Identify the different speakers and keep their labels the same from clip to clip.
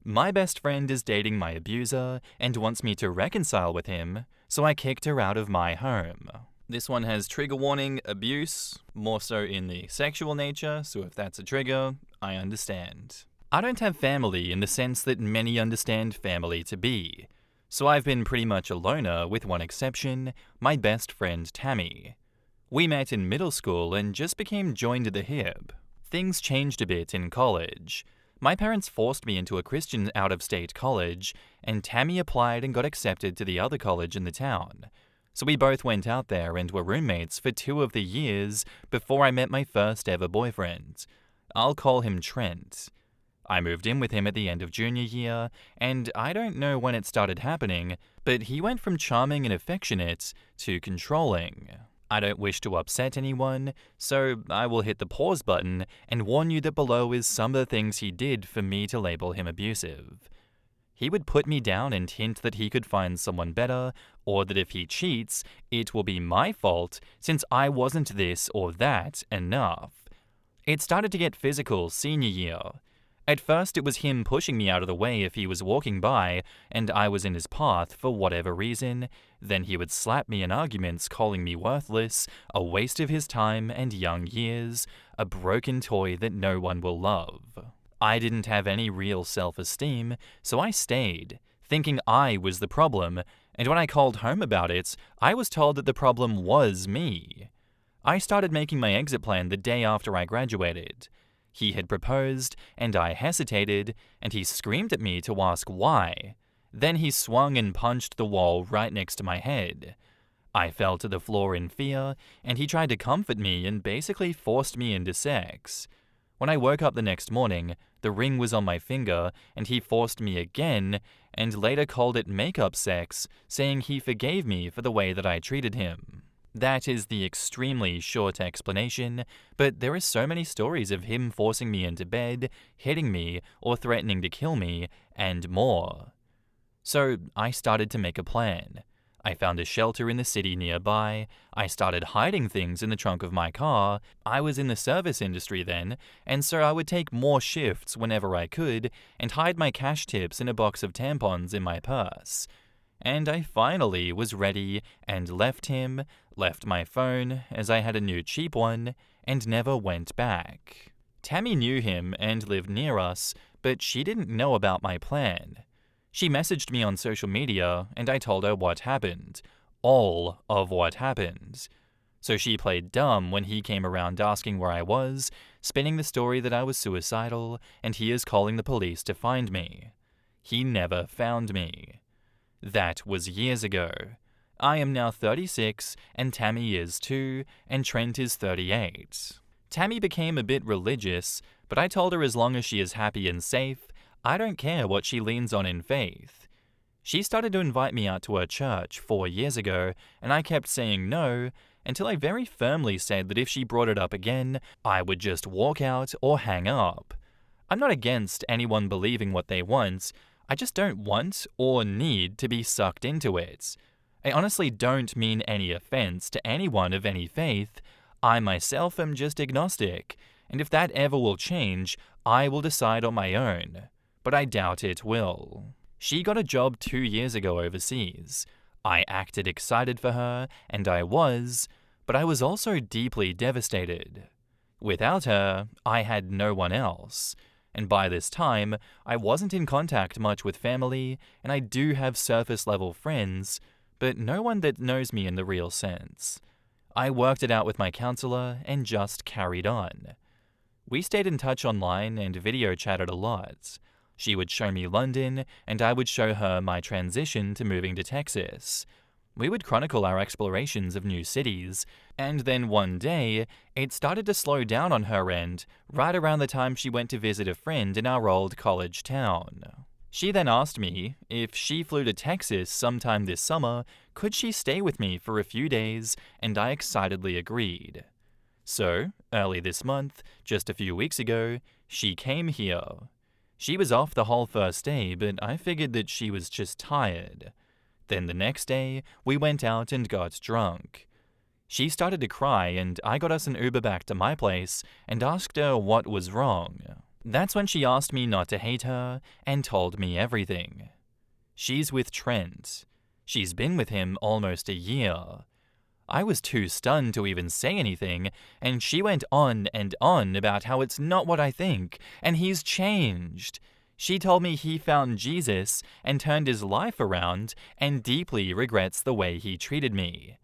Speaker 1: My best friend is dating my abuser and wants me to reconcile with him, so I kicked her out of my home. This one has trigger warning, abuse, more so in the sexual nature, so if that's a trigger, I understand. I don't have family in the sense that many understand family to be, so I've been pretty much a loner with one exception, my best friend Tammy. We met in middle school and just became joined at the hip. Things changed a bit in college. My parents forced me into a Christian out-of-state college, and Tammy applied and got accepted to the other college in the town. So we both went out there and were roommates for 2 of the years before I met my first ever boyfriend. I'll call him Trent. I moved in with him at the end of junior year, and I don't know when it started happening, but he went from charming and affectionate to controlling. I don't wish to upset anyone, so I will hit the pause button and warn you that below is some of the things he did for me to label him abusive. He would put me down and hint that he could find someone better, or that if he cheats, it will be my fault since I wasn't this or that enough. It started to get physical senior year. At first, it was him pushing me out of the way if he was walking by and I was in his path for whatever reason. Then he would slap me in arguments, calling me worthless, a waste of his time and young years, a broken toy that no one will love. I didn't have any real self-esteem, so I stayed, thinking I was the problem, and when I called home about it, I was told that the problem was me. I started making my exit plan the day after I graduated. He had proposed, and I hesitated, and he screamed at me to ask why. Then he swung and punched the wall right next to my head. I fell to the floor in fear, and he tried to comfort me and basically forced me into sex. When I woke up the next morning, the ring was on my finger, and he forced me again, and later called it makeup sex, saying he forgave me for the way that I treated him. That is the extremely short explanation, but there are so many stories of him forcing me into bed, hitting me, or threatening to kill me, and more. So I started to make a plan. I found a shelter in the city nearby, I started hiding things in the trunk of my car. I was in the service industry then, and so I would take more shifts whenever I could, and hide my cash tips in a box of tampons in my purse. And I finally was ready and left him, left my phone, as I had a new cheap one, and never went back. Tammy knew him and lived near us, but she didn't know about my plan. She messaged me on social media, and I told her what happened. All of what happened. So she played dumb when he came around asking where I was, spinning the story that I was suicidal, and he is calling the police to find me. He never found me. That was years ago. I am now 36, and Tammy is too, and Trent is 38. Tammy became a bit religious, but I told her as long as she is happy and safe, I don't care what she leans on in faith. She started to invite me out to her church 4 years ago, and I kept saying no, until I very firmly said that if she brought it up again, I would just walk out or hang up. I'm not against anyone believing what they want, I just don't want or need to be sucked into it. I honestly don't mean any offense to anyone of any faith. I myself am just agnostic, and if that ever will change, I will decide on my own. But I doubt it will. She got a job 2 years ago overseas. I acted excited for her, and I was, but I was also deeply devastated. Without her, I had no one else. And by this time, I wasn't in contact much with family, and I do have surface-level friends, but no one that knows me in the real sense. I worked it out with my counselor and just carried on. We stayed in touch online and video chatted a lot. She would show me London, and I would show her my transition to moving to Texas. We would chronicle our explorations of new cities, and then one day, it started to slow down on her end, right around the time she went to visit a friend in our old college town. She then asked me if she flew to Texas sometime this summer, could she stay with me for a few days, and I excitedly agreed. So, early this month, just a few weeks ago, she came here. She was off the whole first day, but I figured that she was just tired. Then the next day, we went out and got drunk. She started to cry, and I got us an Uber back to my place and asked her what was wrong. That's when she asked me not to hate her and told me everything. She's with Trent. She's been with him almost a year. I was too stunned to even say anything, and she went on and on about how it's not what I think, and he's changed. She told me he found Jesus and turned his life around and deeply regrets the way he treated me.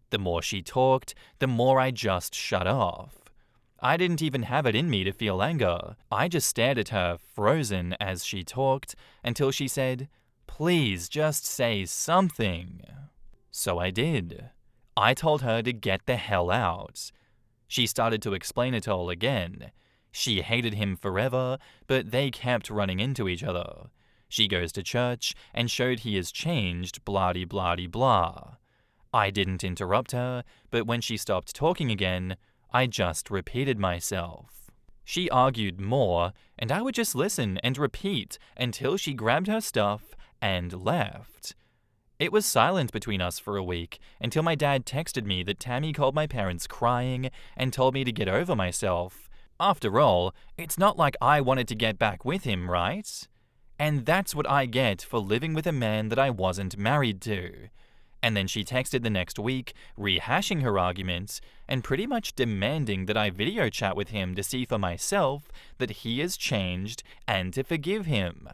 Speaker 1: The more she talked, the more I just shut off. I didn't even have it in me to feel anger. I just stared at her, frozen, as she talked, until she said, "Please, just say something." So I did. I told her to get the hell out. She started to explain it all again. She hated him forever, but they kept running into each other. She goes to church and showed he has changed, blah-de-blah-de-blah. I didn't interrupt her, but when she stopped talking again, I just repeated myself. She argued more, and I would just listen and repeat until she grabbed her stuff and left. It was silent between us for a week until my dad texted me that Tammy called my parents crying and told me to get over myself. After all, it's not like I wanted to get back with him, right? And that's what I get for living with a man that I wasn't married to. And then she texted the next week, rehashing her arguments and pretty much demanding that I video chat with him to see for myself that he has changed and to forgive him.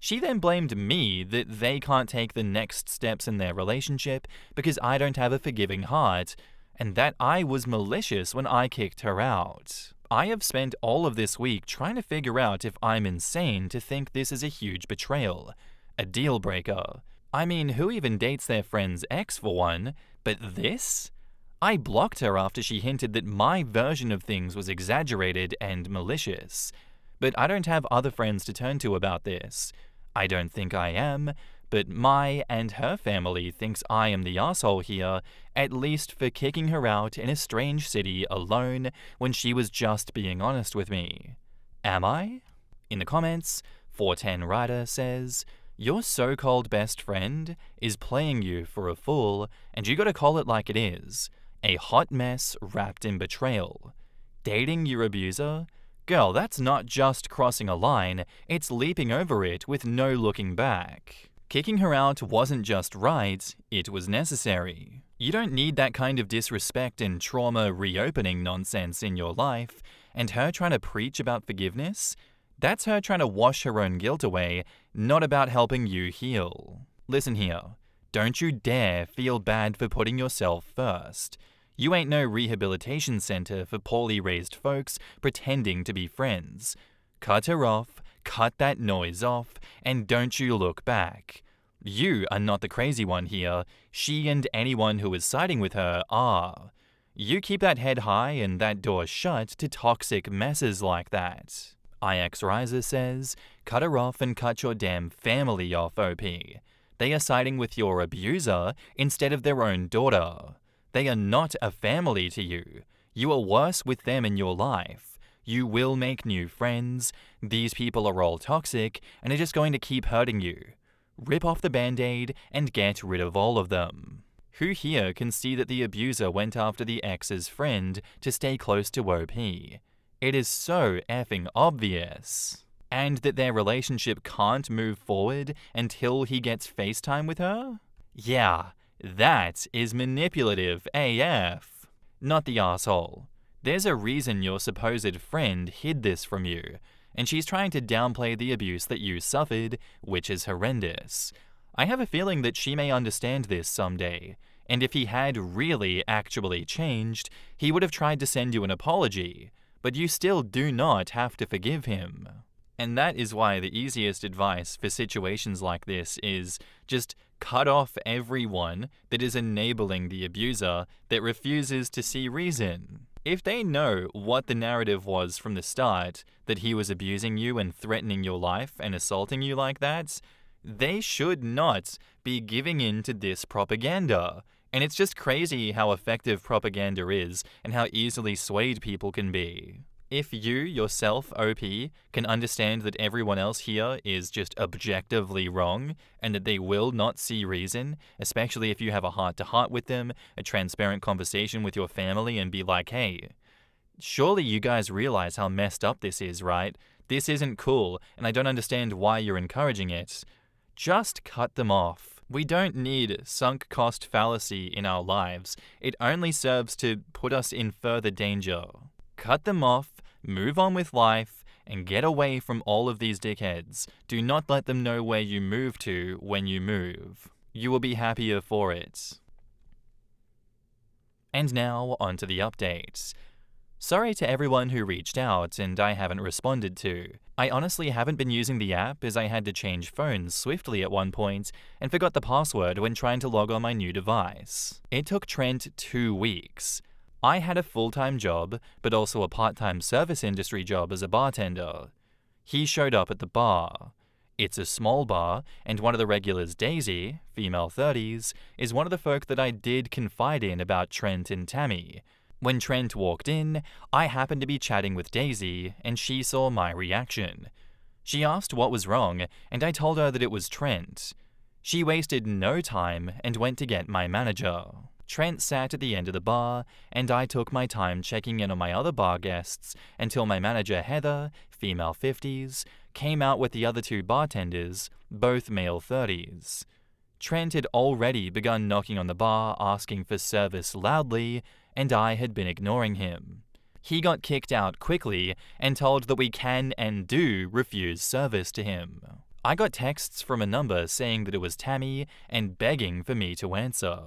Speaker 1: She then blamed me that they can't take the next steps in their relationship because I don't have a forgiving heart, and that I was malicious when I kicked her out. I have spent all of this week trying to figure out if I'm insane to think this is a huge betrayal, a deal breaker. I mean, who even dates their friend's ex for one? But this? I blocked her after she hinted that my version of things was exaggerated and malicious. But I don't have other friends to turn to about this. I don't think I am, but my and her family thinks I am the asshole here, at least for kicking her out in a strange city alone when she was just being honest with me. Am I? In the comments, 410 Rider says, "Your so-called best friend is playing you for a fool, and you gotta call it like it is. A hot mess wrapped in betrayal. Dating your abuser? Girl, that's not just crossing a line, it's leaping over it with no looking back. Kicking her out wasn't just right, it was necessary. You don't need that kind of disrespect and trauma reopening nonsense in your life, and her trying to preach about forgiveness? That's her trying to wash her own guilt away, not about helping you heal. Listen here, don't you dare feel bad for putting yourself first. You ain't no rehabilitation center for poorly raised folks pretending to be friends. Cut her off, cut that noise off, and don't you look back. You are not the crazy one here. She and anyone who is siding with her are. You keep that head high and that door shut to toxic messes like that." IX Riser says, "Cut her off and cut your damn family off, OP. They are siding with your abuser instead of their own daughter. They are not a family to you. You are worse with them in your life. You will make new friends. These people are all toxic and are just going to keep hurting you. Rip off the band-aid and get rid of all of them." Who here can see that the abuser went after the ex's friend to stay close to OP? It is so effing obvious. And that their relationship can't move forward until he gets FaceTime with her? Yeah. That is manipulative AF. Not the asshole. There's a reason your supposed friend hid this from you, and she's trying to downplay the abuse that you suffered, which is horrendous. I have a feeling that she may understand this someday, and if he had really actually changed, he would have tried to send you an apology, but you still do not have to forgive him. And that is why the easiest advice for situations like this is just cut off everyone that is enabling the abuser that refuses to see reason. If they know what the narrative was from the start, that he was abusing you and threatening your life and assaulting you like that, they should not be giving in to this propaganda. And it's just crazy how effective propaganda is and how easily swayed people can be. If you, yourself, OP, can understand that everyone else here is just objectively wrong and that they will not see reason, especially if you have a heart-to-heart with them, a transparent conversation with your family and be like, hey, surely you guys realize how messed up this is, right? This isn't cool, and I don't understand why you're encouraging it. Just cut them off. We don't need sunk cost fallacy in our lives. It only serves to put us in further danger. Cut them off, move on with life, and get away from all of these dickheads. Do not let them know where you move to when you move. You will be happier for it. And now, on to the updates. Sorry to everyone who reached out and I haven't responded to. I honestly haven't been using the app as I had to change phones swiftly at one point and forgot the password when trying to log on my new device. It took Trent 2 weeks. I had a full-time job, but also a part-time service industry job as a bartender. He showed up at the bar. It's a small bar, and one of the regulars, Daisy, female 30s, is one of the folk that I did confide in about Trent and Tammy. When Trent walked in, I happened to be chatting with Daisy, and she saw my reaction. She asked what was wrong, and I told her that it was Trent. She wasted no time and went to get my manager. Trent sat at the end of the bar, and I took my time checking in on my other bar guests until my manager Heather, female 50s, came out with the other 2 bartenders, both male 30s. Trent had already begun knocking on the bar asking for service loudly, and I had been ignoring him. He got kicked out quickly and told that we can and do refuse service to him. I got texts from a number saying that it was Tammy and begging for me to answer.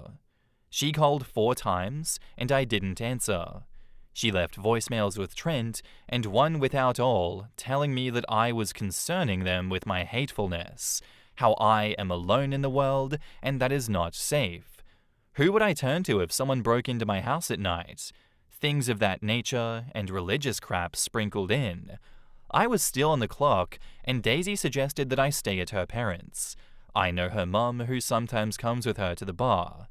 Speaker 1: She called 4 times and I didn't answer. She left voicemails with Trent and one without all, telling me that I was concerning them with my hatefulness, how I am alone in the world and that is not safe. Who would I turn to if someone broke into my house at night? Things of that nature and religious crap sprinkled in. I was still on the clock, and Daisy suggested that I stay at her parents'. I know her mum, who sometimes comes with her to the bar.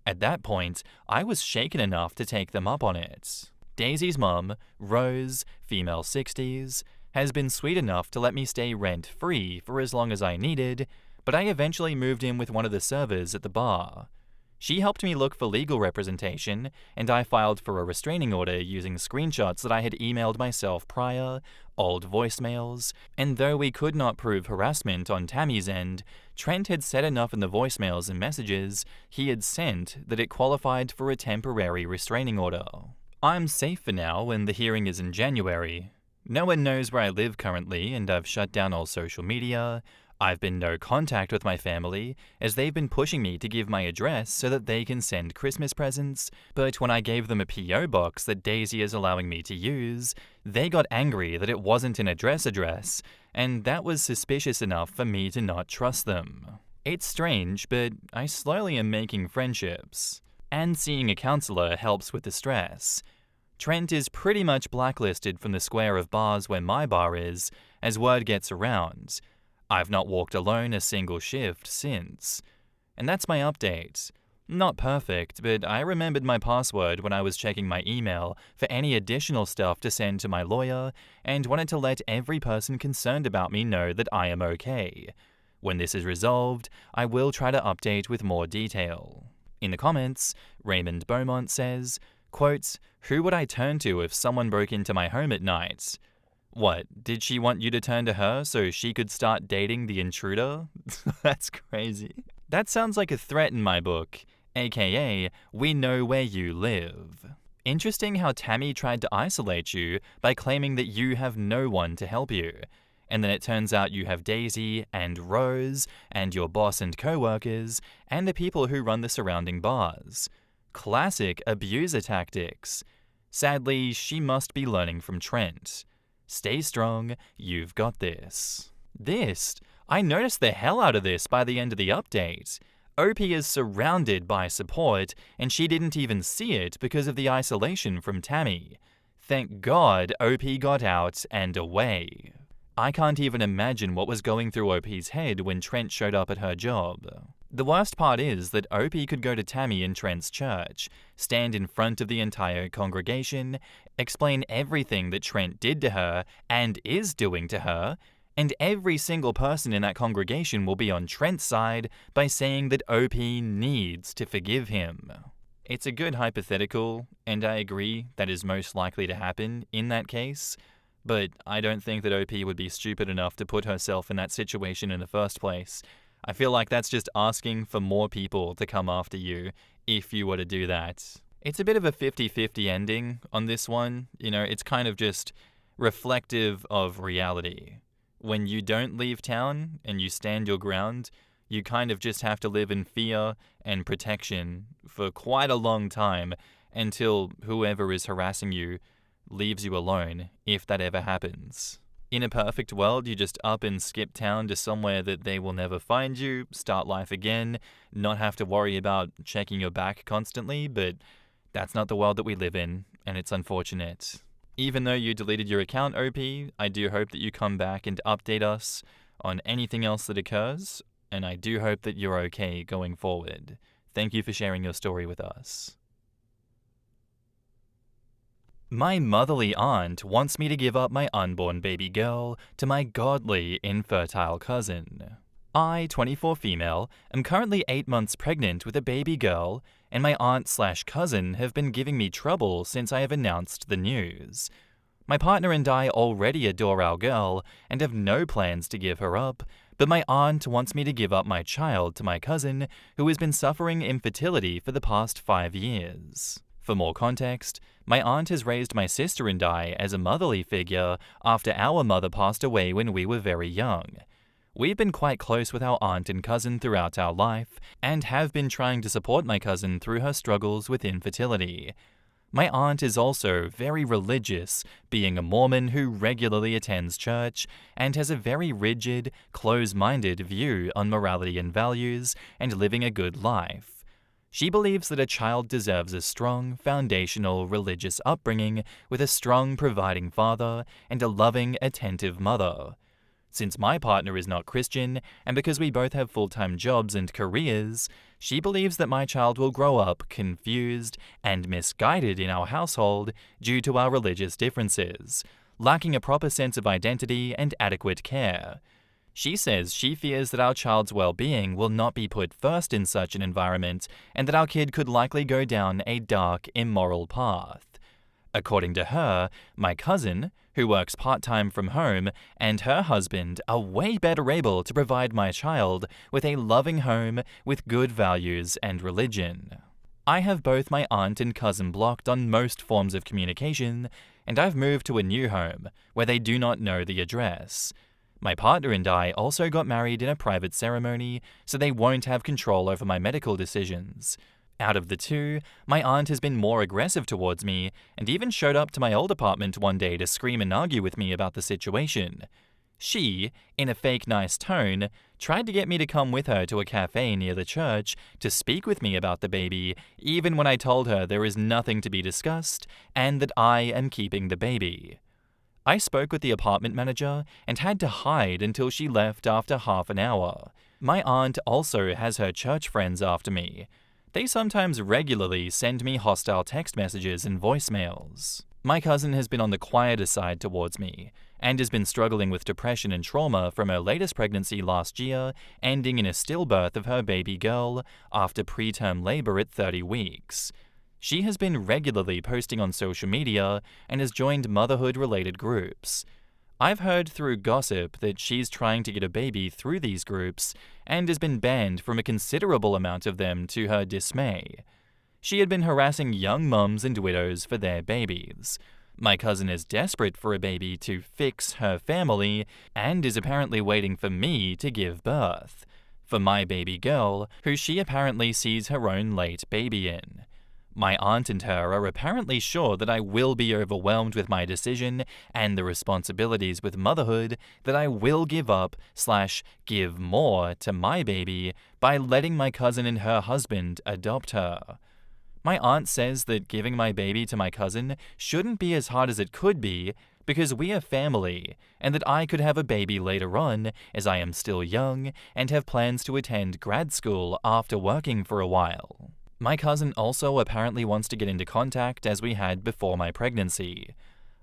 Speaker 1: At that point, I was shaken enough to take them up on it. Daisy's mum, Rose, female 60s, has been sweet enough to let me stay rent-free for as long as I needed, but I eventually moved in with one of the servers at the bar. She helped me look for legal representation, and I filed for a restraining order using screenshots that I had emailed myself prior, old voicemails, and though we could not prove harassment on Tammy's end, Trent had said enough in the voicemails and messages he had sent that it qualified for a temporary restraining order. I'm safe for now, and the hearing is in January. No one knows where I live currently, and I've shut down all social media. I've been no contact with my family, as they've been pushing me to give my address so that they can send Christmas presents, but when I gave them a PO box that Daisy is allowing me to use, they got angry that it wasn't an address, and that was suspicious enough for me to not trust them. It's strange, but I slowly am making friendships. And seeing a counselor helps with the stress. Trent is pretty much blacklisted from the square of bars where my bar is, as word gets around. I've not walked alone a single shift since. And that's my update. Not perfect, but I remembered my password when I was checking my email for any additional stuff to send to my lawyer and wanted to let every person concerned about me know that I am okay. When this is resolved, I will try to update with more detail. In the comments, Raymond Beaumont says, quote, "Who would I turn to if someone broke into my home at night?" What, did she want you to turn to her so she could start dating the intruder? That's crazy. That sounds like a threat in my book, aka, we know where you live. Interesting how Tammy tried to isolate you by claiming that you have no one to help you. And then it turns out you have Daisy and Rose and your boss and co-workers and the people who run the surrounding bars. Classic abuser tactics. Sadly, she must be learning from Trent. Stay strong, you've got this. I noticed the hell out of this by the end of the update. OP is surrounded by support, and she didn't even see it because of the isolation from Tammy. Thank God OP got out and away. I can't even imagine what was going through OP's head when Trent showed up at her job. The worst part is that OP could go to Tammy in Trent's church, stand in front of the entire congregation, explain everything that Trent did to her and is doing to her, and every single person in that congregation will be on Trent's side by saying that OP needs to forgive him. It's a good hypothetical, and I agree that is most likely to happen in that case, But I don't think that OP would be stupid enough to put herself in that situation in the first place. I feel like that's just asking for more people to come after you if you were to do that. It's a bit of a 50-50 ending on this one. It's kind of just reflective of reality. When you don't leave town and you stand your ground, you kind of just have to live in fear and protection for quite a long time until whoever is harassing you leaves you alone, if that ever happens. In a perfect world, you just up and skip town to somewhere that they will never find you, start life again, not have to worry about checking your back constantly, but that's not the world that we live in, and it's unfortunate. Even though you deleted your account, OP, I do hope that you come back and update us on anything else that occurs, and I do hope that you're okay going forward. Thank you for sharing your story with us. My motherly aunt wants me to give up my unborn baby girl to my godly, infertile cousin. I, 24 female, am currently 8 months pregnant with a baby girl, and my aunt/cousin have been giving me trouble since I have announced the news. My partner and I already adore our girl and have no plans to give her up, but my aunt wants me to give up my child to my cousin, who has been suffering infertility for the past 5 years. For more context, my aunt has raised my sister and I as a motherly figure after our mother passed away when we were very young. We've been quite close with our aunt and cousin throughout our life, and have been trying to support my cousin through her struggles with infertility. My aunt is also very religious, being a Mormon who regularly attends church and has a very rigid, close-minded view on morality and values and living a good life. She believes that a child deserves a strong, foundational religious upbringing with a strong, providing father and a loving, attentive mother. Since my partner is not Christian, and because we both have full-time jobs and careers, she believes that my child will grow up confused and misguided in our household due to our religious differences, lacking a proper sense of identity and adequate care. She says she fears that our child's well-being will not be put first in such an environment, and that our kid could likely go down a dark, immoral path. According to her, my cousin, who works part-time from home, and her husband are way better able to provide my child with a loving home with good values and religion. I have both my aunt and cousin blocked on most forms of communication, and I've moved to a new home where they do not know the address. My partner and I also got married in a private ceremony, so they won't have control over my medical decisions. Out of the two, my aunt has been more aggressive towards me and even showed up to my old apartment one day to scream and argue with me about the situation. She, in a fake nice tone, tried to get me to come with her to a cafe near the church to speak with me about the baby, even when I told her there is nothing to be discussed and that I am keeping the baby. I spoke with the apartment manager and had to hide until she left after half an hour. My aunt also has her church friends after me. They sometimes regularly send me hostile text messages and voicemails. My cousin has been on the quieter side towards me, and has been struggling with depression and trauma from her latest pregnancy last year, ending in a stillbirth of her baby girl after preterm labor at 30 weeks. She has been regularly posting on social media and has joined motherhood-related groups. I've heard through gossip that she's trying to get a baby through these groups and has been banned from a considerable amount of them to her dismay. She had been harassing young mums and widows for their babies. My cousin is desperate for a baby to fix her family and is apparently waiting for me to give birth for my baby girl, who she apparently sees her own late baby in. My aunt and her are apparently sure that I will be overwhelmed with my decision and the responsibilities with motherhood, that I will give up/give more to my baby by letting my cousin and her husband adopt her. My aunt says that giving my baby to my cousin shouldn't be as hard as it could be because we are family, and that I could have a baby later on as I am still young and have plans to attend grad school after working for a while. My cousin also apparently wants to get into contact as we had before my pregnancy.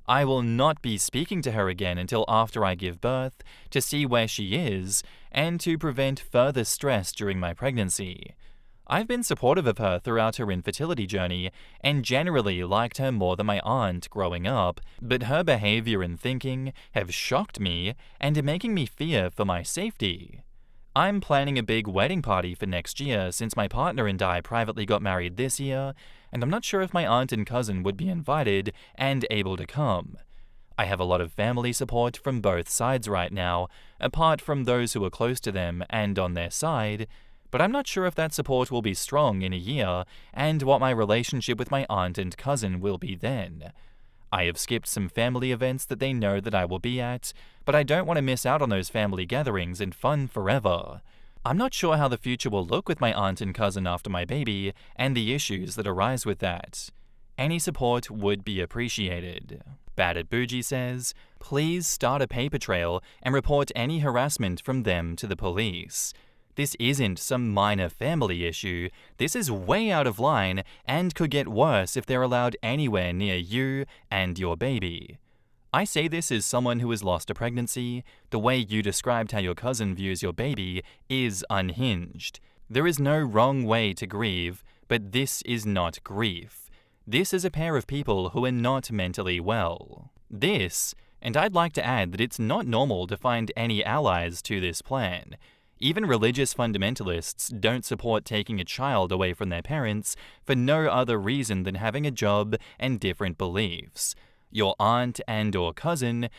Speaker 1: I will not be speaking to her again until after I give birth to see where she is and to prevent further stress during my pregnancy. I've been supportive of her throughout her infertility journey and generally liked her more than my aunt growing up, but her behavior and thinking have shocked me and are making me fear for my safety. I'm planning a big wedding party for next year since my partner and I privately got married this year, and I'm not sure if my aunt and cousin would be invited and able to come. I have a lot of family support from both sides right now, apart from those who are close to them and on their side, but I'm not sure if that support will be strong in a year and what my relationship with my aunt and cousin will be then. I have skipped some family events that they know that I will be at, but I don't want to miss out on those family gatherings and fun forever. I'm not sure how the future will look with my aunt and cousin after my baby and the issues that arise with that. Any support would be appreciated. Bad at Bougie says, please start a paper trail and report any harassment from them to the police. This isn't some minor family issue, this is way out of line and could get worse if they're allowed anywhere near you and your baby. I say this as someone who has lost a pregnancy. The way you described how your cousin views your baby is unhinged. There is no wrong way to grieve, but this is not grief. This is a pair of people who are not mentally well. And I'd like to add that it's not normal to find any allies to this plan. Even religious fundamentalists don't support taking a child away from their parents for no other reason than having a job and different beliefs. Your aunt and/or cousin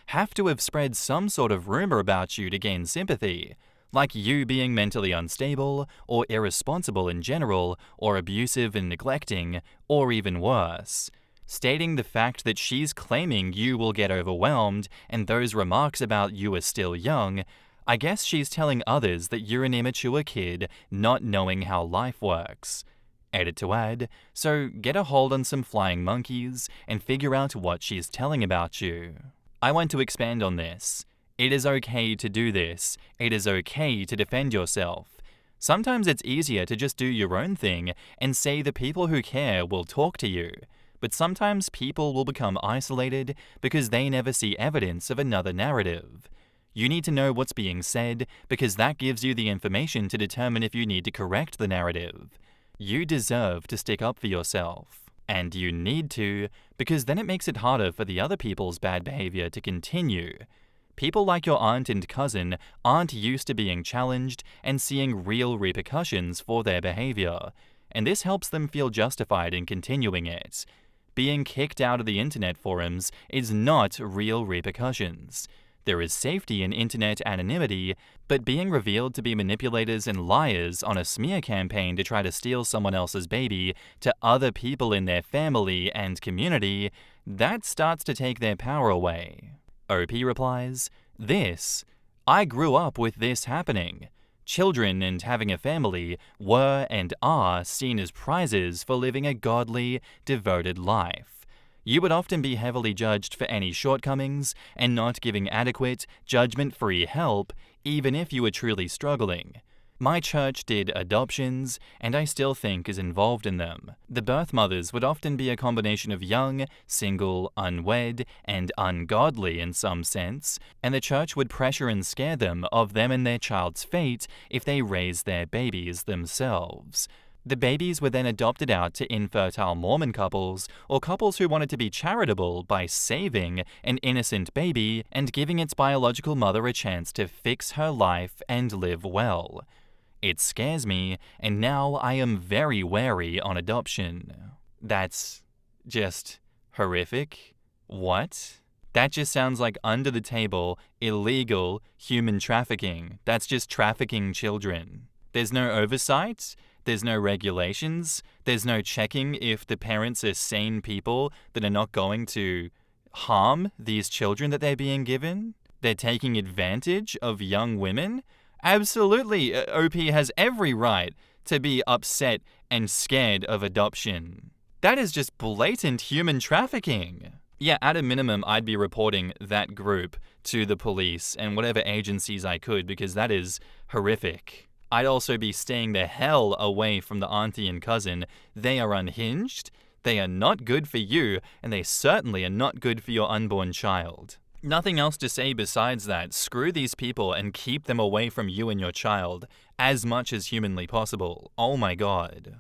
Speaker 1: have to have spread some sort of rumor about you to gain sympathy, like you being mentally unstable or irresponsible in general, or abusive and neglecting, or even worse. Stating the fact that she's claiming you will get overwhelmed and those remarks about you are still young, I guess she's telling others that you're an immature kid not knowing how life works. Edit to add, so get a hold on some flying monkeys and figure out what she's telling about you. I want to expand on this. It is okay to do this. It is okay to defend yourself. Sometimes it's easier to just do your own thing and say the people who care will talk to you. But sometimes people will become isolated because they never see evidence of another narrative. You need to know what's being said because that gives you the information to determine if you need to correct the narrative. You deserve to stick up for yourself. And you need to, because then it makes it harder for the other people's bad behavior to continue. People like your aunt and cousin aren't used to being challenged and seeing real repercussions for their behavior, and this helps them feel justified in continuing it. Being kicked out of the internet forums is not real repercussions. There is safety in internet anonymity, but being revealed to be manipulators and liars on a smear campaign to try to steal someone else's baby to other people in their family and community, that starts to take their power away. OP replies, I grew up with this happening. Children and having a family were and are seen as prizes for living a godly, devoted life. You would often be heavily judged for any shortcomings and not giving adequate, judgment-free help, even if you were truly struggling. My church did adoptions, and I still think is involved in them. The birth mothers would often be a combination of young, single, unwed, and ungodly in some sense, and the church would pressure and scare them of them and their child's fate if they raised their babies themselves. The babies were then adopted out to infertile Mormon couples or couples who wanted to be charitable by saving an innocent baby and giving its biological mother a chance to fix her life and live well. It scares me, and now I am very wary on adoption. That's just horrific. What? That just sounds like under-the-table, illegal human trafficking. That's just trafficking children. There's no oversight. There's no regulations. There's no checking if the parents are sane people that are not going to harm these children that they're being given. They're taking advantage of young women. Absolutely, OP has every right to be upset and scared of adoption. That is just blatant human trafficking. Yeah, at a minimum, I'd be reporting that group to the police and whatever agencies I could because that is horrific. I'd also be staying the hell away from the auntie and cousin. They are unhinged, they are not good for you, and they certainly are not good for your unborn child. Nothing else to say besides that. Screw these people and keep them away from you and your child as much as humanly possible. Oh my god.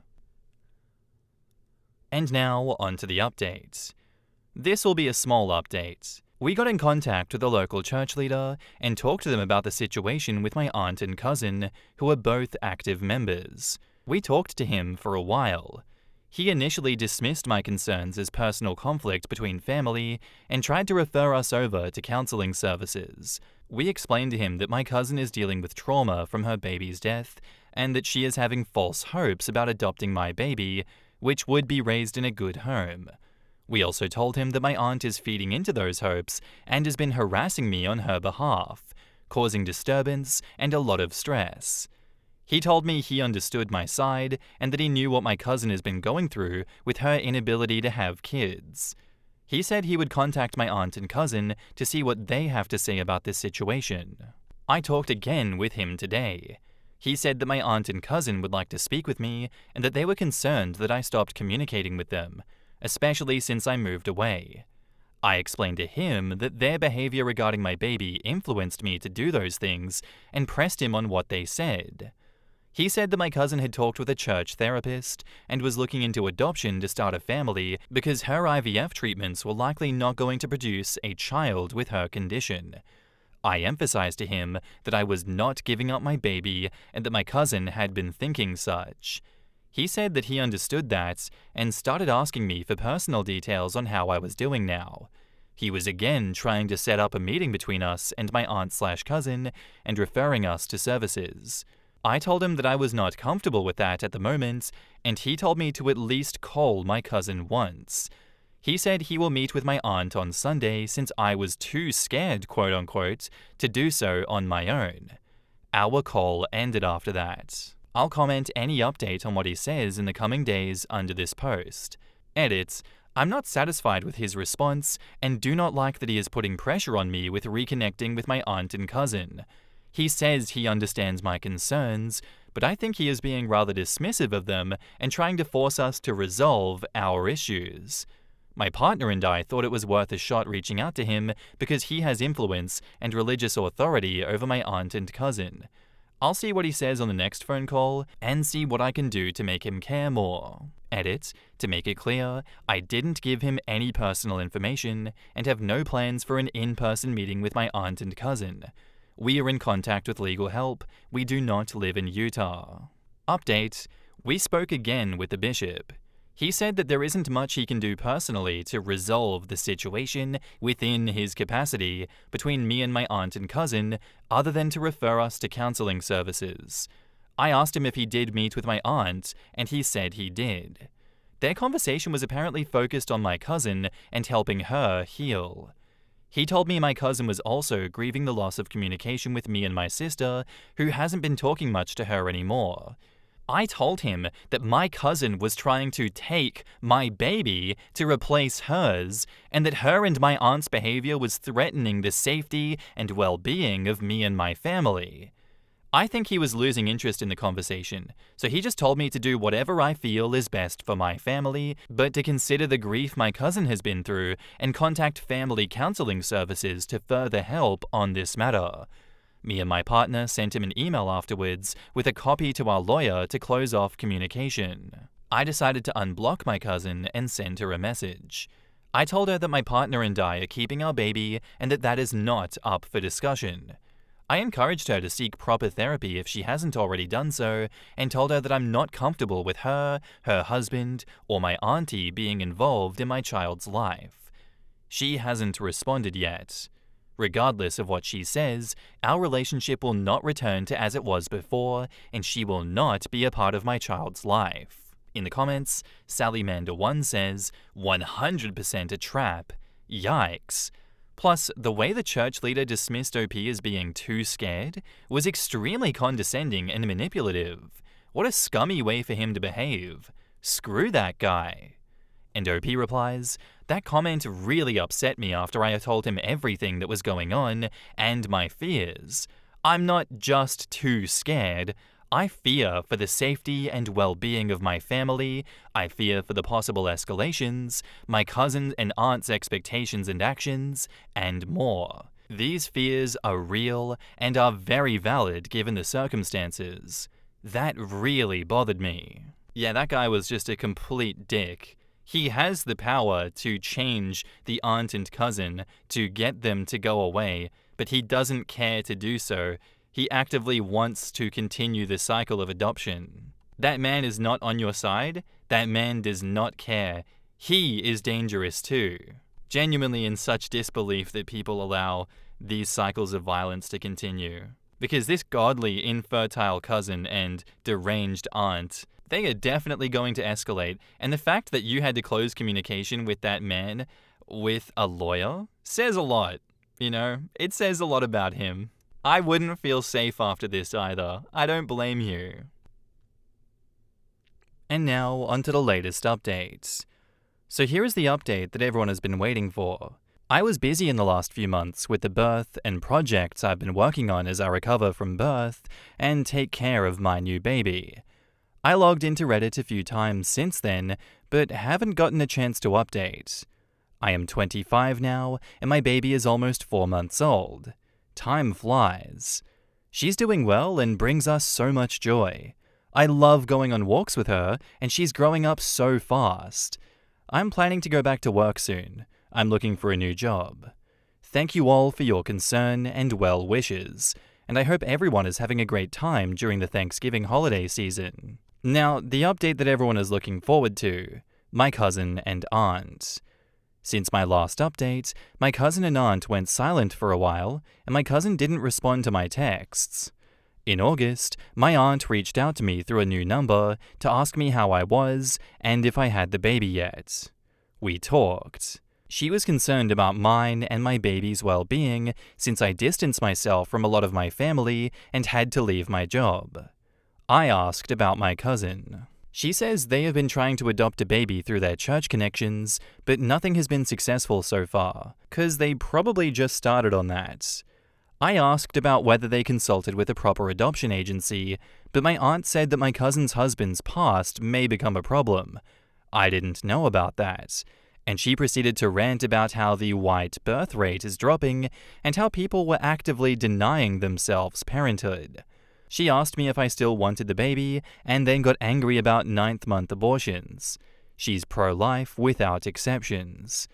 Speaker 1: And now, on to the update. This will be a small update. We got in contact with a local church leader and talked to them about the situation with my aunt and cousin, who are both active members. We talked to him for a while. He initially dismissed my concerns as personal conflict between family and tried to refer us over to counseling services. We explained to him that my cousin is dealing with trauma from her baby's death and that she is having false hopes about adopting my baby, which would be raised in a good home. We also told him that my aunt is feeding into those hopes and has been harassing me on her behalf, causing disturbance and a lot of stress. He told me he understood my side and that he knew what my cousin has been going through with her inability to have kids. He said he would contact my aunt and cousin to see what they have to say about this situation. I talked again with him today. He said that my aunt and cousin would like to speak with me and that they were concerned that I stopped communicating with them, especially since I moved away. I explained to him that their behavior regarding my baby influenced me to do those things and pressed him on what they said. He said that my cousin had talked with a church therapist and was looking into adoption to start a family because her IVF treatments were likely not going to produce a child with her condition. I emphasized to him that I was not giving up my baby and that my cousin had been thinking such. He said that he understood that and started asking me for personal details on how I was doing now. He was again trying to set up a meeting between us and my aunt/cousin and referring us to services. I told him that I was not comfortable with that at the moment, and he told me to at least call my cousin once. He said he will meet with my aunt on Sunday since I was too scared, quote-unquote, to do so on my own. Our call ended after that. I'll comment any update on what he says in the coming days under this post. Edit: I'm not satisfied with his response and do not like that he is putting pressure on me with reconnecting with my aunt and cousin. He says he understands my concerns, but I think he is being rather dismissive of them and trying to force us to resolve our issues. My partner and I thought it was worth a shot reaching out to him because he has influence and religious authority over my aunt and cousin. I'll see what he says on the next phone call and see what I can do to make him care more. Edit: to make it clear, I didn't give him any personal information and have no plans for an in-person meeting with my aunt and cousin. We are in contact with legal help. We do not live in Utah. Update: we spoke again with the bishop. He said that there isn't much he can do personally to resolve the situation within his capacity between me and my aunt and cousin, other than to refer us to counseling services. I asked him if he did meet with my aunt, and he said he did. Their conversation was apparently focused on my cousin and helping her heal. He told me my cousin was also grieving the loss of communication with me and my sister, who hasn't been talking much to her anymore. I told him that my cousin was trying to take my baby to replace hers, and that her and my aunt's behavior was threatening the safety and well-being of me and my family. I think he was losing interest in the conversation, so he just told me to do whatever I feel is best for my family, but to consider the grief my cousin has been through and contact family counseling services to further help on this matter. Me and my partner sent him an email afterwards with a copy to our lawyer to close off communication. I decided to unblock my cousin and send her a message. I told her that my partner and I are keeping our baby and that is not up for discussion. I encouraged her to seek proper therapy if she hasn't already done so, and told her that I'm not comfortable with her, her husband, or my auntie being involved in my child's life. She hasn't responded yet. Regardless of what she says, our relationship will not return to as it was before, and she will not be a part of my child's life. In the comments, SallyMander1 says, 100% a trap. Yikes. Plus, the way the church leader dismissed OP as being too scared was extremely condescending and manipulative. What a scummy way for him to behave. Screw that guy. And OP replies, that comment really upset me after I told him everything that was going on and my fears. I'm not just too scared, I fear for the safety and well-being of my family, I fear for the possible escalations, my cousin and aunt's expectations and actions, and more. These fears are real and are very valid given the circumstances. That really bothered me. Yeah, that guy was just a complete dick. He has the power to change the aunt and cousin to get them to go away, but he doesn't care to do so. He actively wants to continue the cycle of adoption. That man is not on your side. That man does not care. He is dangerous too. Genuinely in such disbelief that people allow these cycles of violence to continue. Because this godly, infertile cousin and deranged aunt, they are definitely going to escalate. And the fact that you had to close communication with that man with a lawyer says a lot. You know, it says a lot about him. I wouldn't feel safe after this either. I don't blame you. And now, onto the latest updates. So here is the update that everyone has been waiting for. I was busy in the last few months with the birth and projects I've been working on as I recover from birth and take care of my new baby. I logged into Reddit a few times since then, but haven't gotten a chance to update. I am 25 now, and my baby is almost 4 months old. Time flies. She's doing well and brings us so much joy. I love going on walks with her, and she's growing up so fast. I'm planning to go back to work soon. I'm looking for a new job. Thank you all for your concern and well wishes, and I hope everyone is having a great time during the Thanksgiving holiday season. Now, the update that everyone is looking forward to, my cousin and aunt. Since my last update, my cousin and aunt went silent for a while, and my cousin didn't respond to my texts. In August, my aunt reached out to me through a new number to ask me how I was and if I had the baby yet. We talked. She was concerned about mine and my baby's well-being since I distanced myself from a lot of my family and had to leave my job. I asked about my cousin. She says they have been trying to adopt a baby through their church connections, but nothing has been successful so far, 'cause they probably just started on that. I asked about whether they consulted with a proper adoption agency, but my aunt said that my cousin's husband's past may become a problem. I didn't know about that. And she proceeded to rant about how the white birth rate is dropping and how people were actively denying themselves parenthood. She asked me if I still wanted the baby and then got angry about 9th-month abortions. She's pro-life without exceptions.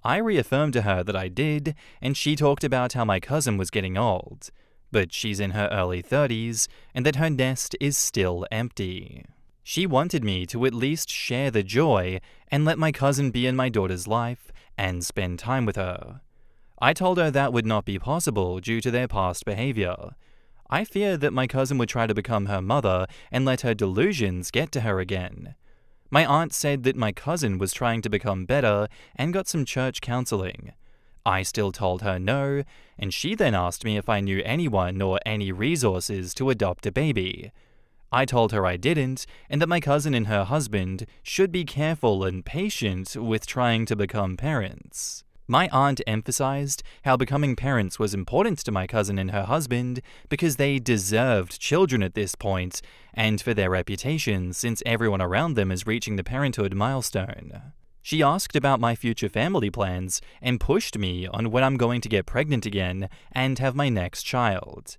Speaker 1: I reaffirmed to her that I did, and she talked about how my cousin was getting old, but she's in her early 30s and that her nest is still empty. She wanted me to at least share the joy and let my cousin be in my daughter's life and spend time with her. I told her that would not be possible due to their past behavior. I fear that my cousin would try to become her mother and let her delusions get to her again. My aunt said that my cousin was trying to become better and got some church counseling. I still told her no, and she then asked me if I knew anyone or any resources to adopt a baby. I told her I didn't, and that my cousin and her husband should be careful and patient with trying to become parents. My aunt emphasized how becoming parents was important to my cousin and her husband because they deserved children at this point, and for their reputation since everyone around them is reaching the parenthood milestone. She asked about my future family plans and pushed me on when I'm going to get pregnant again and have my next child.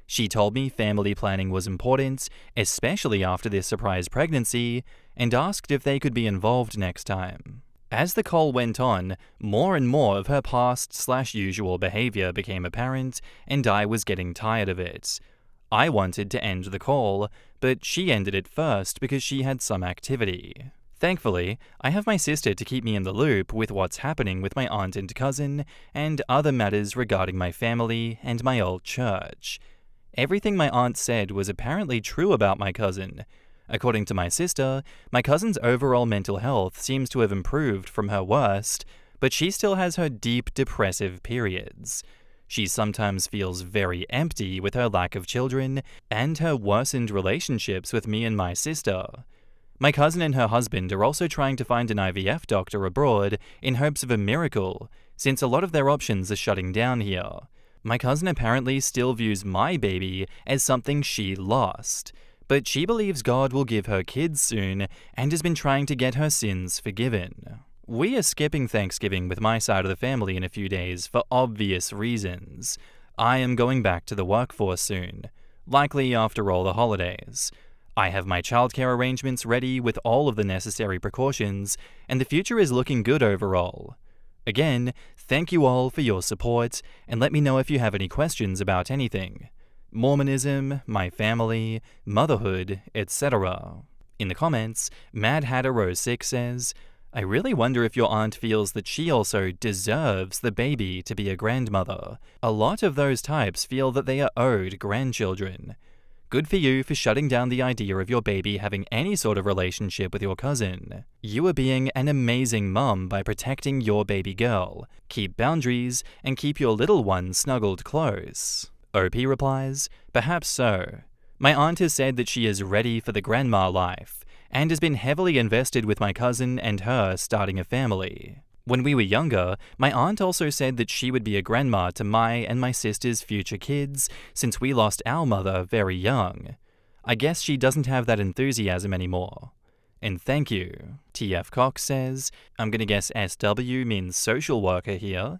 Speaker 1: She told me family planning was important, especially after this surprise pregnancy, and asked if they could be involved next time. As the call went on, more and more of her past/usual behavior became apparent, and I was getting tired of it. I wanted to end the call, but she ended it first because she had some activity. Thankfully, I have my sister to keep me in the loop with what's happening with my aunt and cousin, and other matters regarding my family and my old church. Everything my aunt said was apparently true about my cousin. According to my sister, my cousin's overall mental health seems to have improved from her worst, but she still has her deep depressive periods. She sometimes feels very empty with her lack of children and her worsened relationships with me and my sister. My cousin and her husband are also trying to find an IVF doctor abroad in hopes of a miracle, since a lot of their options are shutting down here. My cousin apparently still views my baby as something she lost, but she believes God will give her kids soon and has been trying to get her sins forgiven. We are skipping Thanksgiving with my side of the family in a few days for obvious reasons. I am going back to the workforce soon, likely after all the holidays. I have my childcare arrangements ready with all of the necessary precautions, and the future is looking good overall. Again, thank you all for your support, and let me know if you have any questions about anything. Mormonism, my family, motherhood, etc. In the comments, MadHatter06 says, I really wonder if your aunt feels that she also deserves the baby to be a grandmother. A lot of those types feel that they are owed grandchildren. Good for you for shutting down the idea of your baby having any sort of relationship with your cousin. You are being an amazing mum by protecting your baby girl. Keep boundaries and keep your little one snuggled close. OP replies, perhaps so. My aunt has said that she is ready for the grandma life and has been heavily invested with my cousin and her starting a family. When we were younger, my aunt also said that she would be a grandma to my and my sister's future kids since we lost our mother very young. I guess she doesn't have that enthusiasm anymore. And thank you. TF Cox says, I'm gonna guess SW means social worker here.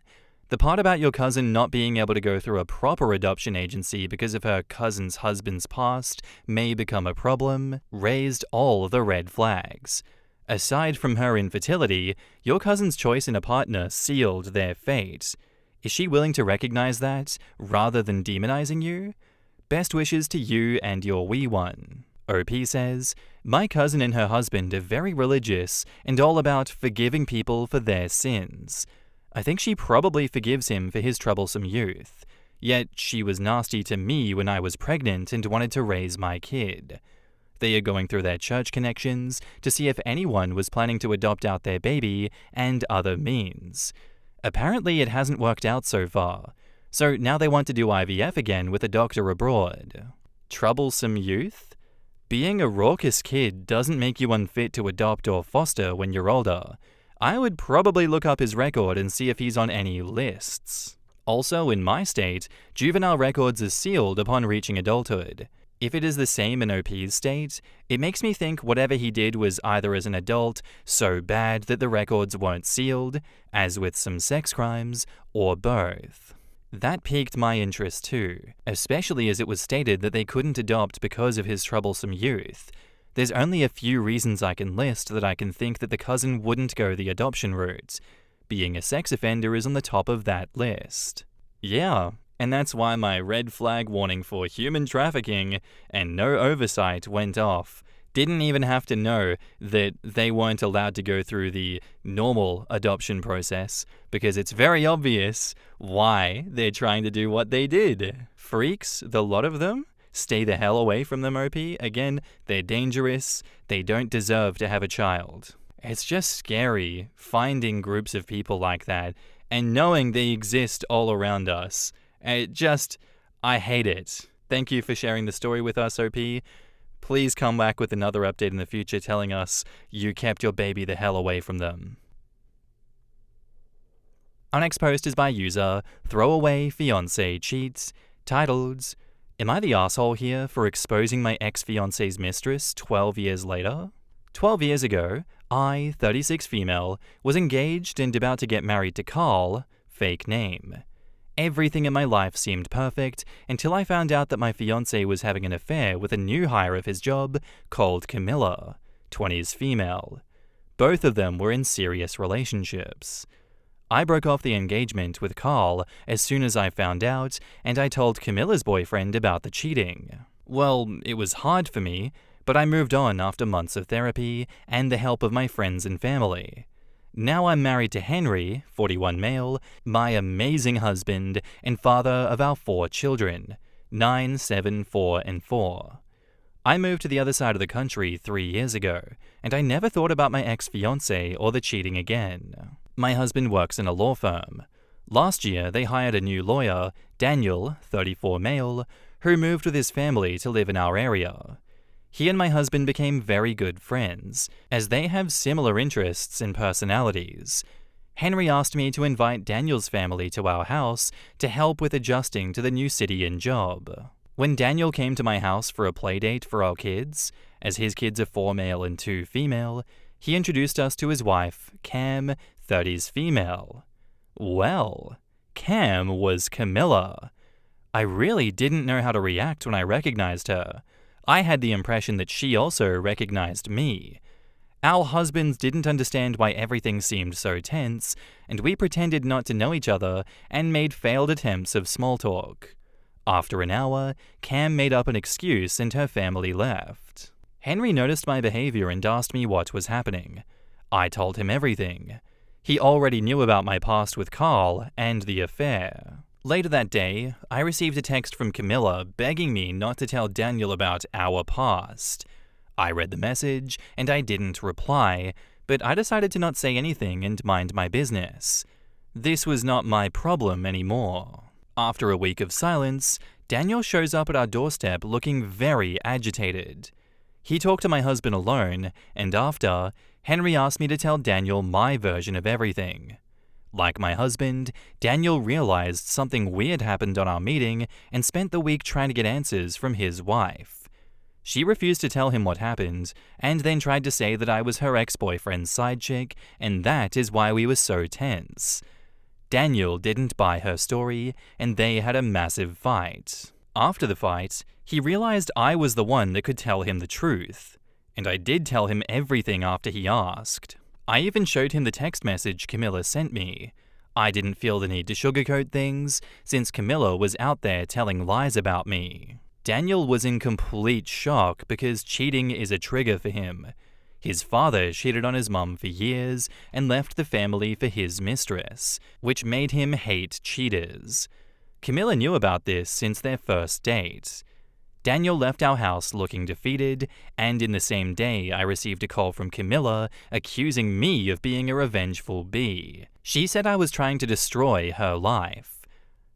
Speaker 1: The part about your cousin not being able to go through a proper adoption agency because of her cousin's husband's past may become a problem, raised all the red flags. Aside from her infertility, your cousin's choice in a partner sealed their fate. Is she willing to recognize that, rather than demonizing you? Best wishes to you and your wee one. OP says, my cousin and her husband are very religious and all about forgiving people for their sins. I think she probably forgives him for his troublesome youth. Yet she was nasty to me when I was pregnant and wanted to raise my kid. They are going through their church connections to see if anyone was planning to adopt out their baby and other means. Apparently it hasn't worked out so far, so now they want to do IVF again with a doctor abroad. Troublesome youth? Being a raucous kid doesn't make you unfit to adopt or foster when you're older. I would probably look up his record and see if he's on any lists. Also, in my state, juvenile records are sealed upon reaching adulthood. If it is the same in OP's state, it makes me think whatever he did was either as an adult so bad that the records weren't sealed, as with some sex crimes, or both. That piqued my interest too, especially as it was stated that they couldn't adopt because of his troublesome youth. There's only a few reasons I can list that I can think that the cousin wouldn't go the adoption route. Being a sex offender is on the top of that list. Yeah. And that's why my red flag warning for human trafficking and no oversight went off. Didn't even have to know that they weren't allowed to go through the normal adoption process because it's very obvious why they're trying to do what they did. Freaks, the lot of them. Stay the hell away from them, OP. Again, they're dangerous. They don't deserve to have a child. It's just scary finding groups of people like that and knowing they exist all around us. I hate it. Thank you for sharing the story with us, OP. Please come back with another update in the future telling us you kept your baby the hell away from them. Our next post is by user Throwaway Fiancé Cheats, titled, Am I the asshole here for exposing my ex-fiancé's mistress 12 years later? 12 years ago, I, 36 female, was engaged and about to get married to Carl, fake name. Everything in my life seemed perfect until I found out that my fiancé was having an affair with a new hire of his job called Camilla, 20s female. Both of them were in serious relationships. I broke off the engagement with Carl as soon as I found out, and I told Camilla's boyfriend about the cheating. Well, it was hard for me, but I moved on after months of therapy and the help of my friends and family. Now I'm married to Henry, 41 male, my amazing husband and father of our 4 children, 9, 7, 4, and 4. I moved to the other side of the country 3 years ago, and I never thought about my ex-fiancé or the cheating again. My husband works in a law firm. Last year, they hired a new lawyer, Daniel, 34 male, who moved with his family to live in our area. He and my husband became very good friends, as they have similar interests and personalities. Henry asked me to invite Daniel's family to our house to help with adjusting to the new city and job. When Daniel came to my house for a playdate for our kids, as his kids are 4 male and 2 female, he introduced us to his wife, Cam, 30s female. Well, Cam was Camilla. I really didn't know how to react when I recognized her. I had the impression that she also recognized me. Our husbands didn't understand why everything seemed so tense, and we pretended not to know each other and made failed attempts of small talk. After an hour, Cam made up an excuse and her family left. Henry noticed my behavior and asked me what was happening. I told him everything. He already knew about my past with Carl and the affair. Later that day, I received a text from Camilla begging me not to tell Daniel about our past. I read the message and I didn't reply, but I decided to not say anything and mind my business. This was not my problem anymore. After a week of silence, Daniel shows up at our doorstep looking very agitated. He talked to my husband alone, and after, Henry asked me to tell Daniel my version of everything. Like my husband, Daniel realized something weird happened on our meeting and spent the week trying to get answers from his wife. She refused to tell him what happened, and then tried to say that I was her ex-boyfriend's side chick, and that is why we were so tense. Daniel didn't buy her story, and they had a massive fight. After the fight, he realized I was the one that could tell him the truth, and I did tell him everything after he asked. I even showed him the text message Camilla sent me. I didn't feel the need to sugarcoat things, since Camilla was out there telling lies about me. Daniel was in complete shock because cheating is a trigger for him. His father cheated on his mum for years and left the family for his mistress, which made him hate cheaters. Camilla knew about this since their first date. Daniel left our house looking defeated, and in the same day I received a call from Camilla accusing me of being a revengeful bee. She said I was trying to destroy her life.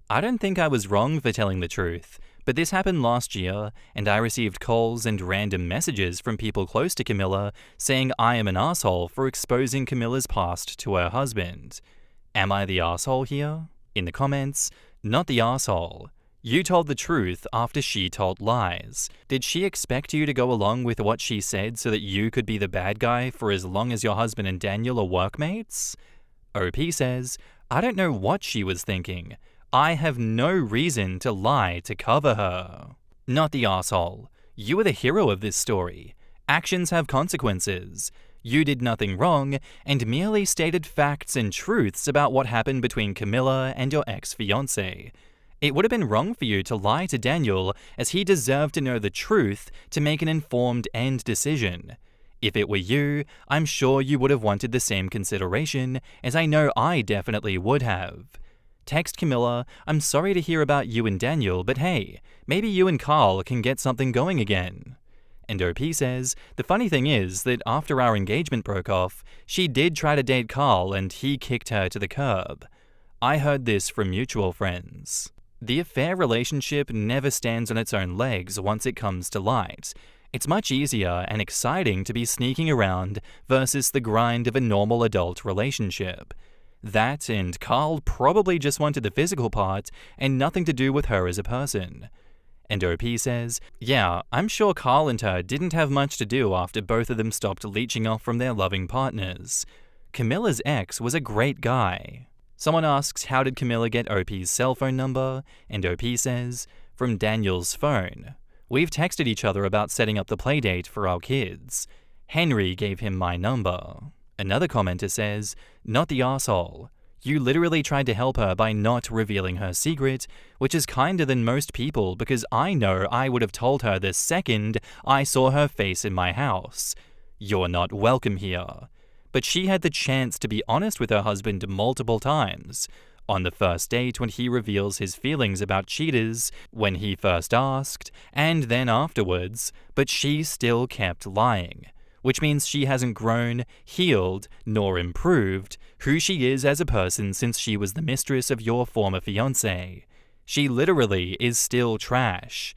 Speaker 1: I don't think I was wrong for telling the truth, but this happened last year, and I received calls and random messages from people close to Camilla saying I am an asshole for exposing Camilla's past to her husband. Am I the asshole here? In the comments, not the asshole. You told the truth after she told lies. Did she expect you to go along with what she said so that you could be the bad guy for as long as your husband and Daniel are workmates? OP says, I don't know what she was thinking. I have no reason to lie to cover her. Not the asshole. You are the hero of this story. Actions have consequences. You did nothing wrong and merely stated facts and truths about what happened between Camilla and your ex-fiancé. It would have been wrong for you to lie to Daniel, as he deserved to know the truth to make an informed end decision. If it were you, I'm sure you would have wanted the same consideration, as I know I definitely would have. Text Camilla, I'm sorry to hear about you and Daniel, but hey, maybe you and Carl can get something going again. And OP says, the funny thing is that after our engagement broke off, she did try to date Carl and he kicked her to the curb. I heard this from mutual friends. The affair relationship never stands on its own legs once it comes to light. It's much easier and exciting to be sneaking around versus the grind of a normal adult relationship. That and Carl probably just wanted the physical part and nothing to do with her as a person. And OP says, yeah, I'm sure Carl and her didn't have much to do after both of them stopped leeching off from their loving partners. Camilla's ex was a great guy. Someone asks, how did Camilla get OP's cell phone number? And OP says, from Daniel's phone. We've texted each other about setting up the playdate for our kids. Henry gave him my number. Another commenter says, not the asshole. You literally tried to help her by not revealing her secret, which is kinder than most people because I know I would have told her the second I saw her face in my house. You're not welcome here. But she had the chance to be honest with her husband multiple times. On the first date when he reveals his feelings about cheaters, when he first asked, and then afterwards, but she still kept lying. Which means she hasn't grown, healed, nor improved who she is as a person since she was the mistress of your former fiancé. She literally is still trash.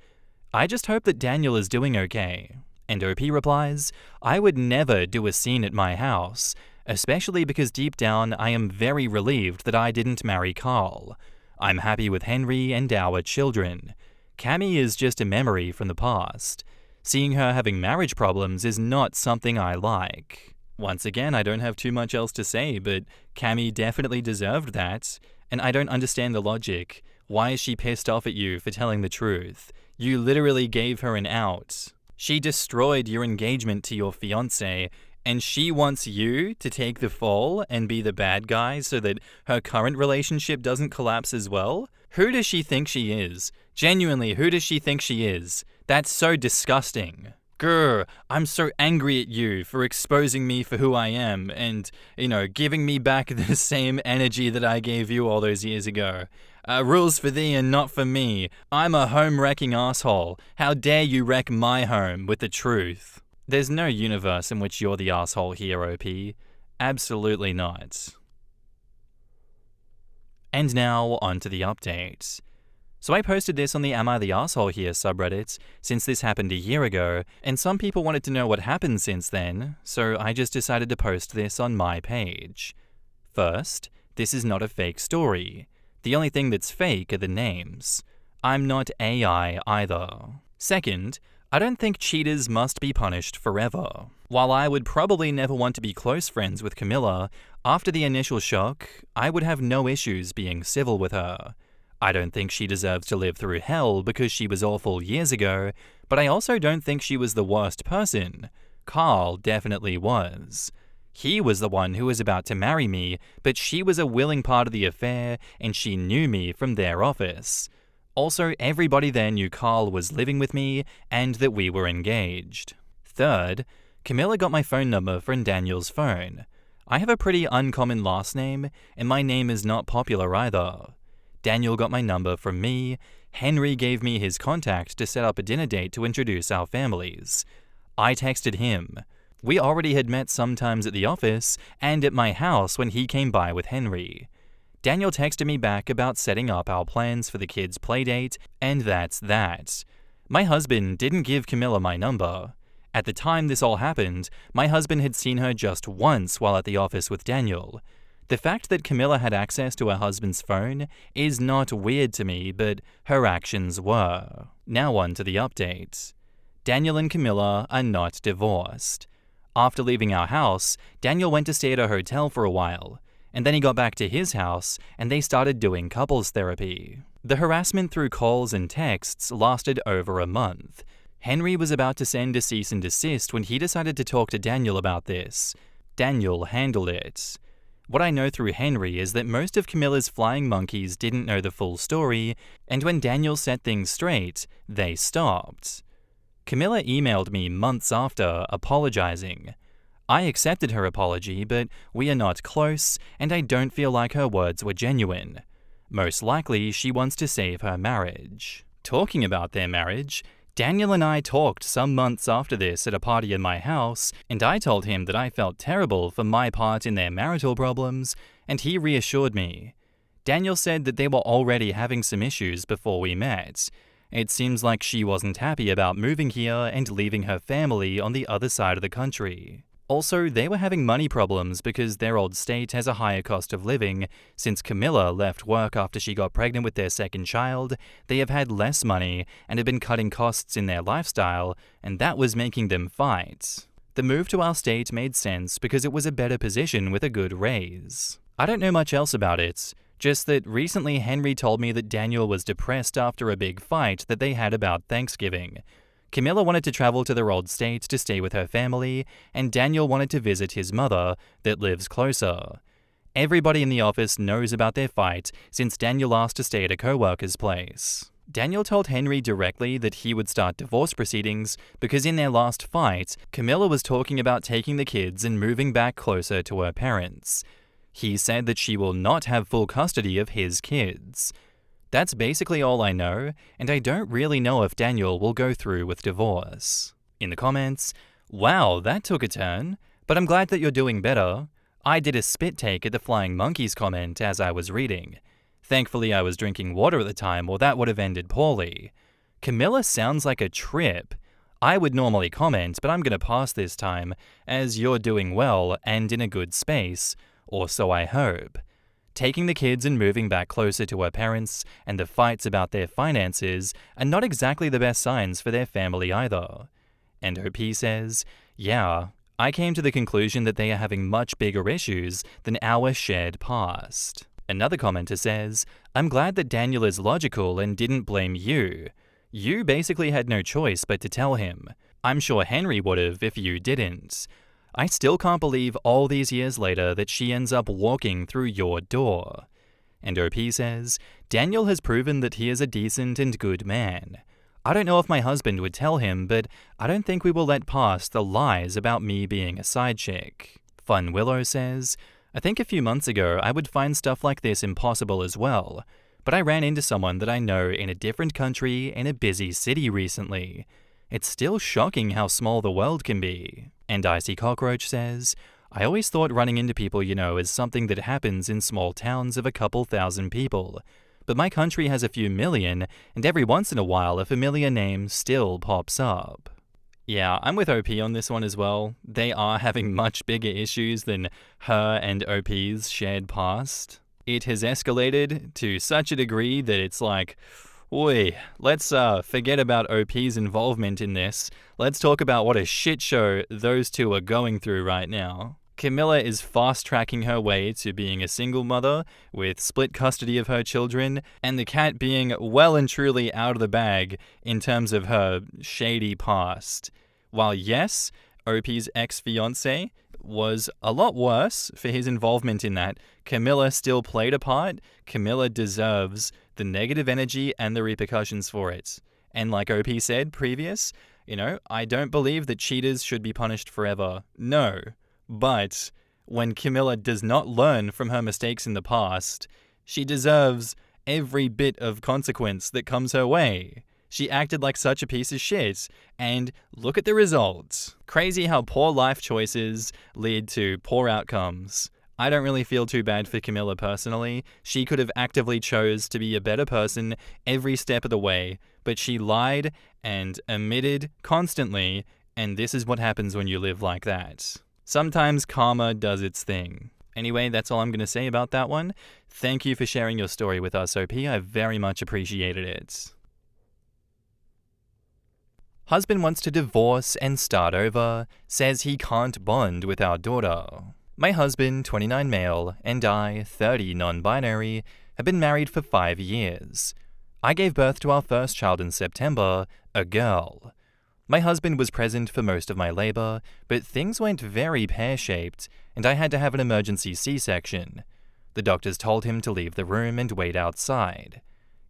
Speaker 1: I just hope that Daniel is doing okay. And OP replies, I would never do a scene at my house, especially because deep down I am very relieved that I didn't marry Carl. I'm happy with Henry and our children. Cammy is just a memory from the past. Seeing her having marriage problems is not something I like. Once again, I don't have too much else to say, but Cammy definitely deserved that, and I don't understand the logic. Why is she pissed off at you for telling the truth? You literally gave her an out. She destroyed your engagement to your fiancé, and she wants you to take the fall and be the bad guy so that her current relationship doesn't collapse as well? Who does she think she is? Genuinely, who does she think she is? That's so disgusting. Grr, I'm so angry at you for exposing me for who I am and, giving me back the same energy that I gave you all those years ago. Rules for thee and not for me. I'm a home-wrecking asshole. How dare you wreck my home with the truth? There's no universe in which you're the asshole here, OP. Absolutely not. And now, on to the update. So I posted this on the Am I the Asshole Here subreddit, since this happened a year ago, and some people wanted to know what happened since then, so I just decided to post this on my page. First, this is not a fake story. The only thing that's fake are the names. I'm not AI either. Second, I don't think cheaters must be punished forever. While I would probably never want to be close friends with Camilla, after the initial shock, I would have no issues being civil with her. I don't think she deserves to live through hell because she was awful years ago, but I also don't think she was the worst person. Carl definitely was. He was the one who was about to marry me, but she was a willing part of the affair and she knew me from their office. Also, everybody there knew Carl was living with me and that we were engaged. Third, Camilla got my phone number from Daniel's phone. I have a pretty uncommon last name, and my name is not popular either. Daniel got my number from me. Henry gave me his contact to set up a dinner date to introduce our families. I texted him. We already had met sometimes at the office and at my house when he came by with Henry. Daniel texted me back about setting up our plans for the kids' playdate, and that's that. My husband didn't give Camilla my number. At the time this all happened, my husband had seen her just once while at the office with Daniel. The fact that Camilla had access to her husband's phone is not weird to me, but her actions were. Now on to the update. Daniel and Camilla are not divorced. After leaving our house, Daniel went to stay at a hotel for a while, and then he got back to his house and they started doing couples therapy. The harassment through calls and texts lasted over a month. Henry was about to send a cease and desist when he decided to talk to Daniel about this. Daniel handled it. What I know through Henry is that most of Camilla's flying monkeys didn't know the full story, and when Daniel set things straight, they stopped. Camilla emailed me months after, apologizing. I accepted her apology, but we are not close, and I don't feel like her words were genuine. Most likely, she wants to save her marriage. Talking about their marriage, Daniel and I talked some months after this at a party in my house, and I told him that I felt terrible for my part in their marital problems, and he reassured me. Daniel said that they were already having some issues before we met. It seems like she wasn't happy about moving here and leaving her family on the other side of the country. Also, they were having money problems because their old state has a higher cost of living. Since Camilla left work after she got pregnant with their second child, they have had less money and have been cutting costs in their lifestyle, and that was making them fight. The move to our state made sense because it was a better position with a good raise. I don't know much else about it, just that recently Henry told me that Daniel was depressed after a big fight that they had about Thanksgiving. Camilla wanted to travel to their old state to stay with her family, and Daniel wanted to visit his mother, that lives closer. Everybody in the office knows about their fight since Daniel asked to stay at a co-worker's place. Daniel told Henry directly that he would start divorce proceedings because in their last fight, Camilla was talking about taking the kids and moving back closer to her parents. He said that she will not have full custody of his kids. That's basically all I know, and I don't really know if Daniel will go through with divorce. In the comments, wow, that took a turn, but I'm glad that you're doing better. I did a spit take at the flying monkeys comment as I was reading. Thankfully I was drinking water at the time or that would have ended poorly. Camilla sounds like a trip. I would normally comment, but I'm gonna pass this time, as you're doing well and in a good space, or so I hope. Taking the kids and moving back closer to her parents and the fights about their finances are not exactly the best signs for their family either. And OP says, yeah, I came to the conclusion that they are having much bigger issues than our shared past. Another commenter says, I'm glad that Daniel is logical and didn't blame you. You basically had no choice but to tell him. I'm sure Henry would've if you didn't. I still can't believe all these years later that she ends up walking through your door. And OP says, Daniel has proven that he is a decent and good man. I don't know if my husband would tell him, but I don't think we will let past the lies about me being a side chick. Fun Willow says, I think a few months ago I would find stuff like this impossible as well, but I ran into someone that I know in a different country in a busy city recently. It's still shocking how small the world can be. And Icy Cockroach says, I always thought running into people you know is something that happens in small towns of a couple thousand people. But my country has a few million, and every once in a while a familiar name still pops up. Yeah, I'm with OP on this one as well. They are having much bigger issues than her and OP's shared past. It has escalated to such a degree that it's like, oi, let's forget about OP's involvement in this. Let's talk about what a shit show those two are going through right now. Camilla is fast-tracking her way to being a single mother with split custody of her children, and the cat being well and truly out of the bag in terms of her shady past. While yes, OP's ex-fiancé was a lot worse for his involvement in that, Camilla still played a part. Camilla deserves the negative energy and the repercussions for it. And like OP said previous, I don't believe that cheaters should be punished forever. No. But when Camilla does not learn from her mistakes in the past, she deserves every bit of consequence that comes her way. She acted like such a piece of shit, and look at the results. Crazy how poor life choices lead to poor outcomes. I don't really feel too bad for Camilla personally. She could have actively chose to be a better person every step of the way, but she lied and omitted constantly, and this is what happens when you live like that. Sometimes karma does its thing. Anyway, that's all I'm going to say about that one. Thank you for sharing your story with us, OP. I very much appreciated it. Husband wants to divorce and start over, says he can't bond with our daughter. My husband, 29 male, and I, 30 non-binary, have been married for 5 years. I gave birth to our first child in September, a girl. My husband was present for most of my labor, but things went very pear-shaped, and I had to have an emergency C-section. The doctors told him to leave the room and wait outside.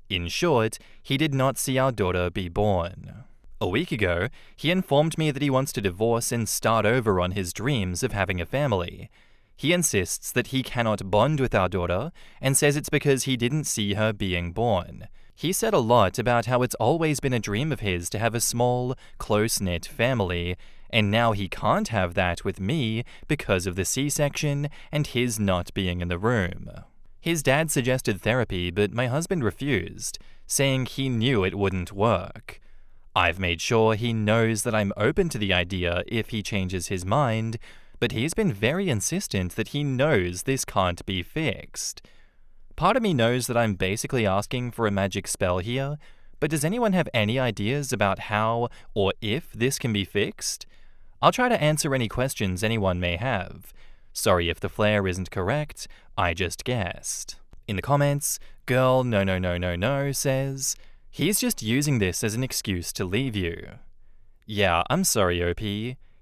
Speaker 1: In short, he did not see our daughter be born. A week ago, he informed me that he wants to divorce and start over on his dreams of having a family. He insists that he cannot bond with our daughter and says it's because he didn't see her being born. He said a lot about how it's always been a dream of his to have a small, close-knit family, and now he can't have that with me because of the C-section and his not being in the room. His dad suggested therapy, but my husband refused, saying he knew it wouldn't work. I've made sure he knows that I'm open to the idea if he changes his mind, but he's been very insistent that he knows this can't be fixed. Part of me knows that I'm basically asking for a magic spell here, but does anyone have any ideas about how or if this can be fixed? I'll try to answer any questions anyone may have. Sorry if the flair isn't correct, I just guessed. In the comments, Girl No says, he's just using this as an excuse to leave you. Yeah, I'm sorry, OP.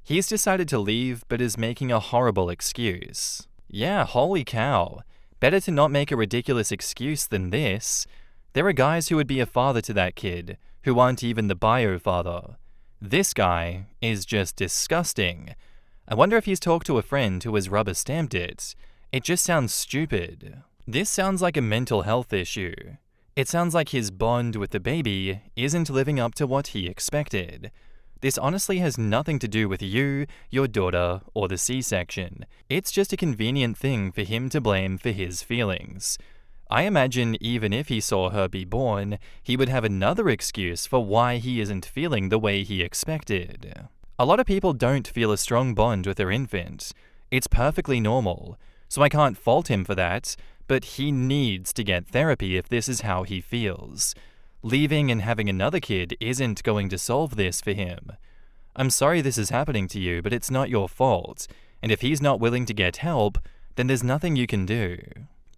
Speaker 1: He's decided to leave but is making a horrible excuse. Yeah, holy cow. Better to not make a ridiculous excuse than this. There are guys who would be a father to that kid, who aren't even the bio father. This guy is just disgusting. I wonder if he's talked to a friend who has rubber stamped it. It just sounds stupid. This sounds like a mental health issue. It sounds like his bond with the baby isn't living up to what he expected. This honestly has nothing to do with you, your daughter, or the C-section. It's just a convenient thing for him to blame for his feelings. I imagine even if he saw her be born, he would have another excuse for why he isn't feeling the way he expected. A lot of people don't feel a strong bond with their infant. It's perfectly normal, so I can't fault him for that, but he needs to get therapy if this is how he feels. Leaving and having another kid isn't going to solve this for him. I'm sorry this is happening to you, but it's not your fault, and if he's not willing to get help, then there's nothing you can do.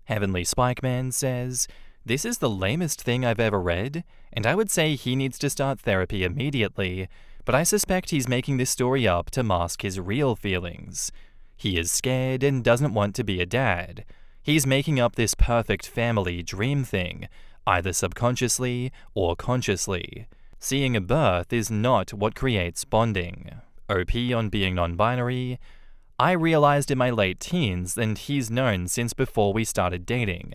Speaker 1: Heavenly Spikeman says, "This is the lamest thing I've ever read, and I would say he needs to start therapy immediately, but I suspect he's making this story up to mask his real feelings. He is scared and doesn't want to be a dad. He's making up this perfect family dream thing, either subconsciously or consciously. Seeing a birth is not what creates bonding." OP on being non-binary, "I realized in my late teens that he's known since before we started dating.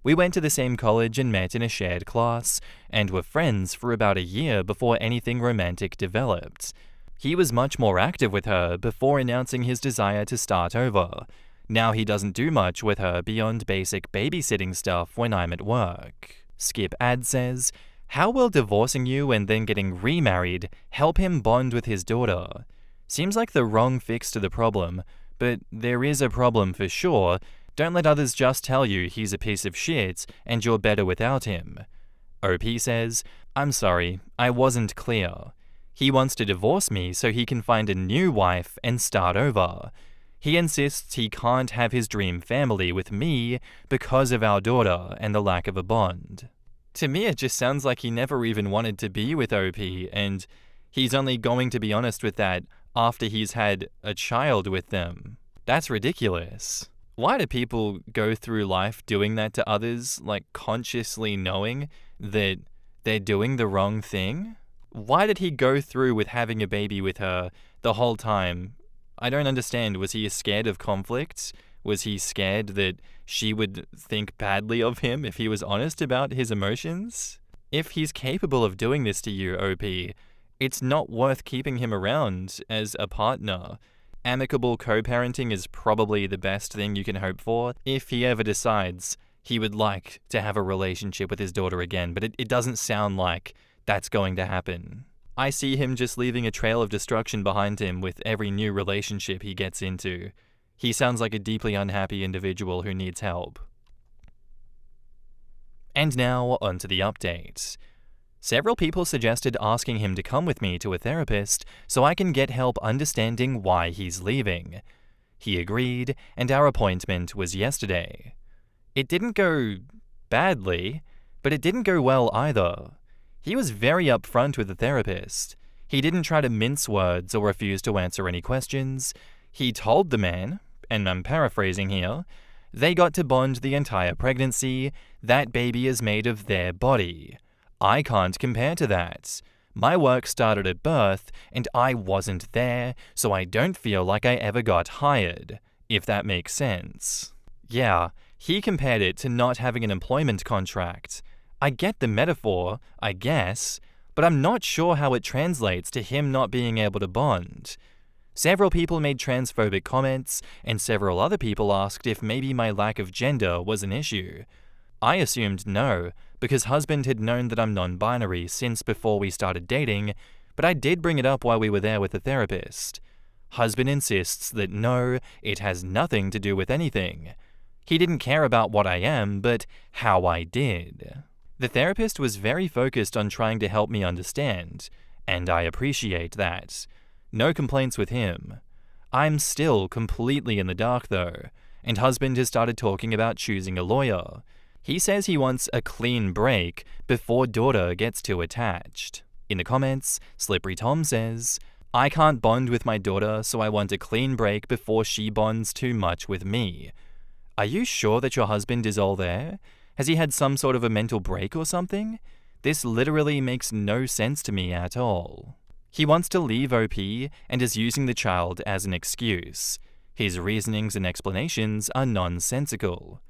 Speaker 1: We went to the same college and met in a shared class, and were friends for about a year before anything romantic developed. He was much more active with her before announcing his desire to start over. Now he doesn't do much with her beyond basic babysitting stuff when I'm at work." Skip Ad says, "How will divorcing you and then getting remarried help him bond with his daughter? Seems like the wrong fix to the problem, but there is a problem for sure. Don't let others just tell you he's a piece of shit and you're better without him." OP says, "I'm sorry, I wasn't clear. He wants to divorce me so he can find a new wife and start over. He insists he can't have his dream family with me because of our daughter and the lack of a bond." To me, it just sounds like he never even wanted to be with OP, and he's only going to be honest with that after he's had a child with them. That's ridiculous. Why do people go through life doing that to others, like consciously knowing that they're doing the wrong thing? Why did he go through with having a baby with her the whole time? I don't understand. Was he scared of conflict? Was he scared that she would think badly of him if he was honest about his emotions? If he's capable of doing this to you, OP, it's not worth keeping him around as a partner. Amicable co-parenting is probably the best thing you can hope for if he ever decides he would like to have a relationship with his daughter again, but it doesn't sound like that's going to happen. I see him just leaving a trail of destruction behind him with every new relationship he gets into. He sounds like a deeply unhappy individual who needs help. And now, onto the update. Several people suggested asking him to come with me to a therapist so I can get help understanding why he's leaving. He agreed, and our appointment was yesterday. It didn't go badly, but it didn't go well either. He was very upfront with the therapist. He didn't try to mince words or refuse to answer any questions. He told the man, and I'm paraphrasing here, they got to bond the entire pregnancy. That baby is made of their body. I can't compare to that. My work started at birth, and I wasn't there, so I don't feel like I ever got hired, if that makes sense. Yeah, he compared it to not having an employment contract. I get the metaphor, I guess, but I'm not sure how it translates to him not being able to bond. Several people made transphobic comments, and several other people asked if maybe my lack of gender was an issue. I assumed no, because husband had known that I'm non-binary since before we started dating, but I did bring it up while we were there with the therapist. Husband insists that no, it has nothing to do with anything. He didn't care about what I am, but how I did. The therapist was very focused on trying to help me understand, and I appreciate that. No complaints with him. I'm still completely in the dark though, and husband has started talking about choosing a lawyer. He says he wants a clean break before daughter gets too attached. In the comments, Slippery Tom says, I can't bond with my daughter, so I want a clean break before she bonds too much with me. Are you sure that your husband is all there? Has he had some sort of a mental break or something? This literally makes no sense to me at all. He wants to leave OP and is using the child as an excuse. His reasonings and explanations are nonsensical.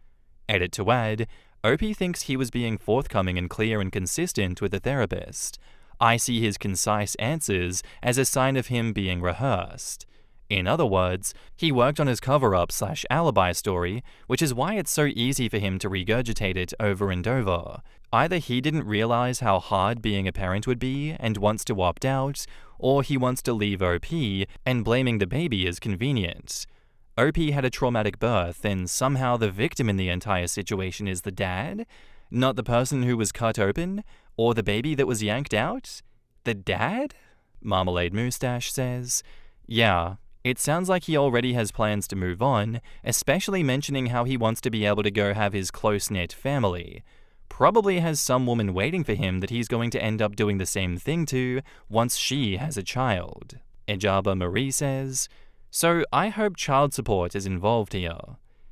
Speaker 1: Edit to add, OP thinks he was being forthcoming and clear and consistent with the therapist. I see his concise answers as a sign of him being rehearsed. In other words, he worked on his cover-up/alibi story, which is why it's so easy for him to regurgitate it over and over. Either he didn't realize how hard being a parent would be and wants to opt out, or he wants to leave OP, and blaming the baby is convenient. OP had a traumatic birth and somehow the victim in the entire situation is the dad? Not the person who was cut open? Or the baby that was yanked out? The dad? Marmalade Moustache says, yeah, it sounds like he already has plans to move on, especially mentioning how he wants to be able to go have his close-knit family. Probably has some woman waiting for him that he's going to end up doing the same thing to once she has a child. Ejaba Marie says, so I hope child support is involved here.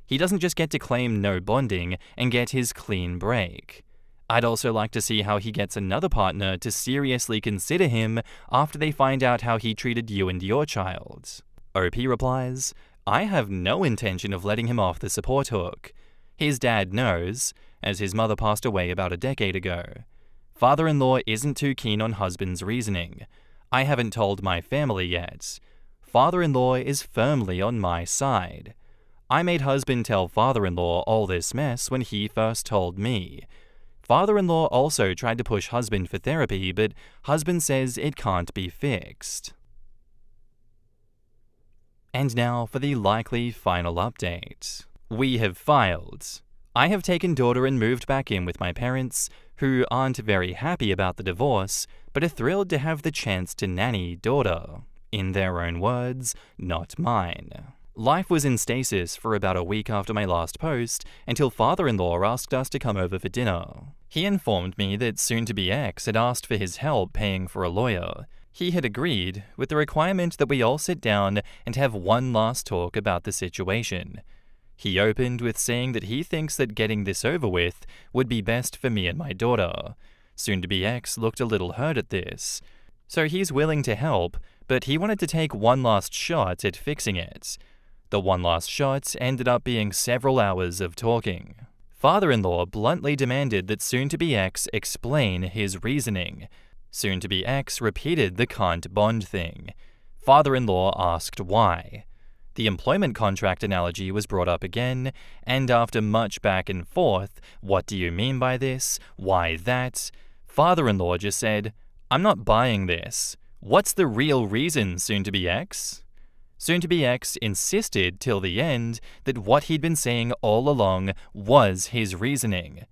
Speaker 1: He doesn't just get to claim no bonding and get his clean break. I'd also like to see how he gets another partner to seriously consider him after they find out how he treated you and your child. OP replies, I have no intention of letting him off the support hook. His dad knows, as his mother passed away about a decade ago. Father-in-law isn't too keen on husband's reasoning. I haven't told my family yet. Father-in-law is firmly on my side. I made husband tell father-in-law all this mess when he first told me. Father-in-law also tried to push husband for therapy, but husband says it can't be fixed. And now for the likely final update. We have filed. I have taken daughter and moved back in with my parents, who aren't very happy about the divorce, but are thrilled to have the chance to nanny daughter. In their own words, not mine. Life was in stasis for about a week after my last post, until father-in-law asked us to come over for dinner. He informed me that soon-to-be ex had asked for his help paying for a lawyer. He had agreed, with the requirement that we all sit down and have one last talk about the situation. He opened with saying that he thinks that getting this over with would be best for me and my daughter. Soon-to-be ex looked a little hurt at this. So he's willing to help, but he wanted to take one last shot at fixing it. The one last shot ended up being several hours of talking. Father-in-law bluntly demanded that soon-to-be ex explain his reasoning. Soon-to-be ex repeated the can't bond thing. Father-in-law asked why. The employment contract analogy was brought up again, and after much back and forth, what do you mean by this? Why that? Father-in-law just said, I'm not buying this. What's the real reason, soon-to-be ex? Soon-to-be ex insisted till the end that what he'd been saying all along was his reasoning.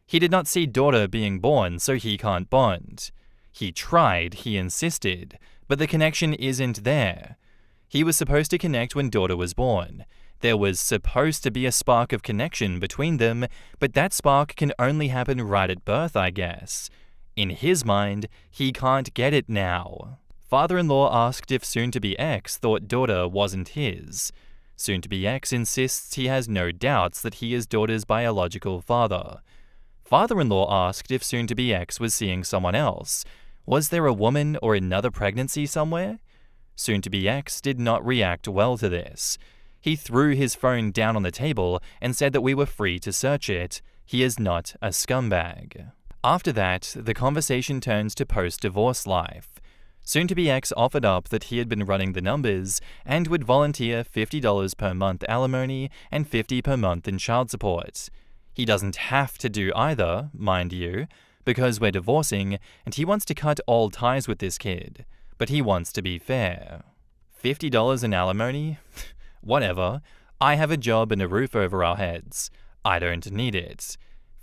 Speaker 1: He did not see daughter being born, so he can't bond. He tried, he insisted, but the connection isn't there. He was supposed to connect when daughter was born. There was supposed to be a spark of connection between them, but that spark can only happen right at birth, I guess. In his mind, he can't get it now. Father-in-law asked if soon-to-be ex thought daughter wasn't his. Soon-to-be ex insists he has no doubts that he is daughter's biological father. Father-in-law asked if soon-to-be ex was seeing someone else. Was there a woman or another pregnancy somewhere? Soon-to-be ex did not react well to this. He threw his phone down on the table and said that we were free to search it. He is not a scumbag. After that, the conversation turns to post-divorce life. Soon-to-be ex offered up that he had been running the numbers and would volunteer $50 per month alimony and $50 per month in child support. He doesn't have to do either, mind you, because we're divorcing and he wants to cut all ties with this kid. But he wants to be fair. $50 in alimony? Whatever. I have a job and a roof over our heads. I don't need it.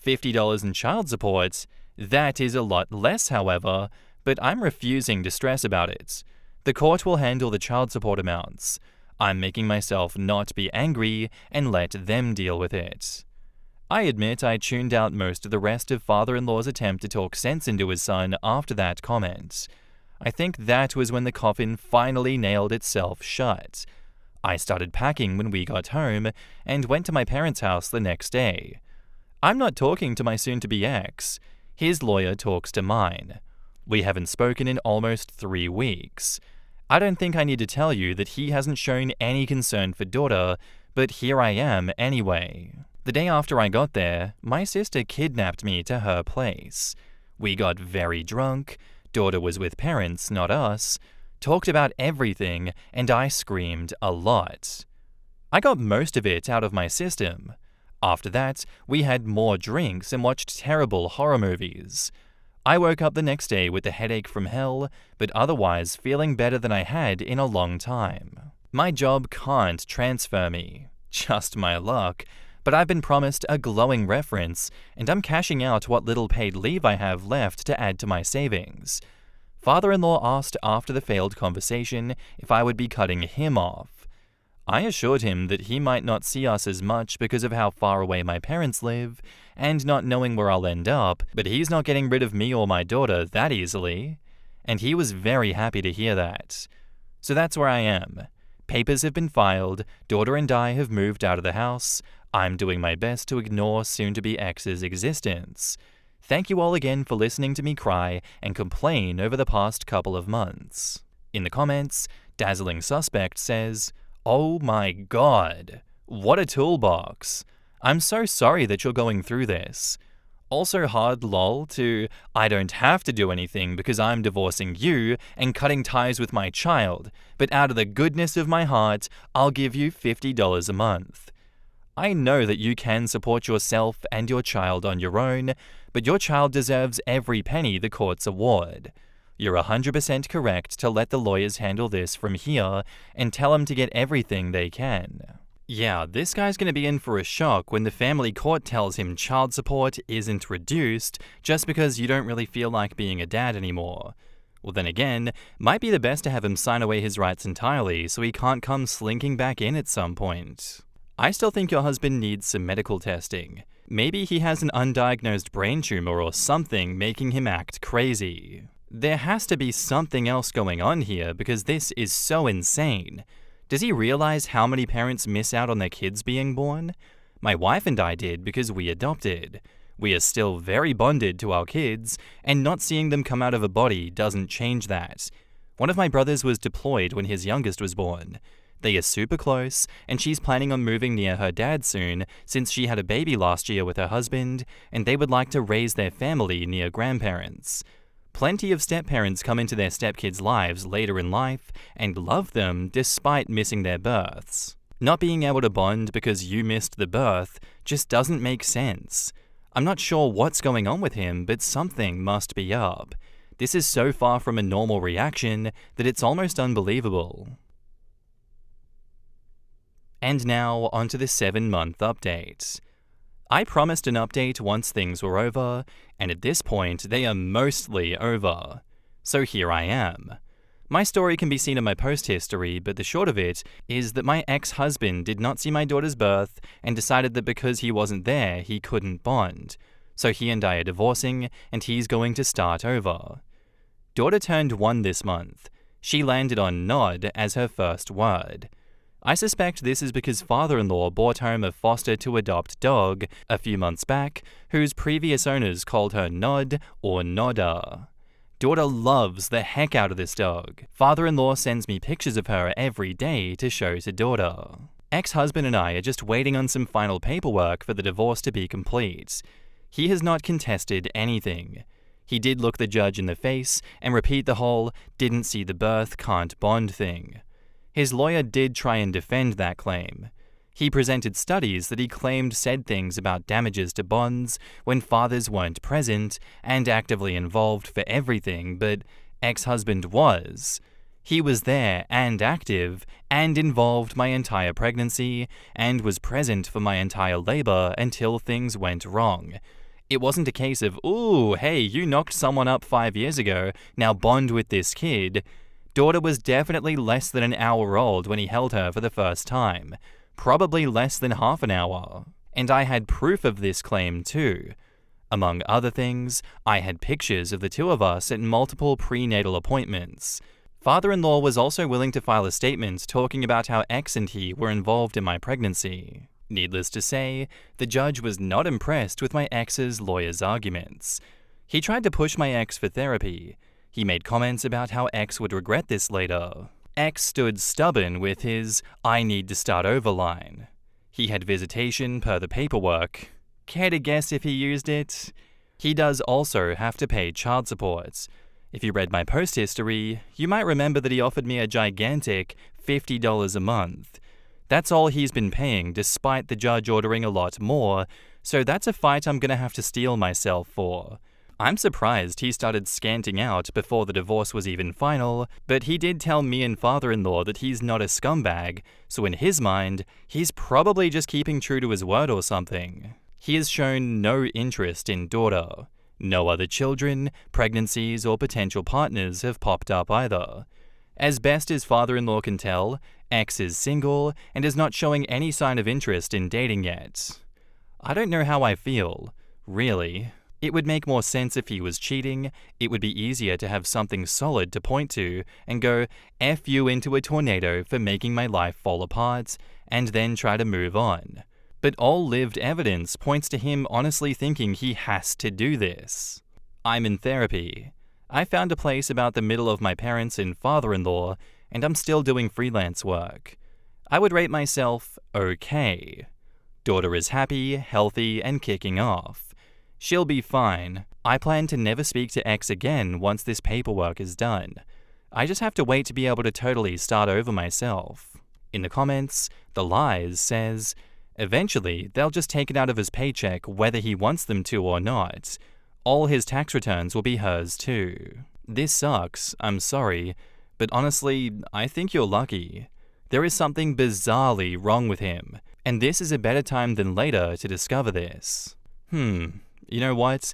Speaker 1: $50 in child support? That is a lot less, however, but I'm refusing to stress about it. The court will handle the child support amounts. I'm making myself not be angry and let them deal with it. I admit I tuned out most of the rest of father-in-law's attempt to talk sense into his son after that comment. I think that was when the coffin finally nailed itself shut. I started packing when we got home and went to my parents' house the next day. I'm not talking to my soon-to-be ex. His lawyer talks to mine. We haven't spoken in almost 3 weeks. I don't think I need to tell you that he hasn't shown any concern for daughter, but here I am anyway. The day after I got there, my sister kidnapped me to her place. We got very drunk, daughter was with parents, not us, talked about everything, and I screamed a lot. I got most of it out of my system. After that, we had more drinks and watched terrible horror movies. I woke up the next day with a headache from hell, but otherwise feeling better than I had in a long time. My job can't transfer me. Just my luck. But I've been promised a glowing reference, and I'm cashing out what little paid leave I have left to add to my savings. Father-in-law asked after the failed conversation if I would be cutting him off. I assured him that he might not see us as much because of how far away my parents live, and not knowing where I'll end up, but he's not getting rid of me or my daughter that easily. And he was very happy to hear that. So that's where I am. Papers have been filed, daughter and I have moved out of the house. I'm doing my best to ignore soon-to-be ex's existence. Thank you all again for listening to me cry and complain over the past couple of months. In the comments, Dazzling Suspect says, "Oh my god, what a toolbox. I'm so sorry that you're going through this. Also hard lol to, I don't have to do anything because I'm divorcing you and cutting ties with my child, but out of the goodness of my heart, I'll give you $50 a month. I know that you can support yourself and your child on your own, but your child deserves every penny the courts award. You're 100% correct to let the lawyers handle this from here and tell them to get everything they can." Yeah, this guy's gonna be in for a shock when the family court tells him child support isn't reduced just because you don't really feel like being a dad anymore. Well, then again, might be the best to have him sign away his rights entirely so he can't come slinking back in at some point. I still think your husband needs some medical testing. Maybe he has an undiagnosed brain tumor or something making him act crazy. There has to be something else going on here because this is so insane. Does he realize how many parents miss out on their kids being born? My wife and I did because we adopted. We are still very bonded to our kids, and not seeing them come out of a body doesn't change that. One of my brothers was deployed when his youngest was born. They are super close, and she's planning on moving near her dad soon since she had a baby last year with her husband, and they would like to raise their family near grandparents. Plenty of step-parents come into their stepkids' lives later in life and love them despite missing their births. Not being able to bond because you missed the birth just doesn't make sense. I'm not sure what's going on with him, but something must be up. This is so far from a normal reaction that it's almost unbelievable. And now, onto the 7-month update. I promised an update once things were over, and at this point, they are mostly over. So here I am. My story can be seen in my post history, but the short of it is that my ex-husband did not see my daughter's birth and decided that because he wasn't there, he couldn't bond. So he and I are divorcing, and he's going to start over. Daughter turned 1 this month. She landed on nod as her first word. I suspect this is because father-in-law brought home a foster-to-adopt dog a few months back, whose previous owners called her Nod or Nodda. Daughter loves the heck out of this dog. Father-in-law sends me pictures of her every day to show to daughter. Ex-husband and I are just waiting on some final paperwork for the divorce to be complete. He has not contested anything. He did look the judge in the face and repeat the whole "didn't see the birth, can't bond" thing. His lawyer did try and defend that claim. He presented studies that he claimed said things about damages to bonds when fathers weren't present and actively involved for everything, but ex-husband was. He was there and active and involved my entire pregnancy and was present for my entire labor until things went wrong. It wasn't a case of, "Ooh, hey, you knocked someone up 5 years ago, now bond with this kid." Daughter was definitely less than an hour old when he held her for the first time, probably less than half an hour. And I had proof of this claim too. Among other things, I had pictures of the two of us at multiple prenatal appointments. Father-in-law was also willing to file a statement talking about how ex and he were involved in my pregnancy. Needless to say, the judge was not impressed with my ex's lawyer's arguments. He tried to push my ex for therapy. He made comments about how ex would regret this later. Ex stood stubborn with his "I need to start over" line. He had visitation per the paperwork. Care to guess if he used it? He does also have to pay child support. If you read my post history, you might remember that he offered me a gigantic $50 a month. That's all he's been paying despite the judge ordering a lot more, so that's a fight I'm gonna have to steel myself for. I'm surprised he started scanting out before the divorce was even final, but he did tell me and father-in-law that he's not a scumbag, so in his mind, he's probably just keeping true to his word or something. He has shown no interest in daughter. No other children, pregnancies, or potential partners have popped up either. As best as father-in-law can tell, X is single and is not showing any sign of interest in dating yet. I don't know how I feel, really. It would make more sense if he was cheating. It would be easier to have something solid to point to and go, F you into a tornado for making my life fall apart, and then try to move on. But all lived evidence points to him honestly thinking he has to do this. I'm in therapy. I found a place about the middle of my parents and father-in-law, and I'm still doing freelance work. I would rate myself okay. Daughter is happy, healthy, and kicking off. She'll be fine. I plan to never speak to X again once this paperwork is done. I just have to wait to be able to totally start over myself. In the comments, The Lies says, eventually they'll just take it out of his paycheck whether he wants them to or not. All his tax returns will be hers too. This sucks, I'm sorry, but honestly, I think you're lucky. There is something bizarrely wrong with him, and this is a better time than later to discover this. You know what?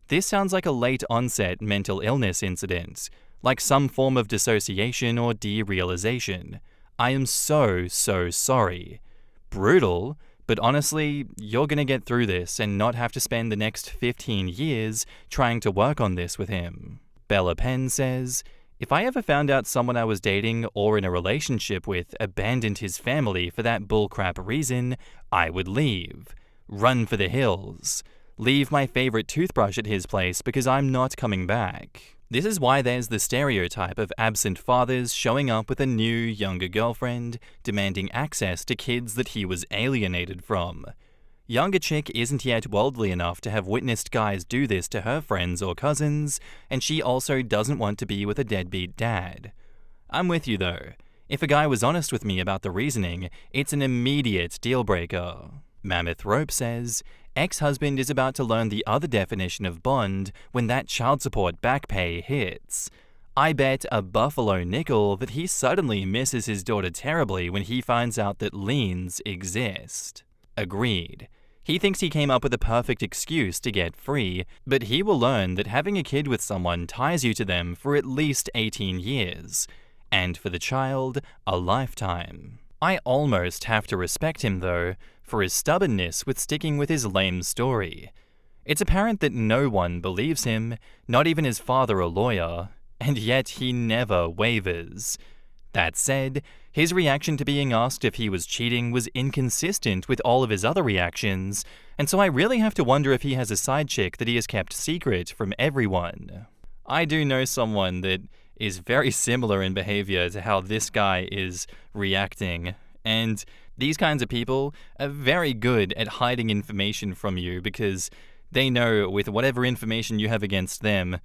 Speaker 1: This sounds like a late-onset mental illness incident, like some form of dissociation or derealization. I am so sorry. Brutal, but honestly, you're gonna get through this and not have to spend the next 15 years trying to work on this with him. Bella Penn says, if I ever found out someone I was dating or in a relationship with abandoned his family for that bullcrap reason, I would leave. Run for the hills. Leave my favorite toothbrush at his place because I'm not coming back. This is why there's the stereotype of absent fathers showing up with a new, younger girlfriend, demanding access to kids that he was alienated from. Younger chick isn't yet worldly enough to have witnessed guys do this to her friends or cousins, and she also doesn't want to be with a deadbeat dad. I'm with you though. If a guy was honest with me about the reasoning, it's an immediate deal breaker. Mammoth Rope says, ex-husband is about to learn the other definition of bond when that child support back pay hits. I bet a buffalo nickel that he suddenly misses his daughter terribly when he finds out that liens exist. Agreed. He thinks he came up with a perfect excuse to get free, but he will learn that having a kid with someone ties you to them for at least 18 years. And for the child, a lifetime. I almost have to respect him though, for his stubbornness with sticking with his lame story. It's apparent that no one believes him, not even his father a lawyer, and yet he never wavers. That said, his reaction to being asked if he was cheating was inconsistent with all of his other reactions, and so I really have to wonder if he has a side chick that he has kept secret from everyone. I do know someone that is very similar in behavior to how this guy is reacting, and these kinds of people are very good at hiding information from you because they know with whatever information you have against them,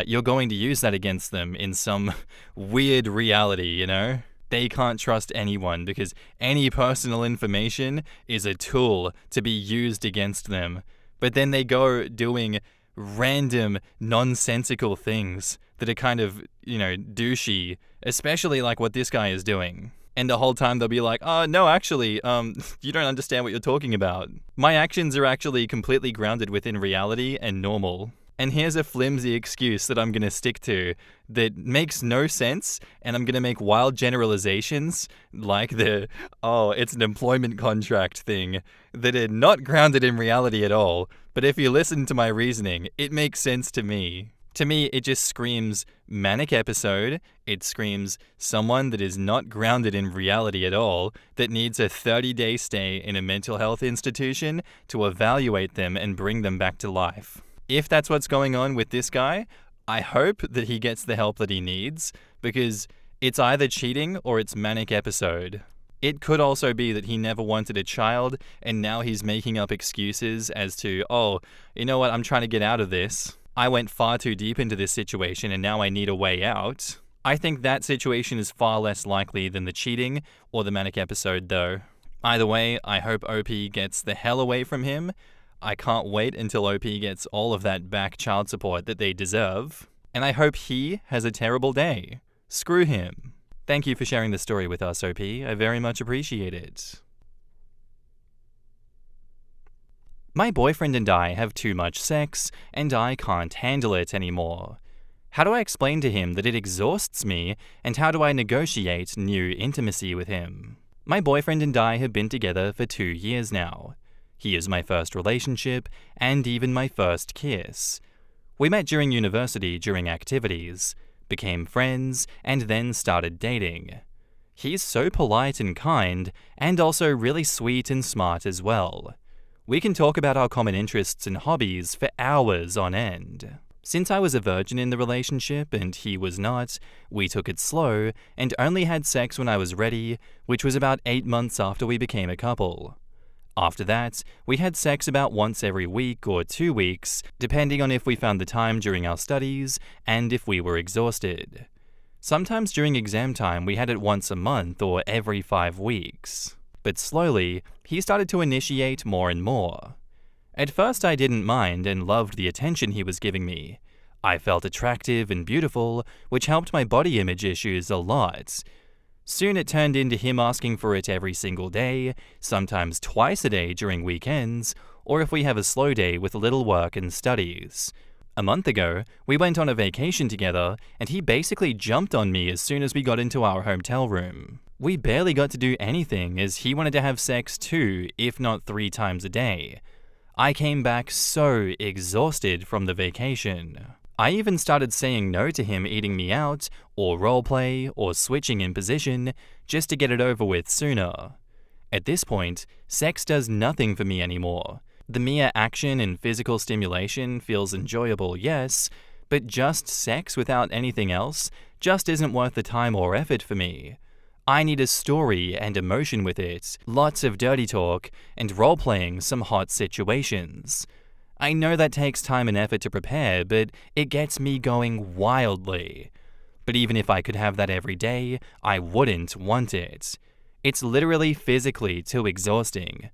Speaker 1: you're going to use that against them in some weird reality, you know? They can't trust anyone because any personal information is a tool to be used against them. But then they go doing random, nonsensical things that are kind of, douchey, especially like what this guy is doing. And the whole time they'll be like, oh, no, actually, you don't understand what you're talking about. My actions are actually completely grounded within reality and normal. And here's a flimsy excuse that I'm going to stick to that makes no sense, and I'm going to make wild generalizations like it's an employment contract thing that are not grounded in reality at all. But if you listen to my reasoning, it makes sense to me. To me, it just screams manic episode. It screams someone that is not grounded in reality at all, that needs a 30-day stay in a mental health institution to evaluate them and bring them back to life. If that's what's going on with this guy, I hope that he gets the help that he needs, because it's either cheating or it's manic episode. It could also be that he never wanted a child, and now he's making up excuses as to, you know what, I'm trying to get out of this. I went far too deep into this situation and now I need a way out. I think that situation is far less likely than the cheating or the manic episode though. Either way, I hope OP gets the hell away from him. I can't wait until OP gets all of that back child support that they deserve. And I hope he has a terrible day. Screw him. Thank you for sharing the story with us, OP. I very much appreciate it. My boyfriend and I have too much sex, and I can't handle it anymore. How do I explain to him that it exhausts me, and how do I negotiate new intimacy with him? My boyfriend and I have been together for 2 years now. He is my first relationship, and even my first kiss. We met during university during activities, became friends, and then started dating. He's so polite and kind, and also really sweet and smart as well. We can talk about our common interests and hobbies for hours on end. Since I was a virgin in the relationship and he was not, we took it slow and only had sex when I was ready, which was about 8 months after we became a couple. After that, we had sex about once every week or 2 weeks, depending on if we found the time during our studies and if we were exhausted. Sometimes during exam time we had it once a month or every 5 weeks. But slowly, he started to initiate more and more. At first I didn't mind and loved the attention he was giving me. I felt attractive and beautiful, which helped my body image issues a lot. Soon it turned into him asking for it every single day, sometimes twice a day during weekends, or if we have a slow day with little work and studies. A month ago, we went on a vacation together, and he basically jumped on me as soon as we got into our hotel room. We barely got to do anything as he wanted to have sex 2, if not 3 times a day. I came back so exhausted from the vacation. I even started saying no to him eating me out, or roleplay, or switching in position, just to get it over with sooner. At this point, sex does nothing for me anymore. The mere action and physical stimulation feels enjoyable, yes, but just sex without anything else just isn't worth the time or effort for me. I need a story and emotion with it, lots of dirty talk, and role-playing some hot situations. I know that takes time and effort to prepare, but it gets me going wildly. But even if I could have that every day, I wouldn't want it. It's literally physically too exhausting.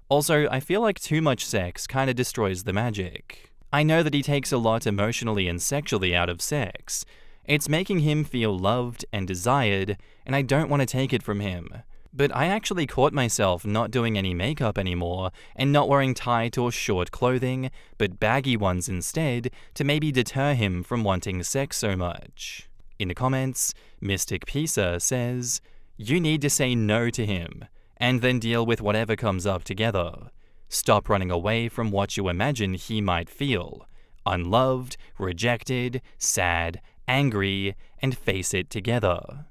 Speaker 1: Also, I feel like too much sex kinda destroys the magic. I know that he takes a lot emotionally and sexually out of sex. It's making him feel loved and desired, and I don't want to take it from him. But I actually caught myself not doing any makeup anymore and not wearing tight or short clothing, but baggy ones instead, to maybe deter him from wanting sex so much. In the comments, Mystic Pisa says, "You need to say no to him, and then deal with whatever comes up together. Stop running away from what you imagine he might feel. Unloved, rejected, sad, angry, and face it together.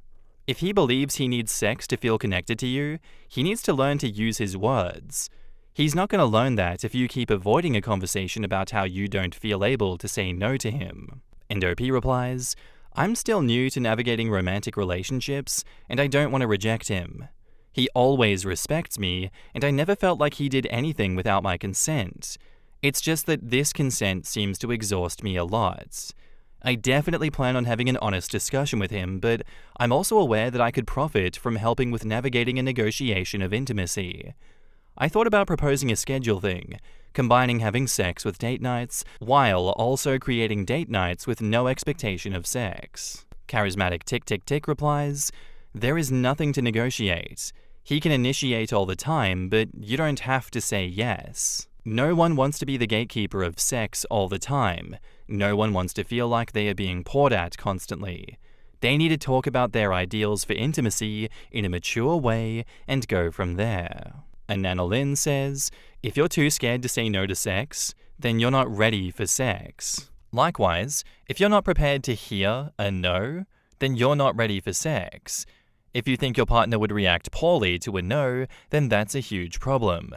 Speaker 1: If he believes he needs sex to feel connected to you, he needs to learn to use his words. He's not going to learn that if you keep avoiding a conversation about how you don't feel able to say no to him." And OP replies, "I'm still new to navigating romantic relationships, and I don't want to reject him. He always respects me, and I never felt like he did anything without my consent. It's just that this consent seems to exhaust me a lot. I definitely plan on having an honest discussion with him, but I'm also aware that I could profit from helping with navigating a negotiation of intimacy. I thought about proposing a schedule thing, combining having sex with date nights, while also creating date nights with no expectation of sex." Charismatic Tick Tick Tick replies, "There is nothing to negotiate. He can initiate all the time, but you don't have to say yes. No one wants to be the gatekeeper of sex all the time. No one wants to feel like they are being poured at constantly. They need to talk about their ideals for intimacy in a mature way and go from there." And Nana Lynn says, "If you're too scared to say no to sex, then you're not ready for sex. Likewise, if you're not prepared to hear a no, then you're not ready for sex. If you think your partner would react poorly to a no, then that's a huge problem.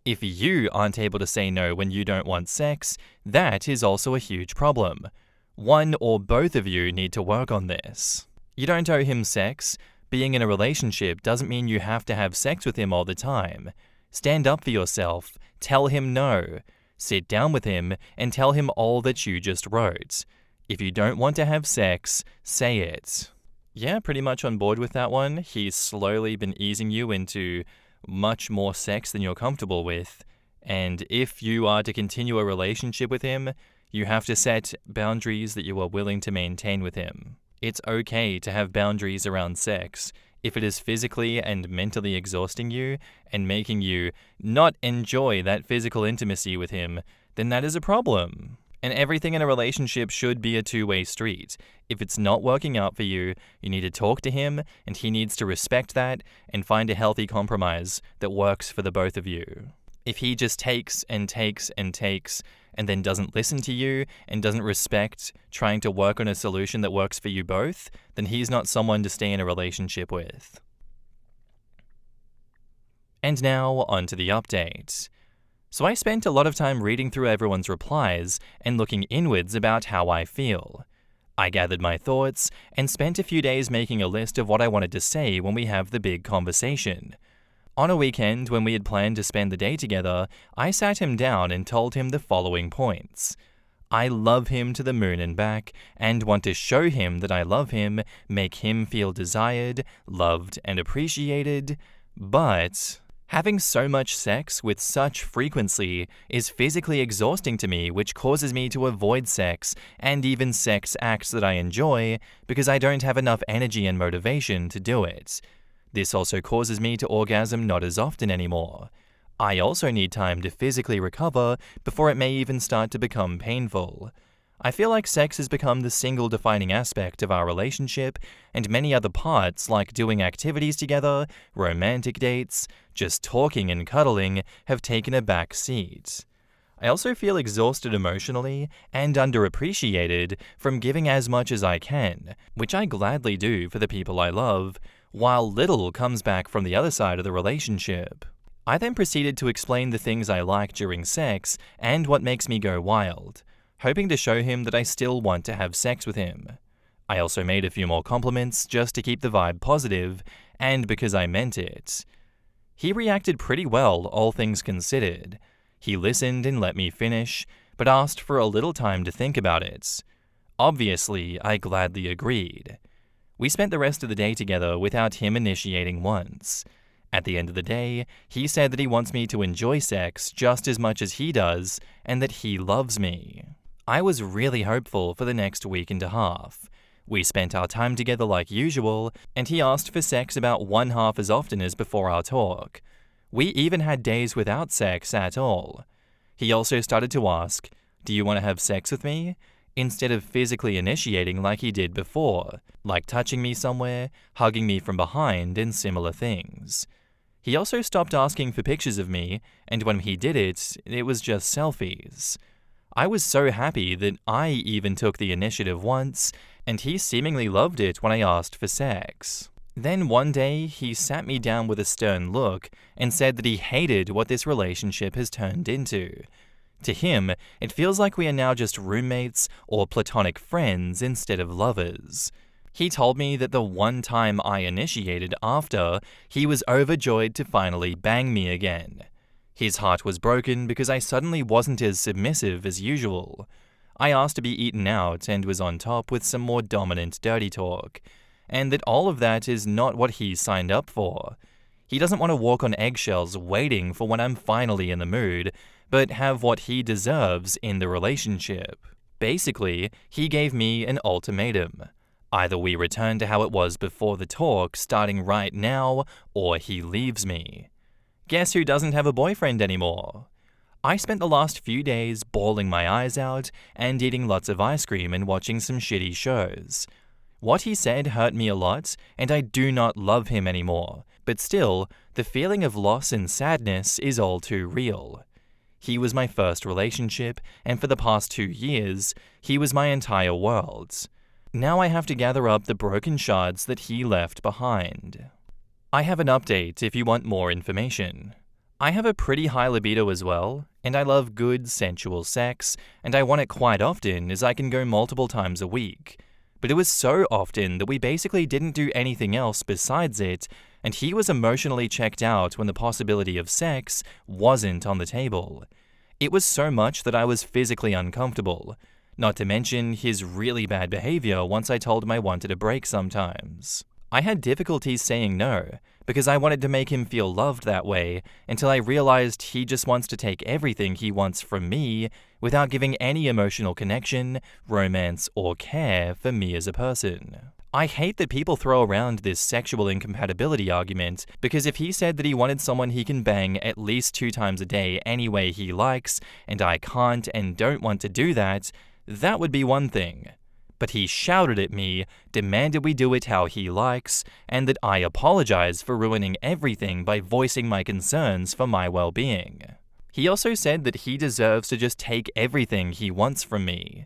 Speaker 1: If you aren't able to say no when you don't want sex, that is also a huge problem. One or both of you need to work on this. You don't owe him sex. Being in a relationship doesn't mean you have to have sex with him all the time. Stand up for yourself, tell him no. Sit down with him and tell him all that you just wrote. If you don't want to have sex, say it." Yeah, pretty much on board with that one. He's slowly been easing you into much more sex than you're comfortable with, And if you are to continue a relationship with him, you have to set boundaries that you are willing to maintain with him. It's okay to have boundaries around sex. If it is physically and mentally exhausting you and making you not enjoy that physical intimacy with him, then that is a problem. And everything in a relationship should be a two-way street. If it's not working out for you, you need to talk to him, and he needs to respect that and find a healthy compromise that works for the both of you. If he just takes and takes and takes and then doesn't listen to you and doesn't respect trying to work on a solution that works for you both, then he's not someone to stay in a relationship with. And now, on to the update. So I spent a lot of time reading through everyone's replies and looking inwards about how I feel. I gathered my thoughts and spent a few days making a list of what I wanted to say when we have the big conversation. On a weekend, when we had planned to spend the day together, I sat him down and told him the following points. I love him to the moon and back, and want to show him that I love him, make him feel desired, loved, and appreciated, but having so much sex with such frequency is physically exhausting to me, which causes me to avoid sex and even sex acts that I enjoy because I don't have enough energy and motivation to do it. This also causes me to orgasm not as often anymore. I also need time to physically recover before it may even start to become painful. I feel like sex has become the single defining aspect of our relationship, and many other parts like doing activities together, romantic dates, just talking and cuddling have taken a back seat. I also feel exhausted emotionally and underappreciated from giving as much as I can, which I gladly do for the people I love, while little comes back from the other side of the relationship. I then proceeded to explain the things I like during sex and what makes me go wild, hoping to show him that I still want to have sex with him. I also made a few more compliments just to keep the vibe positive, and because I meant it. He reacted pretty well, all things considered. He listened and let me finish, but asked for a little time to think about it. Obviously, I gladly agreed. We spent the rest of the day together without him initiating once. At the end of the day, he said that he wants me to enjoy sex just as much as he does, and that he loves me. I was really hopeful for the next week and a half. We spent our time together like usual, and he asked for sex about one half as often as before our talk. We even had days without sex at all. He also started to ask, "Do you want to have sex with me?" instead of physically initiating like he did before, like touching me somewhere, hugging me from behind, and similar things. He also stopped asking for pictures of me, and when he did it, it was just selfies. I was so happy that I even took the initiative once, and he seemingly loved it when I asked for sex. Then one day, he sat me down with a stern look and said that he hated what this relationship has turned into. To him, it feels like we are now just roommates or platonic friends instead of lovers. He told me that the one time I initiated after, he was overjoyed to finally bang me again. His heart was broken because I suddenly wasn't as submissive as usual. I asked to be eaten out and was on top with some more dominant dirty talk, and that all of that is not what he signed up for. He doesn't want to walk on eggshells waiting for when I'm finally in the mood, but have what he deserves in the relationship. Basically, he gave me an ultimatum. Either we return to how it was before the talk, starting right now, or he leaves me. Guess who doesn't have a boyfriend anymore? I spent the last few days bawling my eyes out and eating lots of ice cream and watching some shitty shows. What he said hurt me a lot, and I do not love him anymore, but still, the feeling of loss and sadness is all too real. He was my first relationship, and for the past 2 years, he was my entire world. Now I have to gather up the broken shards that he left behind. I have an update if you want more information. I have a pretty high libido as well, and I love good, sensual sex, and I want it quite often as I can go multiple times a week. But it was so often that we basically didn't do anything else besides it, and he was emotionally checked out when the possibility of sex wasn't on the table. It was so much that I was physically uncomfortable, not to mention his really bad behavior once I told him I wanted a break sometimes. I had difficulties saying no, because I wanted to make him feel loved that way until I realized he just wants to take everything he wants from me without giving any emotional connection, romance, or care for me as a person. I hate that people throw around this sexual incompatibility argument, because if he said that he wanted someone he can bang at least 2 times a day any way he likes, and I can't and don't want to do that, that would be one thing. But he shouted at me, demanded we do it how he likes, and that I apologize for ruining everything by voicing my concerns for my well-being. He also said that he deserves to just take everything he wants from me.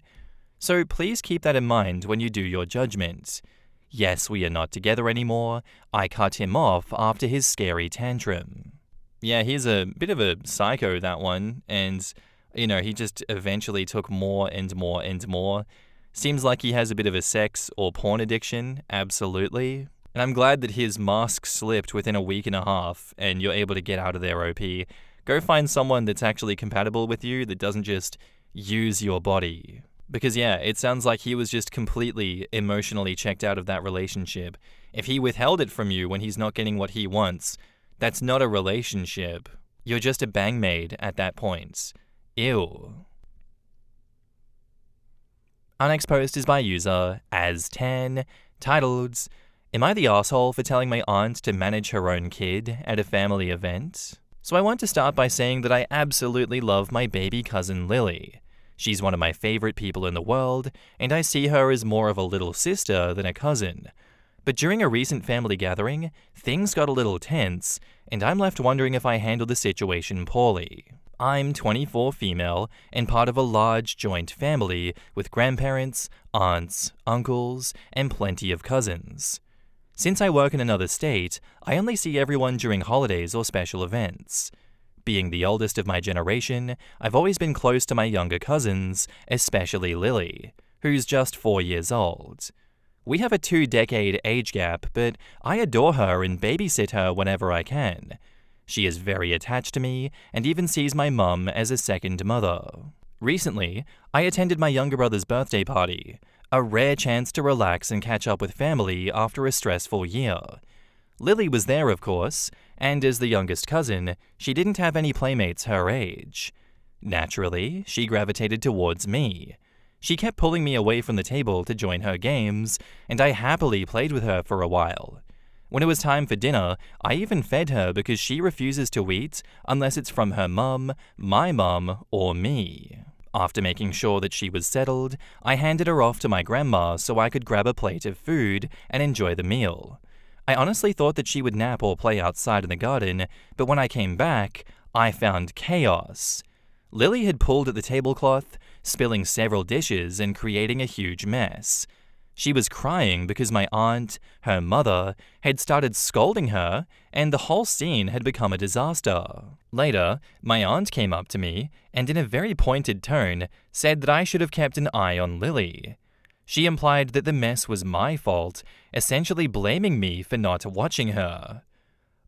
Speaker 1: So please keep that in mind when you do your judgment. Yes, we are not together anymore. I cut him off after his scary tantrum. Yeah, he's a bit of a psycho, that one, and, he just eventually took more and more and more. Seems like he has a bit of a sex or porn addiction, absolutely. And I'm glad that his mask slipped within a week and a half and you're able to get out of there, OP. Go find someone that's actually compatible with you that doesn't just use your body. Because yeah, it sounds like he was just completely emotionally checked out of that relationship. If he withheld it from you when he's not getting what he wants, that's not a relationship. You're just a bangmaid at that point. Ew. Our next post is by user As10, titled, "Am I the asshole for telling my aunt to manage her own kid at a family event?" So I want to start by saying that I absolutely love my baby cousin Lily. She's one of my favorite people in the world, and I see her as more of a little sister than a cousin. But during a recent family gathering, things got a little tense, and I'm left wondering if I handled the situation poorly. I'm 24 female and part of a large joint family with grandparents, aunts, uncles, and plenty of cousins. Since I work in another state, I only see everyone during holidays or special events. Being the oldest of my generation, I've always been close to my younger cousins, especially Lily, who's just 4 years old. We have a 2-decade age gap, but I adore her and babysit her whenever I can. She is very attached to me and even sees my mum as a second mother. Recently, I attended my younger brother's birthday party, a rare chance to relax and catch up with family after a stressful year. Lily was there, of course, and as the youngest cousin, she didn't have any playmates her age. Naturally, she gravitated towards me. She kept pulling me away from the table to join her games, and I happily played with her for a while. When it was time for dinner, I even fed her because she refuses to eat unless it's from her mum, my mum, or me. After making sure that she was settled, I handed her off to my grandma so I could grab a plate of food and enjoy the meal. I honestly thought that she would nap or play outside in the garden, but when I came back, I found chaos. Lily had pulled at the tablecloth, spilling several dishes and creating a huge mess. She was crying because my aunt, her mother, had started scolding her, and the whole scene had become a disaster. Later, my aunt came up to me and in a very pointed tone said that I should have kept an eye on Lily. She implied that the mess was my fault, essentially blaming me for not watching her.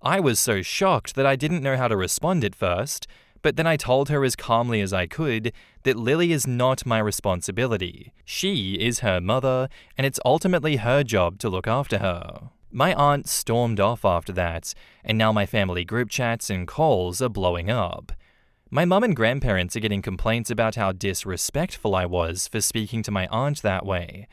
Speaker 1: I was so shocked that I didn't know how to respond at first, but then I told her as calmly as I could that Lily is not my responsibility. She is her mother, and it's ultimately her job to look after her. My aunt stormed off after that, and now my family group chats and calls are blowing up. My mum and grandparents are getting complaints about how disrespectful I was for speaking to my aunt that way.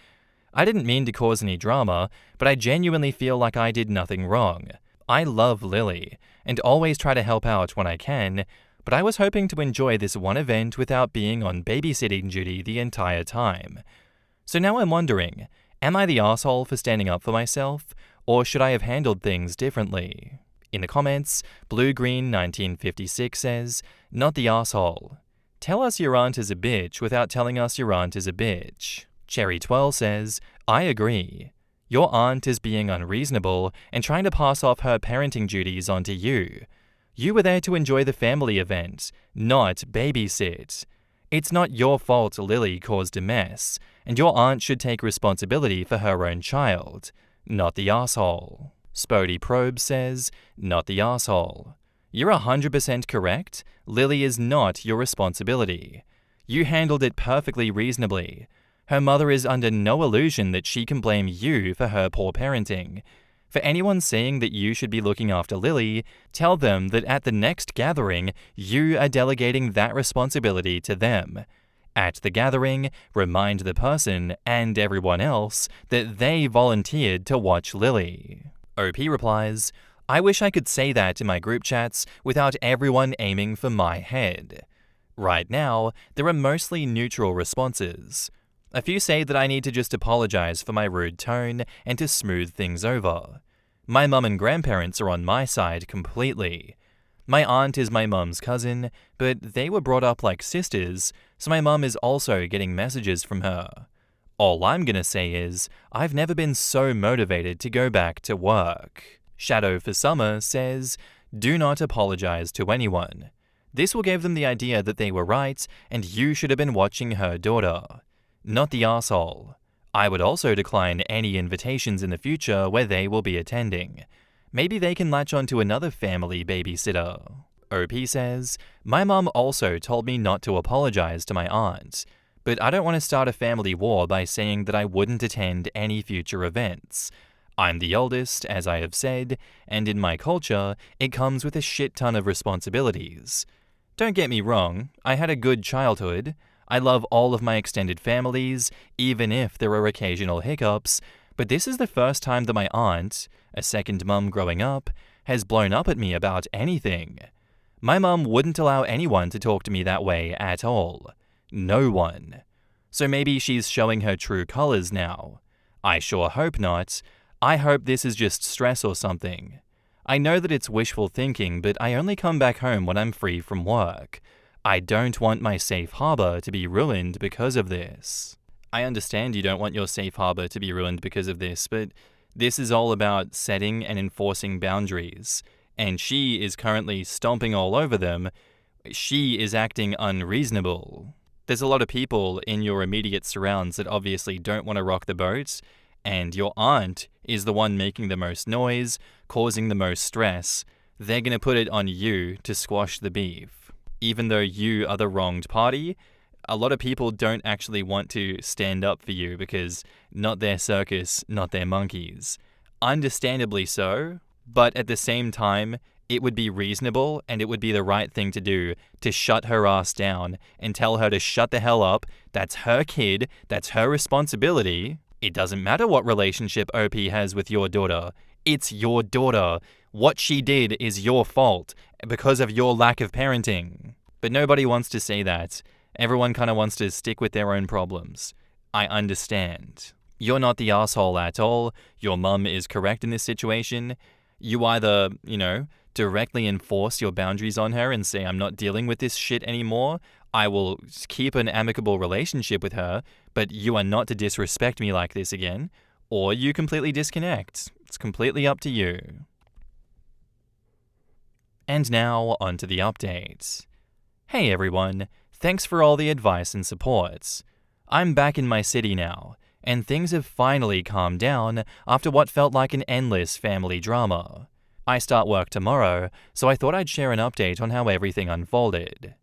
Speaker 1: I didn't mean to cause any drama, but I genuinely feel like I did nothing wrong. I love Lily, and always try to help out when I can, but I was hoping to enjoy this one event without being on babysitting duty the entire time. So now I'm wondering, am I the asshole for standing up for myself, or should I have handled things differently? In the comments, BlueGreen1956 says, "Not the asshole. Tell us your aunt is a bitch without telling us your aunt is a bitch." Cherry12 says, "I agree. Your aunt is being unreasonable and trying to pass off her parenting duties onto you. You were there to enjoy the family event, not babysit. It's not your fault Lily caused a mess, and your aunt should take responsibility for her own child, not the asshole." Spody Probe says, "Not the asshole. You're 100% correct. Lily is not your responsibility. You handled it perfectly reasonably. Her mother is under no illusion that she can blame you for her poor parenting. For anyone saying that you should be looking after Lily, tell them that at the next gathering, you are delegating that responsibility to them. At the gathering, remind the person and everyone else that they volunteered to watch Lily. OP replies, I wish I could say that in my group chats without everyone aiming for my head. Right now, there are mostly neutral responses. A few say that I need to just apologize for my rude tone and to smooth things over. My mum and grandparents are on my side completely. My aunt is my mum's cousin, but they were brought up like sisters, so my mum is also getting messages from her. All I'm gonna say is, I've never been so motivated to go back to work. Shadow for Summer says, do not apologize to anyone. This will give them the idea that they were right and you should have been watching her daughter. Not the arsehole. I would also decline any invitations in the future where they will be attending. Maybe they can latch onto another family babysitter. OP says, my mum also told me not to apologize to my aunt, but I don't want to start a family war by saying that I wouldn't attend any future events. I'm the eldest, as I have said, and in my culture, it comes with a shit ton of responsibilities. Don't get me wrong, I had a good childhood. I love all of my extended families, even if there are occasional hiccups, but this is the first time that my aunt, a second mum growing up, has blown up at me about anything. My mum wouldn't allow anyone to talk to me that way at all. No one. So maybe she's showing her true colors now. I sure hope not. I hope this is just stress or something. I know that it's wishful thinking, but I only come back home when I'm free from work. I don't want my safe harbor to be ruined because of this. I understand you don't want your safe harbor to be ruined because of this, but this is all about setting and enforcing boundaries, and she is currently stomping all over them. She is acting unreasonable. There's a lot of people in your immediate surrounds that obviously don't want to rock the boat, and your aunt is the one making the most noise, causing the most stress. They're going to put it on you to squash the beef. Even though you are the wronged party, a lot of people don't actually want to stand up for you because not their circus, not their monkeys. Understandably so, but at the same time, it would be reasonable and it would be the right thing to do to shut her ass down and tell her to shut the hell up. That's her kid, that's her responsibility. It doesn't matter what relationship OP has with your daughter. It's your daughter. What she did is your fault because of your lack of parenting. But nobody wants to say that. Everyone kind of wants to stick with their own problems. I understand. You're not the asshole at all. Your mum is correct in this situation. You either, directly enforce your boundaries on her and say, I'm not dealing with this shit anymore. I will keep an amicable relationship with her, but you are not to disrespect me like this again. Or you completely disconnect. It's completely up to you. And now, onto the update. Hey everyone, thanks for all the advice and support. I'm back in my city now, and things have finally calmed down after what felt like an endless family drama. I start work tomorrow, so I thought I'd share an update on how everything unfolded.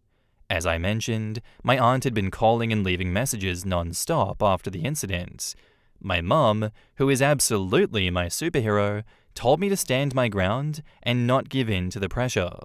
Speaker 1: As I mentioned, my aunt had been calling and leaving messages non-stop after the incident. My mum, who is absolutely my superhero, told me to stand my ground and not give in to the pressure.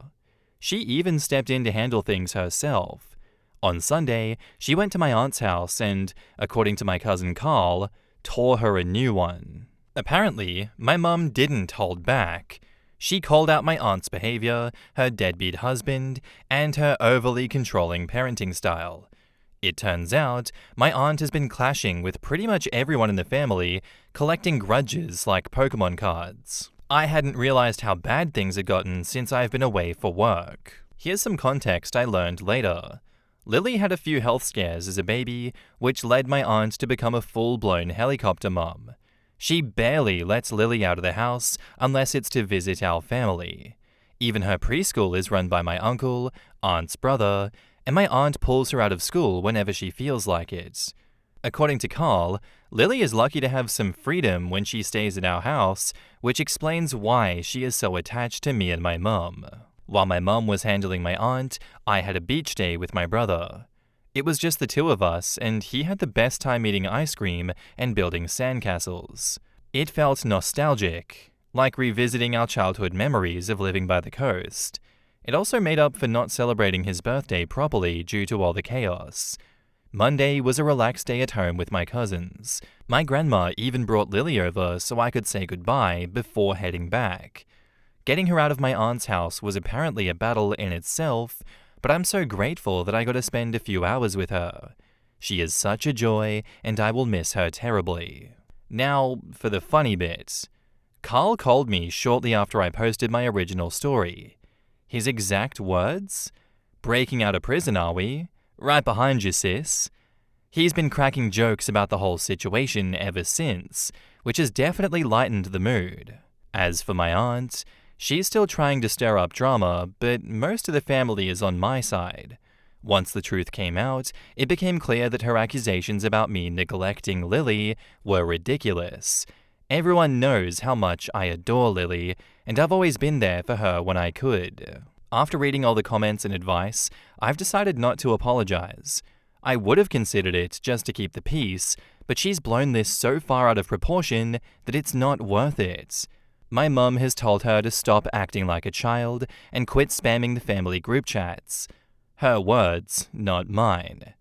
Speaker 1: She even stepped in to handle things herself. On Sunday, she went to my aunt's house and, according to my cousin Carl, tore her a new one. Apparently, my mum didn't hold back. She called out my aunt's behavior, her deadbeat husband, and her overly controlling parenting style. It turns out, my aunt has been clashing with pretty much everyone in the family, collecting grudges like Pokemon cards. I hadn't realized how bad things had gotten since I've been away for work. Here's some context I learned later. Lily had a few health scares as a baby, which led my aunt to become a full-blown helicopter mom. She barely lets Lily out of the house unless it's to visit our family. Even her preschool is run by my uncle, aunt's brother, and my aunt pulls her out of school whenever she feels like it. According to Carl, Lily is lucky to have some freedom when she stays at our house, which explains why she is so attached to me and my mum. While my mum was handling my aunt, I had a beach day with my brother. It was just the two of us, and he had the best time eating ice cream and building sandcastles. It felt nostalgic. like revisiting our childhood memories of living by the coast. It also made up for not celebrating his birthday properly due to all the chaos. Monday was a relaxed day at home with my cousins. My grandma even brought Lily over so I could say goodbye before heading back. Getting her out of my aunt's house was apparently a battle in itself, but I'm so grateful that I got to spend a few hours with her. She is such a joy, and I will miss her terribly. Now, for the funny bit. Carl called me shortly after I posted my original story. His exact words? "Breaking out of prison, are we? Right behind you, sis." He's been cracking jokes about the whole situation ever since, which has definitely lightened the mood. As for my aunt, she's still trying to stir up drama, but most of the family is on my side. Once the truth came out, it became clear that her accusations about me neglecting Lily were ridiculous. Everyone knows how much I adore Lily, and I've always been there for her when I could. After reading all the comments and advice, I've decided not to apologize. I would have considered it just to keep the peace, but she's blown this so far out of proportion that it's not worth it. My mum has told her to stop acting like a child and quit spamming the family group chats. Her words, not mine.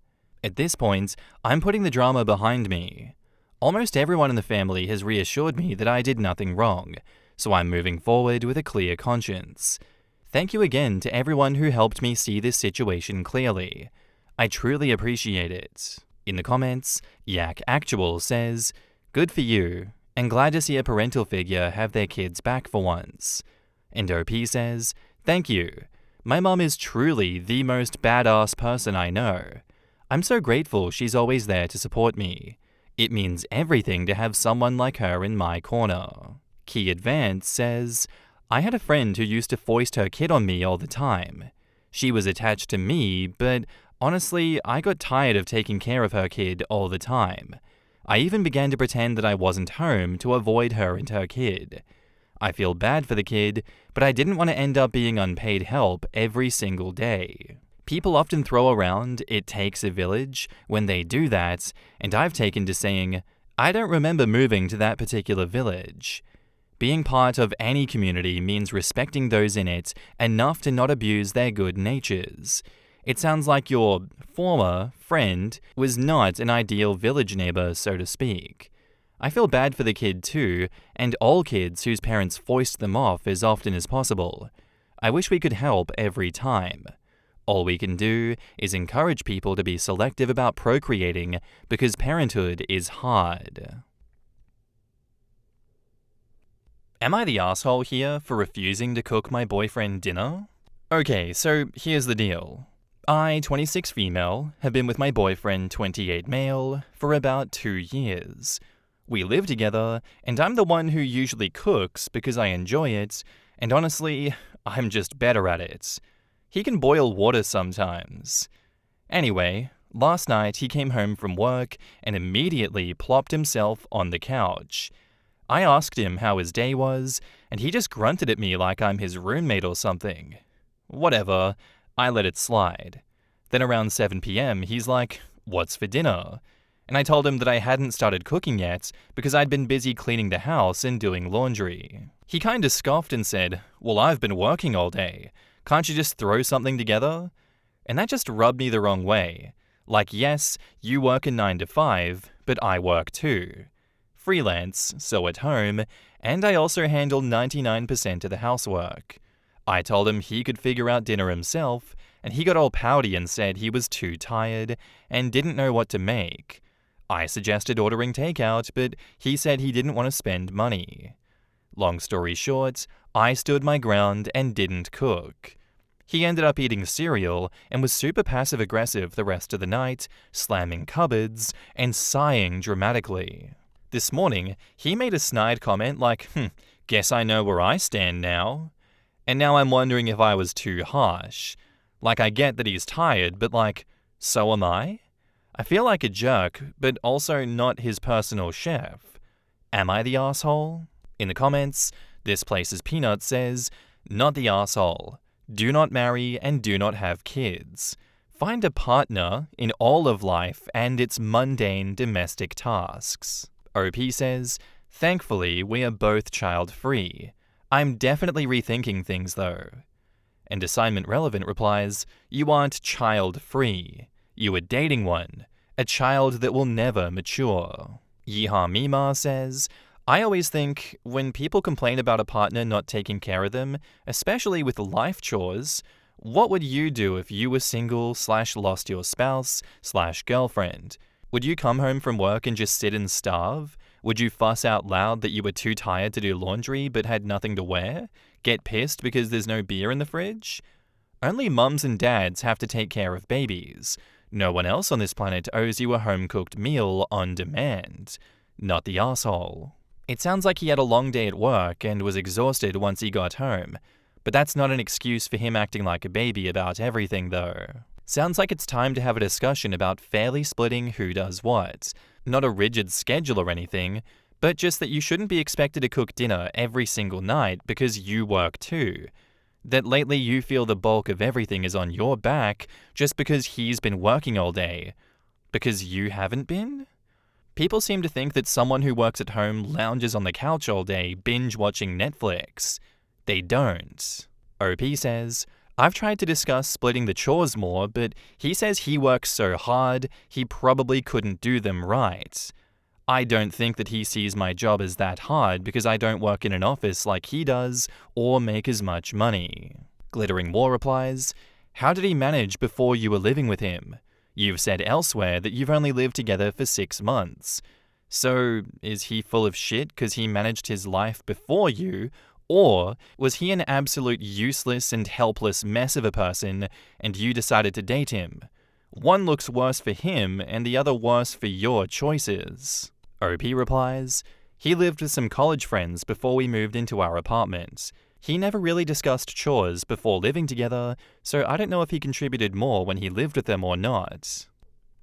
Speaker 1: At this point, I'm putting the drama behind me. Almost everyone in the family has reassured me that I did nothing wrong, so I'm moving forward with a clear conscience. Thank you again to everyone who helped me see this situation clearly. I truly appreciate it. In the comments, Yak Actual says, "Good for you, and glad to see a parental figure have their kids back for once." And OP says, "Thank you. My mum is truly the most badass person I know. I'm so grateful she's always there to support me. It means everything to have someone like her in my corner." Key Advance says, "I had a friend who used to foist her kid on me all the time. She was attached to me, but honestly, I got tired of taking care of her kid all the time. I even began to pretend that I wasn't home to avoid her and her kid. I feel bad for the kid, but I didn't want to end up being unpaid help every single day." People often throw around "it takes a village" when they do that, and I've taken to saying, "I don't remember moving to that particular village." Being part of any community means respecting those in it enough to not abuse their good natures. It sounds like your former friend was not an ideal village neighbor, so to speak. I feel bad for the kid too, and all kids whose parents foist them off as often as possible. I wish we could help every time. All we can do is encourage people to be selective about procreating because parenthood is hard. Am I the asshole here for refusing to cook my boyfriend dinner? Okay, so here's the deal. I, 26 female, have been with my boyfriend, 28 male, for about 2 years. We live together, and I'm the one who usually cooks because I enjoy it, and honestly, I'm just better at it. He can boil water sometimes. Anyway, last night he came home from work and immediately plopped himself on the couch. I asked him how his day was, and he just grunted at me like I'm his roommate or something. Whatever, I let it slide. Then around 7 p.m. he's like, "What's for dinner?" And I told him that I hadn't started cooking yet because I'd been busy cleaning the house and doing laundry. He kinda scoffed and said, "Well, I've been working all day. Can't you just throw something together?" And that just rubbed me the wrong way. Like, yes, you work a 9 to 5, but I work too. Freelance, so at home, and I also handle 99% of the housework. I told him he could figure out dinner himself, and he got all pouty and said he was too tired and didn't know what to make. I suggested ordering takeout, but he said he didn't want to spend money. Long story short, I stood my ground and didn't cook. He ended up eating cereal and was super passive-aggressive the rest of the night, slamming cupboards and sighing dramatically. This morning, he made a snide comment like, "Guess I know where I stand now." And now I'm wondering if I was too harsh. Like, I get that he's tired, but like, so am I? I feel like a jerk, but also not his personal chef. Am I the asshole? In the comments, This Place's Peanut says, "Not the asshole. Do not marry and do not have kids. Find a partner in all of life and its mundane domestic tasks." OP says, Thankfully, we are both child-free. I'm definitely rethinking things though. And Assignment Relevant replies, you aren't child-free. You are dating one, a child that will never mature. Yeehaw Mima says, I always think when people complain about a partner not taking care of them, especially with life chores, what would you do if you were single / lost your spouse / girlfriend? Would you come home from work and just sit and starve? Would you fuss out loud that you were too tired to do laundry but had nothing to wear? Get pissed because there's no beer in the fridge? Only mums and dads have to take care of babies. No one else on this planet owes you a home-cooked meal on demand. Not the asshole. It sounds like he had a long day at work and was exhausted once he got home. But that's not an excuse for him acting like a baby about everything though. Sounds like it's time to have a discussion about fairly splitting who does what. Not a rigid schedule or anything, but just that you shouldn't be expected to cook dinner every single night because you work too. That lately you feel the bulk of everything is on your back just because he's been working all day. Because you haven't been? People seem to think that someone who works at home lounges on the couch all day binge-watching Netflix. They don't. OP says, I've tried to discuss splitting the chores more, but he says he works so hard, he probably couldn't do them right. I don't think that he sees my job as that hard because I don't work in an office like he does or make as much money. Glittering War replies, how did he manage before you were living with him? You've said elsewhere that you've only lived together for 6 months. So, is he full of shit because he managed his life before you, or was he an absolute useless and helpless mess of a person and you decided to date him? One looks worse for him and the other worse for your choices. OP replies, he lived with some college friends before we moved into our apartment. He never really discussed chores before living together, so I don't know if he contributed more when he lived with them or not.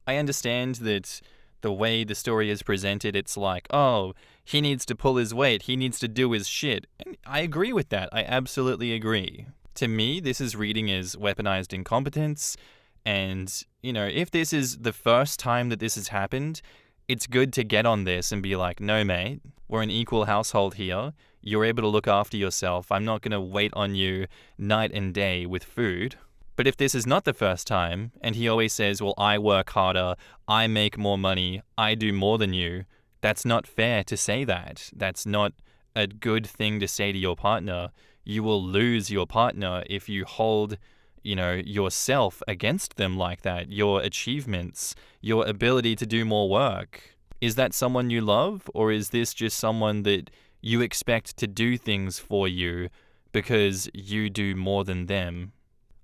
Speaker 1: I understand that the way the story is presented, it's like, oh, he needs to pull his weight, he needs to do his shit. And I agree with that, I absolutely agree. To me, this is reading as weaponized incompetence, and, if this is the first time that this has happened, it's good to get on this and be like, no mate, we're an equal household here. You're able to look after yourself. I'm not going to wait on you night and day with food. But if this is not the first time, and he always says, well, I work harder, I make more money, I do more than you, that's not fair to say that. That's not a good thing to say to your partner. You will lose your partner if you hold, yourself against them like that, your achievements, your ability to do more work. Is that someone you love, or is this just someone that you expect to do things for you because you do more than them?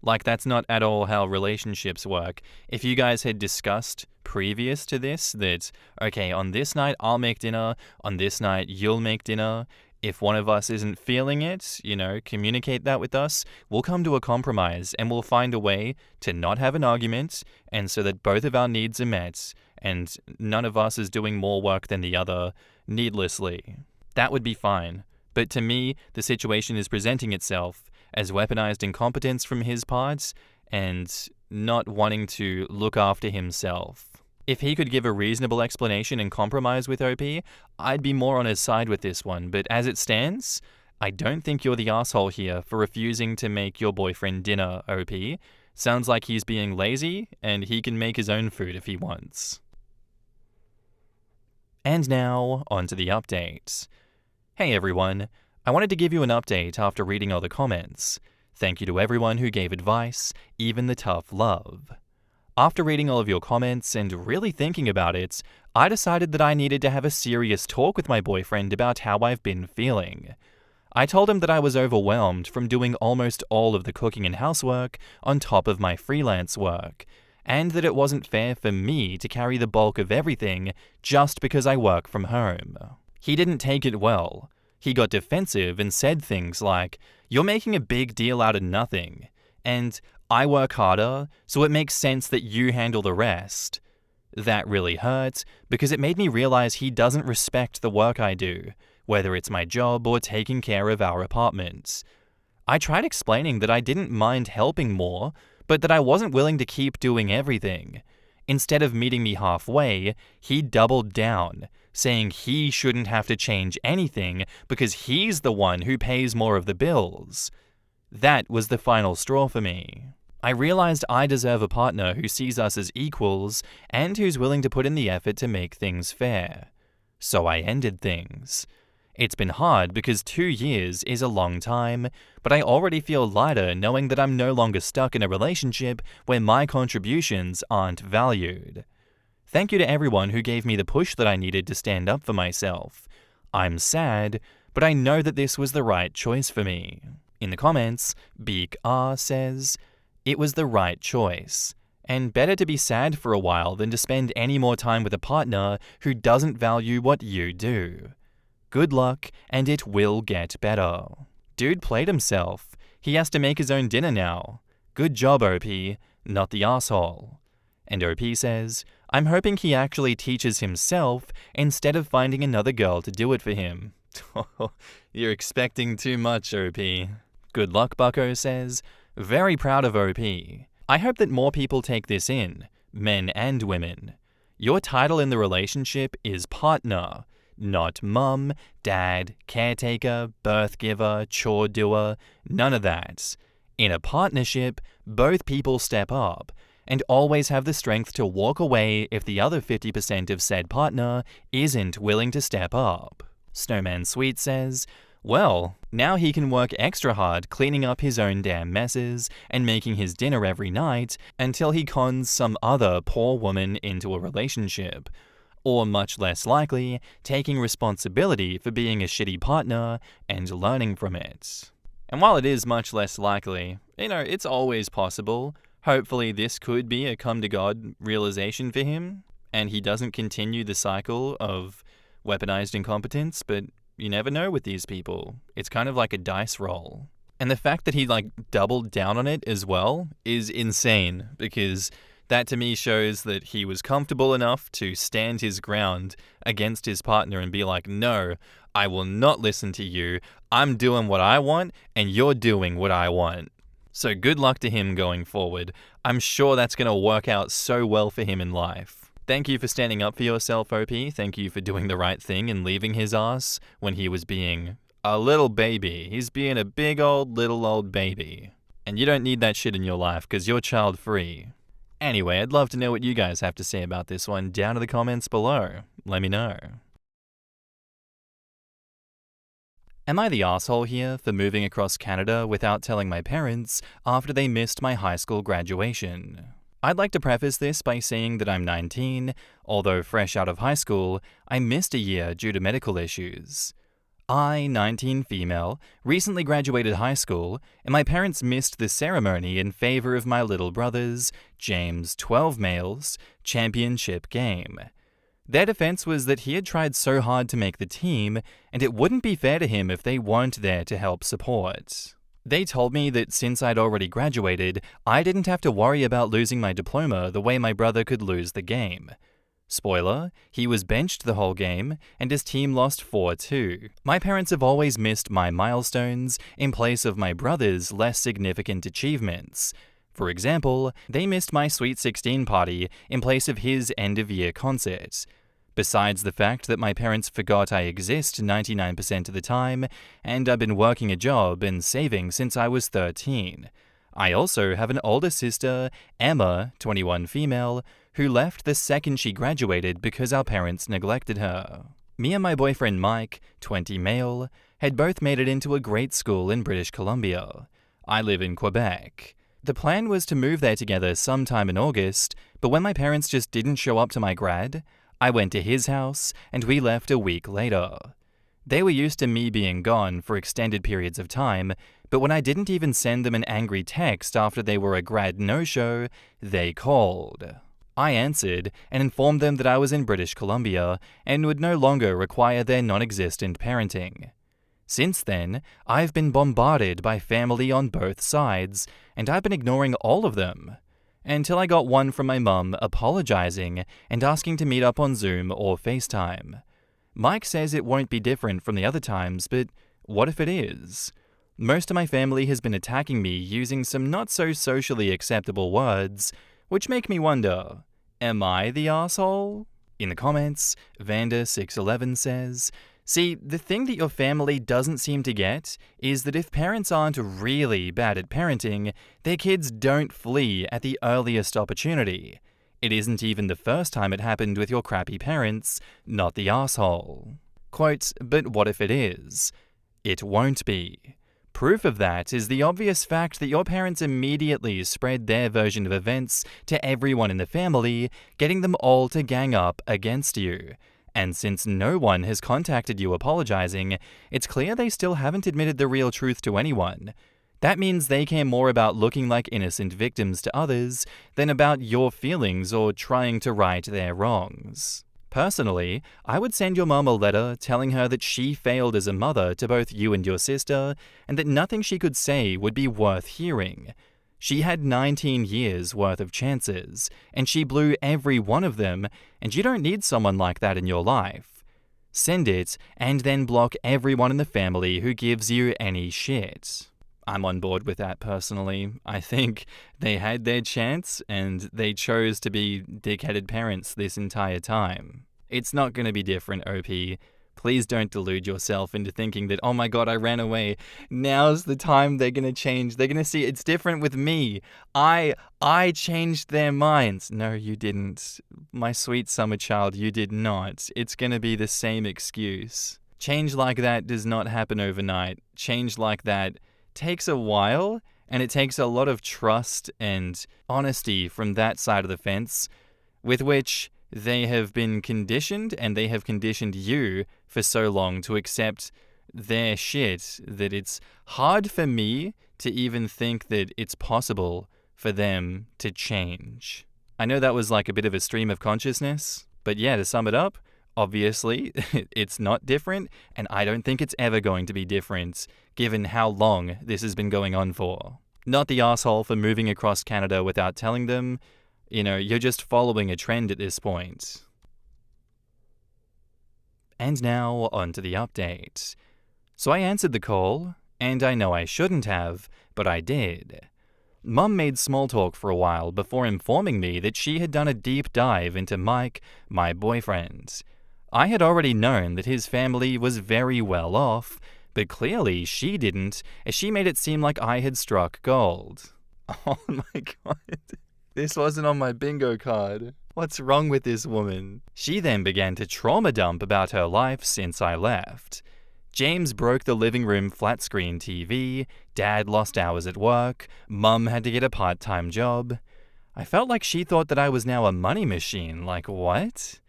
Speaker 1: Like, that's not at all how relationships work. If you guys had discussed previous to this that, okay, on this night I'll make dinner, on this night you'll make dinner, if one of us isn't feeling it, communicate that with us, we'll come to a compromise and we'll find a way to not have an argument and so that both of our needs are met and none of us is doing more work than the other needlessly. That would be fine. But to me, the situation is presenting itself as weaponized incompetence from his part and not wanting to look after himself. If he could give a reasonable explanation and compromise with OP, I'd be more on his side with this one. But as it stands, I don't think you're the asshole here for refusing to make your boyfriend dinner, OP. Sounds like he's being lazy and he can make his own food if he wants. And now, on to the update. Hey everyone, I wanted to give you an update after reading all the comments. Thank you to everyone who gave advice, even the tough love. After reading all of your comments and really thinking about it, I decided that I needed to have a serious talk with my boyfriend about how I've been feeling. I told him that I was overwhelmed from doing almost all of the cooking and housework on top of my freelance work, and that it wasn't fair for me to carry the bulk of everything just because I work from home. He didn't take it well. He got defensive and said things like, "You're making a big deal out of nothing," and "I work harder, so it makes sense that you handle the rest." That really hurt, because it made me realize he doesn't respect the work I do, whether it's my job or taking care of our apartment. I tried explaining that I didn't mind helping more, but that I wasn't willing to keep doing everything. Instead of meeting me halfway, he doubled down, saying he shouldn't have to change anything because he's the one who pays more of the bills. That was the final straw for me. I realized I deserve a partner who sees us as equals and who's willing to put in the effort to make things fair. So I ended things. It's been hard because 2 years is a long time, but I already feel lighter knowing that I'm no longer stuck in a relationship where my contributions aren't valued. Thank you to everyone who gave me the push that I needed to stand up for myself. I'm sad, but I know that this was the right choice for me. In the comments, Beak R says, "It was the right choice. And better to be sad for a while than to spend any more time with a partner who doesn't value what you do. Good luck, and it will get better." Dude played himself. He has to make his own dinner now. Good job, OP, not the asshole. And OP says, "I'm hoping he actually teaches himself instead of finding another girl to do it for him." You're expecting too much, OP. Good luck, Bucko says, "Very proud of OP. I hope that more people take this in, men and women. Your title in the relationship is partner, not mum, dad, caretaker, birth giver, chore doer, none of that. In a partnership, both people step up and always have the strength to walk away if the other 50% of said partner isn't willing to step up." Snowman Sweet says, "Well, now he can work extra hard cleaning up his own damn messes and making his dinner every night until he cons some other poor woman into a relationship. Or much less likely, taking responsibility for being a shitty partner and learning from it." And while it is much less likely, it's always possible. Hopefully this could be a come-to-God realization for him, and he doesn't continue the cycle of weaponized incompetence, but you never know with these people. It's kind of like a dice roll. And the fact that he doubled down on it as well is insane, because that to me shows that he was comfortable enough to stand his ground against his partner and be like, "No, I will not listen to you. I'm doing what I want and you're doing what I want." So good luck to him going forward. I'm sure that's going to work out so well for him in life. Thank you for standing up for yourself, OP. Thank you for doing the right thing and leaving his ass when he was being a little baby. He's being a big little old baby. And you don't need that shit in your life because you're child free. Anyway, I'd love to know what you guys have to say about this one down in the comments below. Let me know. Am I the asshole here for moving across Canada without telling my parents after they missed my high school graduation? I'd like to preface this by saying that I'm 19, although fresh out of high school, I missed a year due to medical issues. I, 19 female, recently graduated high school, and my parents missed the ceremony in favor of my little brother's, James, 12 males, championship game. Their defense was that he had tried so hard to make the team, and it wouldn't be fair to him if they weren't there to help support. They told me that since I'd already graduated, I didn't have to worry about losing my diploma the way my brother could lose the game. Spoiler, he was benched the whole game, and his team lost 4-2. My parents have always missed my milestones in place of my brother's less significant achievements. For example, they missed my Sweet 16 party in place of his end-of-year concert. Besides the fact that my parents forgot I exist 99% of the time, and I've been working a job and saving since I was 13. I also have an older sister, Emma, 21 female, who left the second she graduated because our parents neglected her. Me and my boyfriend Mike, 20 male, had both made it into a great school in British Columbia. I live in Quebec. The plan was to move there together sometime in August, but when my parents just didn't show up to my grad, I went to his house and we left a week later. They were used to me being gone for extended periods of time, but when I didn't even send them an angry text after they were a grad no-show, they called. I answered and informed them that I was in British Columbia and would no longer require their non-existent parenting. Since then, I've been bombarded by family on both sides, and I've been ignoring all of them. Until I got one from my mum apologizing and asking to meet up on Zoom or FaceTime. Mike says it won't be different from the other times, but what if it is? Most of my family has been attacking me using some not so socially acceptable words, which make me wonder, am I the asshole? In the comments, Vanda611 says, "See, the thing that your family doesn't seem to get is that if parents aren't really bad at parenting, their kids don't flee at the earliest opportunity. It isn't even the first time it happened with your crappy parents, not the asshole." Quote, "But what if it is? It won't be. Proof of that is the obvious fact that your parents immediately spread their version of events to everyone in the family, getting them all to gang up against you. And since no one has contacted you apologizing, it's clear they still haven't admitted the real truth to anyone. That means they care more about looking like innocent victims to others than about your feelings or trying to right their wrongs. Personally, I would send your mom a letter telling her that she failed as a mother to both you and your sister, and that nothing she could say would be worth hearing. She had 19 years worth of chances, and she blew every one of them, and you don't need someone like that in your life. Send it, and then block everyone in the family who gives you any shit." I'm on board with that personally. I think they had their chance and they chose to be dickheaded parents this entire time. It's not going to be different, OP. Please don't delude yourself into thinking that, oh my god, I ran away. Now's the time they're going to change. They're going to see it's different with me. I changed their minds. No, you didn't. My sweet summer child, you did not. It's going to be the same excuse. Change like that does not happen overnight. Change like that takes a while, and it takes a lot of trust and honesty from that side of the fence, with which they have been conditioned, and they have conditioned you for so long to accept their shit that it's hard for me to even think that it's possible for them to change. I know that was like a bit of a stream of consciousness, but yeah, to sum it up, obviously, it's not different, and I don't think it's ever going to be different, given how long this has been going on for. Not the asshole for moving across Canada without telling them. You know, you're just following a trend at this point. And now, on to the update. So I answered the call, and I know I shouldn't have, but I did. Mum made small talk for a while before informing me that she had done a deep dive into Mike, my boyfriend. I had already known that his family was very well off, but clearly she didn't, as she made it seem like I had struck gold. Oh my god. This wasn't on my bingo card. What's wrong with this woman? She then began to trauma dump about her life since I left. James broke the living room flat screen TV, Dad lost hours at work, Mum had to get a part-time job. I felt like she thought that I was now a money machine, like what?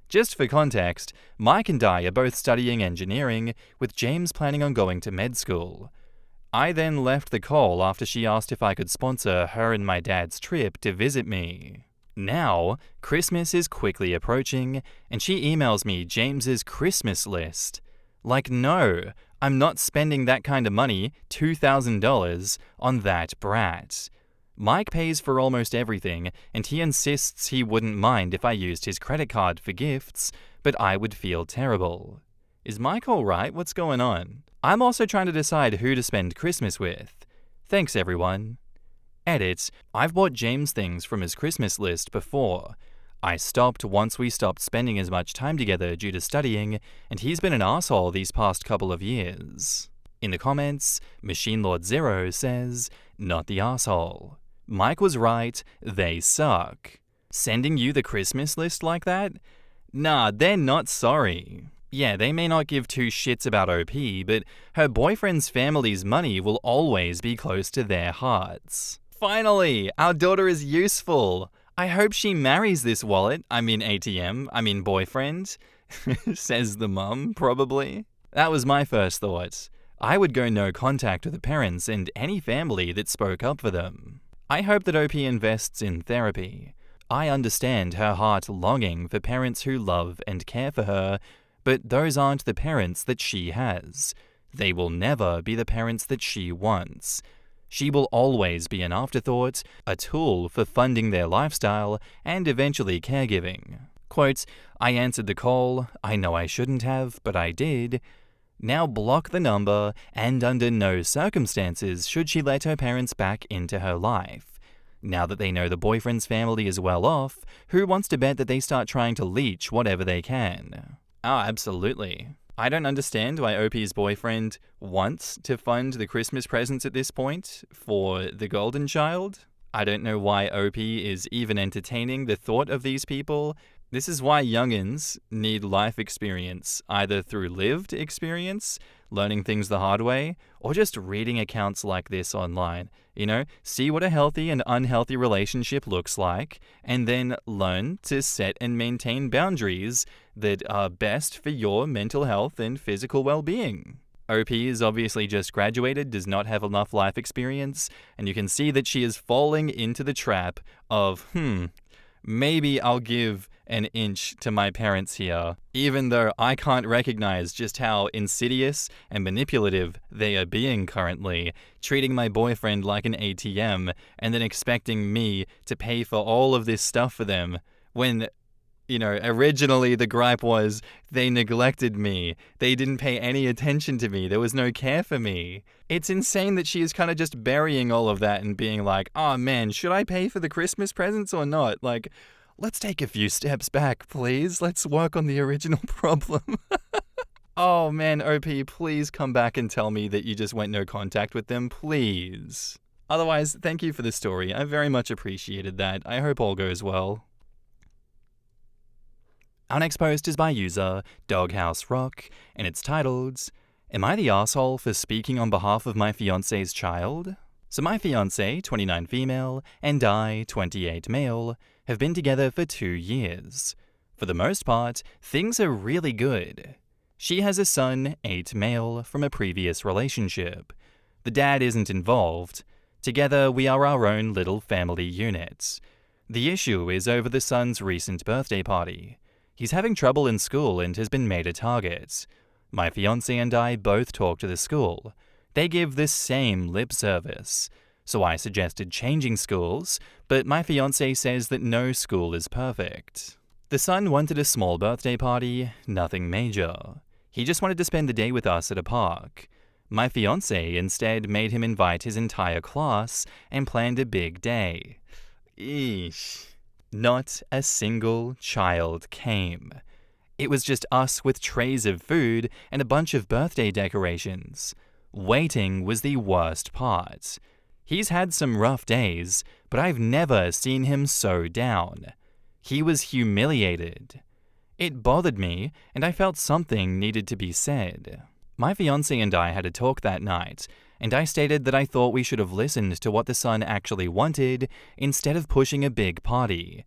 Speaker 1: Just for context, Mike and I are both studying engineering, with James planning on going to med school. I then left the call after she asked if I could sponsor her and my dad's trip to visit me. Now, Christmas is quickly approaching, and she emails me James's Christmas list. Like, no, I'm not spending that kind of money, $2,000, on that brat. Mike pays for almost everything, and he insists he wouldn't mind if I used his credit card for gifts, but I would feel terrible. Is Mike alright? What's going on? I'm also trying to decide who to spend Christmas with. Thanks, everyone. Edit, I've bought James things from his Christmas list before. I stopped once we stopped spending as much time together due to studying, and he's been an asshole these past couple of years. In the comments, Machine Lord Zero says, not the asshole. Mike was right, they suck. Sending you the Christmas list like that? Nah, they're not sorry. Yeah, they may not give two shits about OP, but her boyfriend's family's money will always be close to their hearts. Finally, our daughter is useful. I hope she marries this wallet, ATM, boyfriend, says the mum, probably. That was my first thought. I would go no contact with the parents and any family that spoke up for them. I hope that OP invests in therapy. I understand her heart longing for parents who love and care for her, but those aren't the parents that she has. They will never be the parents that she wants. She will always be an afterthought, a tool for funding their lifestyle, and eventually caregiving. Quote, I answered the call, I know I shouldn't have, but I did. Now block the number, and under no circumstances should she let her parents back into her life. Now that they know the boyfriend's family is well off, who wants to bet that they start trying to leech whatever they can? Oh, absolutely. I don't understand why OP's boyfriend wants to fund the Christmas presents at this point for the golden child. I don't know why OP is even entertaining the thought of these people. This is why youngins need life experience, either through lived experience, learning things the hard way, or just reading accounts like this online. See what a healthy and unhealthy relationship looks like, and then learn to set and maintain boundaries that are best for your mental health and physical well-being. OP is obviously just graduated, does not have enough life experience, and you can see that she is falling into the trap of, maybe I'll give an inch to my parents here, even though I can't recognize just how insidious and manipulative they are being currently, treating my boyfriend like an ATM and then expecting me to pay for all of this stuff for them when, originally the gripe was they neglected me. They didn't pay any attention to me. There was no care for me. It's insane that she is kind of just burying all of that and being like, oh man, should I pay for the Christmas presents or not? Like, let's take a few steps back, please. Let's work on the original problem. Oh man, OP, please come back and tell me that you just went no contact with them, please. Otherwise, thank you for the story. I very much appreciated that. I hope all goes well. Our next post is by user Doghouse Rock, and it's titled, Am I the asshole for speaking on behalf of my fiance's child? So my fiance, 29 female, and I, 28 male, have been together for 2 years. For the most part, things are really good. She has a son, 8 male, from a previous relationship. The dad isn't involved. Together, we are our own little family unit. The issue is over the son's recent birthday party. He's having trouble in school and has been made a target. My fiancé and I both talk to the school. They give the same lip service. So I suggested changing schools, but my fiancé says that no school is perfect. The son wanted a small birthday party, nothing major. He just wanted to spend the day with us at a park. My fiancé instead made him invite his entire class and planned a big day. Eesh. Not a single child came. It was just us with trays of food and a bunch of birthday decorations. Waiting was the worst part. He's had some rough days, but I've never seen him so down. He was humiliated. It bothered me, and I felt something needed to be said. My fiancé and I had a talk that night, and I stated that I thought we should have listened to what the son actually wanted instead of pushing a big party.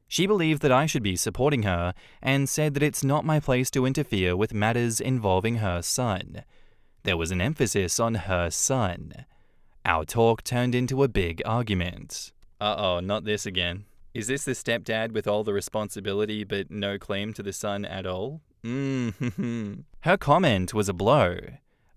Speaker 1: She believed that I should be supporting her and said that it's not my place to interfere with matters involving her son. There was an emphasis on her son. Our talk turned into a big argument. Uh-oh, not this again. Is this the stepdad with all the responsibility but no claim to the son at all? Her comment was a blow.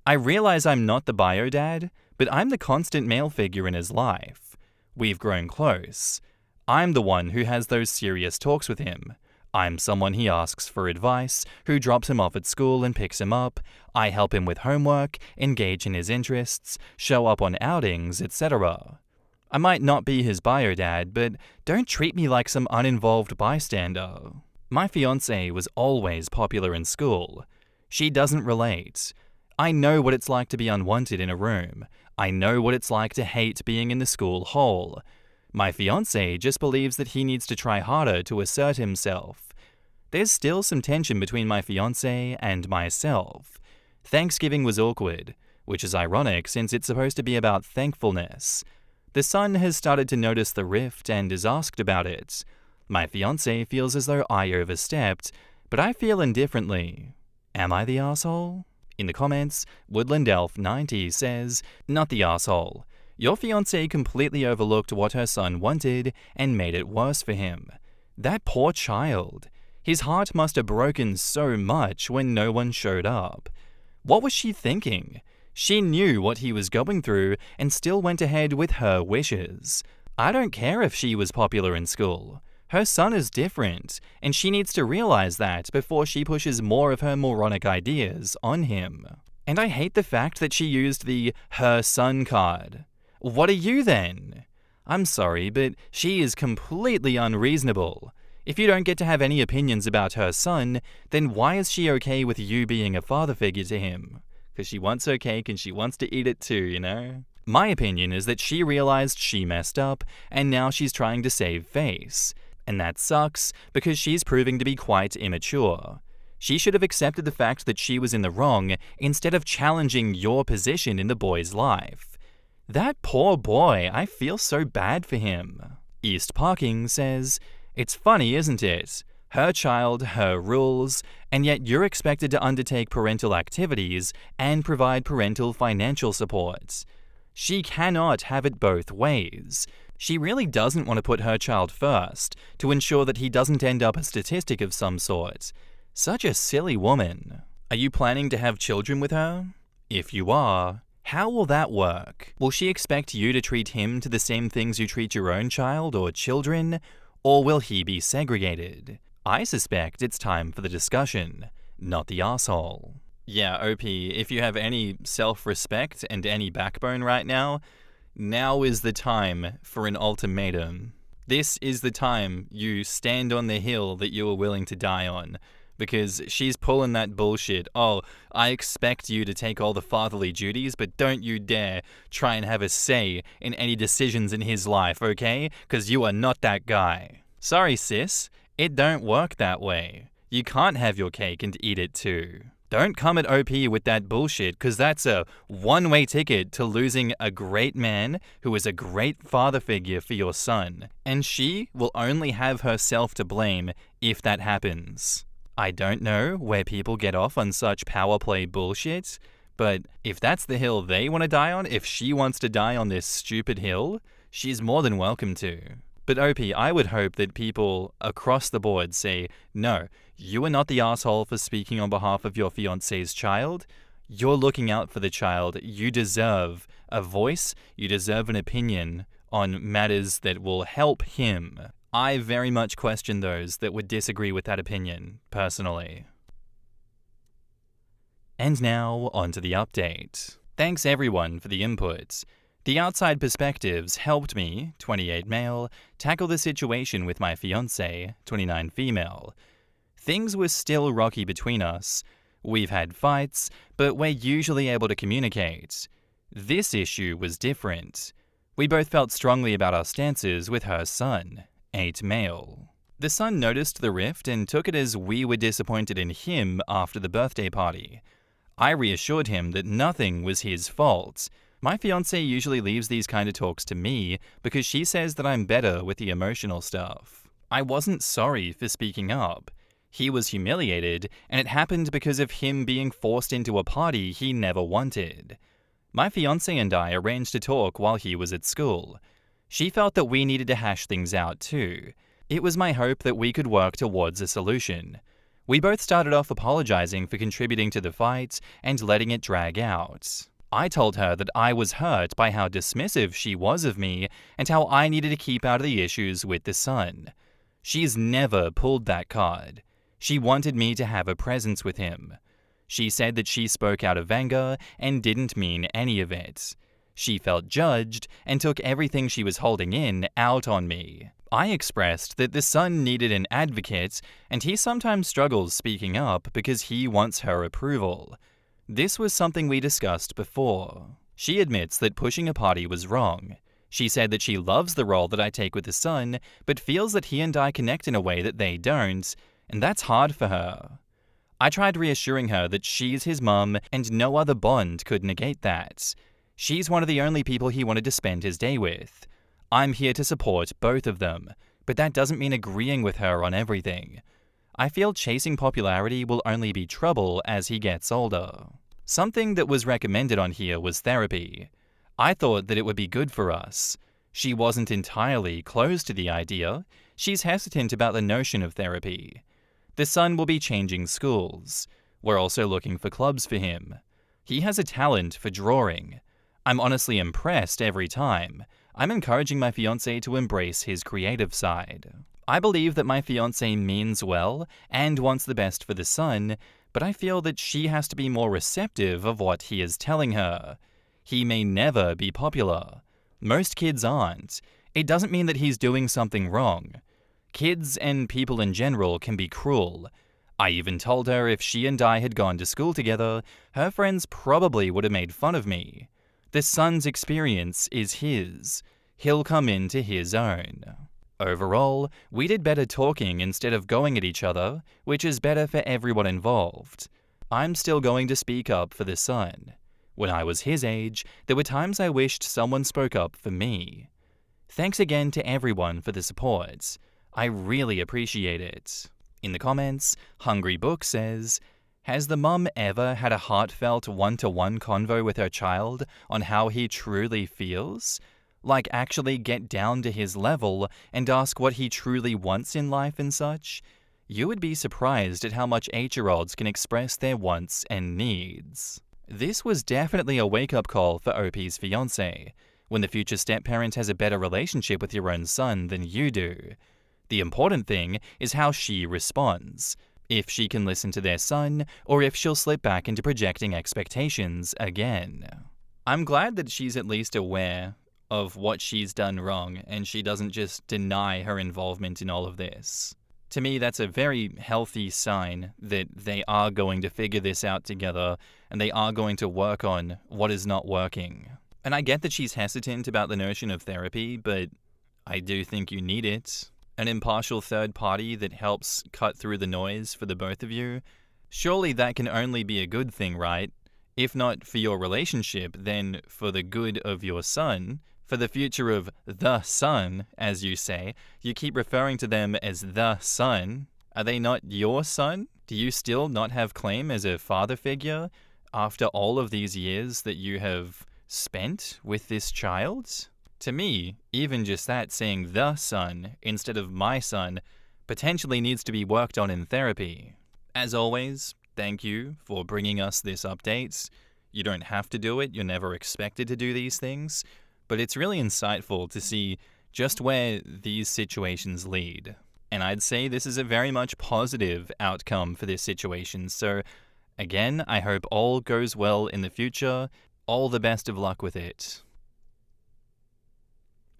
Speaker 1: I realize I'm not the bio dad, but I'm the constant male figure in his life. We've grown close. I'm the one who has those serious talks with him. I'm someone he asks for advice, who drops him off at school and picks him up. I help him with homework, engage in his interests, show up on outings, etc. I might not be his bio dad, but don't treat me like some uninvolved bystander. My fiancé was always popular in school. She doesn't relate. I know what it's like to be unwanted in a room. I know what it's like to hate being in the school hall. My fiancé just believes that he needs to try harder to assert himself. There's still some tension between my fiancé and myself. Thanksgiving was awkward, which is ironic since it's supposed to be about thankfulness. The son has started to notice the rift and is asked about it. My fiancé feels as though I overstepped, but I feel indifferently. Am I the asshole? In the comments, Woodland Elf 90 says, not the asshole. Your fiancé completely overlooked what her son wanted and made it worse for him. That poor child. His heart must have broken so much when no one showed up. What was she thinking? She knew what he was going through and still went ahead with her wishes. I don't care if she was popular in school. Her son is different, and she needs to realize that before she pushes more of her moronic ideas on him. And I hate the fact that she used the her son card. What are you then? I'm sorry, but she is completely unreasonable. If you don't get to have any opinions about her son, then why is she okay with you being a father figure to him? Because she wants her cake and she wants to eat it too, you know? My opinion is that she realized she messed up, and now she's trying to save face. And that sucks, because she's proving to be quite immature. She should have accepted the fact that she was in the wrong, instead of challenging your position in the boy's life. That poor boy, I feel so bad for him. East Parking says, "It's funny, isn't it? Her child, her rules, and yet you're expected to undertake parental activities and provide parental financial support. She cannot have it both ways. She really doesn't want to put her child first to ensure that he doesn't end up a statistic of some sort. Such a silly woman. Are you planning to have children with her? If you are, how will that work? Will she expect you to treat him to the same things you treat your own child or children, or will he be segregated? I suspect it's time for the discussion, not the asshole." Yeah, OP, if you have any self-respect and any backbone right now is the time for an ultimatum. This is the time you stand on the hill that you are willing to die on. Because she's pulling that bullshit, "Oh, I expect you to take all the fatherly duties, but don't you dare try and have a say in any decisions in his life, okay? Because you are not that guy." Sorry, sis, it don't work that way. You can't have your cake and eat it too. Don't come at OP with that bullshit, because that's a one-way ticket to losing a great man who is a great father figure for your son. And she will only have herself to blame if that happens. I don't know where people get off on such power play bullshit, but if that's the hill they want to die on, if she wants to die on this stupid hill, she's more than welcome to. But OP, I would hope that people across the board say, "No, you are not the asshole for speaking on behalf of your fiance's child. You're looking out for the child. You deserve a voice. You deserve an opinion on matters that will help him." I very much question those that would disagree with that opinion, personally. And now, on to the update. Thanks everyone for the input. The outside perspectives helped me, 28 male, tackle the situation with my fiancée, 29 female. Things were still rocky between us. We've had fights, but we're usually able to communicate. This issue was different. We both felt strongly about our stances with her son, 8 male. The son noticed the rift and took it as we were disappointed in him after the birthday party. I reassured him that nothing was his fault. My fiancée usually leaves these kind of talks to me because she says that I'm better with the emotional stuff. I wasn't sorry for speaking up. He was humiliated, and it happened because of him being forced into a party he never wanted. My fiancée and I arranged to talk while he was at school. She felt that we needed to hash things out too. It was my hope that we could work towards a solution. We both started off apologizing for contributing to the fight and letting it drag out. I told her that I was hurt by how dismissive she was of me and how I needed to keep out of the issues with the son. She's never pulled that card. She wanted me to have a presence with him. She said that she spoke out of anger and didn't mean any of it. She felt judged and took everything she was holding in out on me. I expressed that the son needed an advocate, and he sometimes struggles speaking up because he wants her approval. This was something we discussed before. She admits that pushing a party was wrong. She said that she loves the role that I take with the son, but feels that he and I connect in a way that they don't, and that's hard for her. I tried reassuring her that she's his mum and no other bond could negate that. She's one of the only people he wanted to spend his day with. I'm here to support both of them, but that doesn't mean agreeing with her on everything. I feel chasing popularity will only be trouble as he gets older. Something that was recommended on here was therapy. I thought that it would be good for us. She wasn't entirely closed to the idea. She's hesitant about the notion of therapy. The son will be changing schools. We're also looking for clubs for him. He has a talent for drawing. I'm honestly impressed every time. I'm encouraging my fiancé to embrace his creative side. I believe that my fiancé means well and wants the best for the son, but I feel that she has to be more receptive of what he is telling her. He may never be popular. Most kids aren't. it doesn't mean that he's doing something wrong. Kids and people in general can be cruel. I even told her if she and I had gone to school together, her friends probably would have made fun of me. The son's experience is his. He'll come into his own. Overall, we did better talking instead of going at each other, which is better for everyone involved. I'm still going to speak up for the son. When I was his age, there were times I wished someone spoke up for me. Thanks again to everyone for the support. I really appreciate it. In the comments, Hungry Book says, has the mum ever had a heartfelt one-to-one convo with her child on how he truly feels? Like actually get down to his level and ask what he truly wants in life and such? You would be surprised at how much 8-year-olds can express their wants and needs. This was definitely a wake-up call for OP's fiancé, when the future step-parent has a better relationship with your own son than you do. The important thing is how she responds. If she can listen to their son, or if she'll slip back into projecting expectations again. I'm glad that she's at least aware of what she's done wrong, and she doesn't just deny her involvement in all of this. To me, that's a very healthy sign that they are going to figure this out together, and they are going to work on what is not working. And I get that she's hesitant about the notion of therapy, but I do think you need it. An impartial third party that helps cut through the noise for the both of you. Surely that can only be a good thing, right? If not for your relationship, then for the good of your son, for the future of the son, as you say. You keep referring to them as the son. Are they not your son? Do you still not have claim as a father figure after all of these years that you have spent with this child? To me, even just that, saying the son instead of my son potentially needs to be worked on in therapy. As always, thank you for bringing us this update. You don't have to do it, you're never expected to do these things, but it's really insightful to see just where these situations lead. And I'd say this is a very much positive outcome for this situation, so again, I hope all goes well in the future. All the best of luck with it.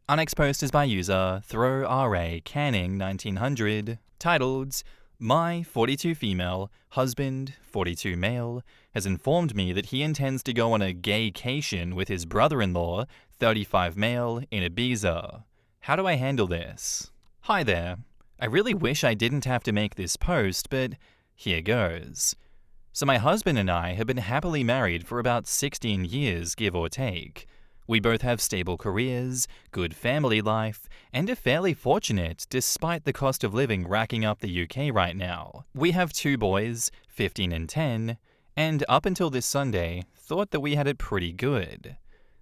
Speaker 1: Our next post is by user ThrowRA Canning 1900, titled, My 42 female, husband, 42 male, has informed me that he intends to go on a gaycation with his brother-in-law, 35 male, in Ibiza. How do I handle this? Hi there. I really wish I didn't have to make this post, but here goes. So my husband and I have been happily married for about 16 years, give or take. We both have stable careers, good family life, and are fairly fortunate despite the cost of living racking up the UK right now. We have 2 boys, 15 and 10, and up until this Sunday, thought that we had it pretty good.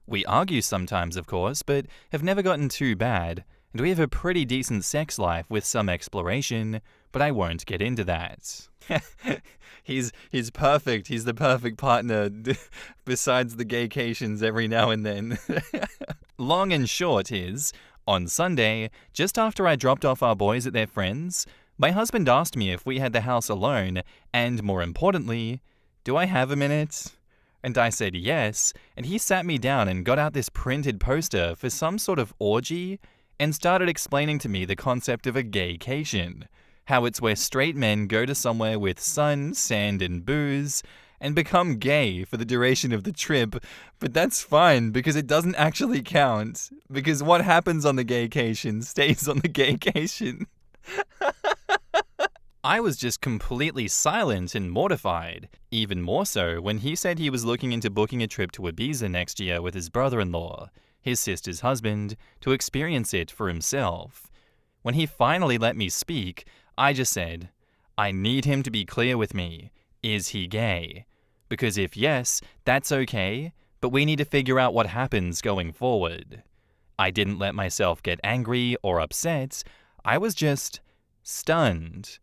Speaker 1: We argue sometimes, of course, but have never gotten too bad, and we have a pretty decent sex life with some exploration, but I won't get into that. He's perfect. He's the perfect partner, besides the gaycations every now and then. Long and short is, on Sunday, just after I dropped off our boys at their friends', my husband asked me if we had the house alone, and more importantly, do I have a minute? And I said yes, and he sat me down and got out this printed poster for some sort of orgy, and started explaining to me the concept of a gaycation. How it's where straight men go to somewhere with sun, sand, and booze, and become gay for the duration of the trip, but that's fine because it doesn't actually count, because what happens on the gaycation stays on the gaycation. I was just completely silent and mortified, even more so when he said he was looking into booking a trip to Ibiza next year with his brother-in-law, his sister's husband, to experience it for himself. When he finally let me speak, I just said, I need him to be clear with me. Is he gay? Because if yes, that's okay, but we need to figure out what happens going forward. I didn't let myself get angry or upset. I was just stunned.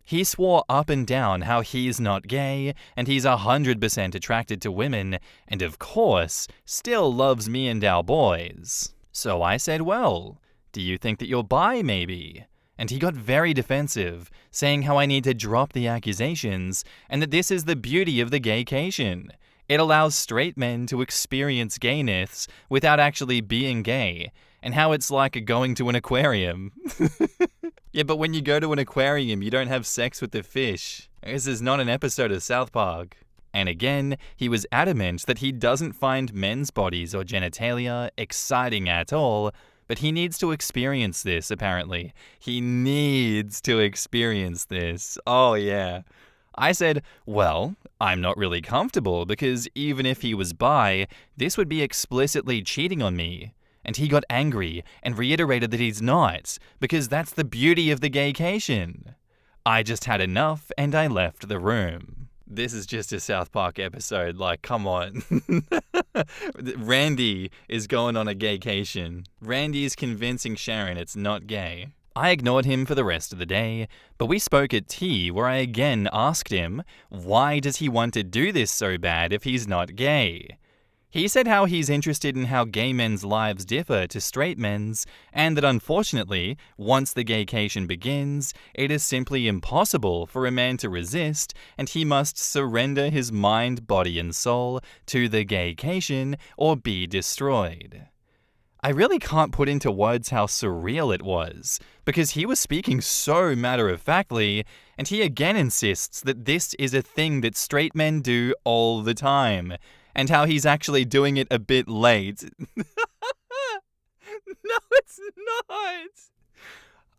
Speaker 1: He swore up and down how he's not gay, and he's 100% attracted to women, and of course, still loves me and our boys. So I said, well, do you think that you're bi, maybe? And he got very defensive, saying how I need to drop the accusations, and that this is the beauty of the gaycation. It allows straight men to experience gayness without actually being gay, and how it's like going to an aquarium. Yeah, but when you go to an aquarium, you don't have sex with the fish. This is not an episode of South Park. And again, he was adamant that he doesn't find men's bodies or genitalia exciting at all, but he needs to experience this, apparently. He needs to experience this. Oh, yeah. I said, well, I'm not really comfortable because even if he was bi, this would be explicitly cheating on me. And he got angry and reiterated that he's not, because that's the beauty of the gaycation. I just had enough and I left the room. This is just a South Park episode, like, come on. Randy is going on a gaycation. Randy is convincing Sharon it's not gay. I ignored him for the rest of the day, but we spoke at tea where I again asked him, why does he want to do this so bad if he's not gay? He said how he's interested in how gay men's lives differ to straight men's, and that unfortunately, once the gaycation begins, it is simply impossible for a man to resist, and he must surrender his mind, body, and soul to the gaycation or be destroyed. I really can't put into words how surreal it was, because he was speaking so matter-of-factly, and he again insists that this is a thing that straight men do all the time, and how he's actually doing it a bit late. No, it's not.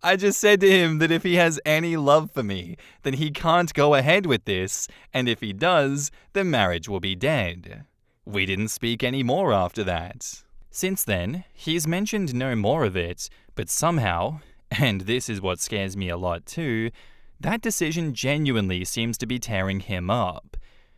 Speaker 1: I just said to him that if he has any love for me, then he can't go ahead with this, and if he does, the marriage will be dead. We didn't speak any more after that. Since then, he's mentioned no more of it, but somehow, and this is what scares me a lot too, that decision genuinely seems to be tearing him up.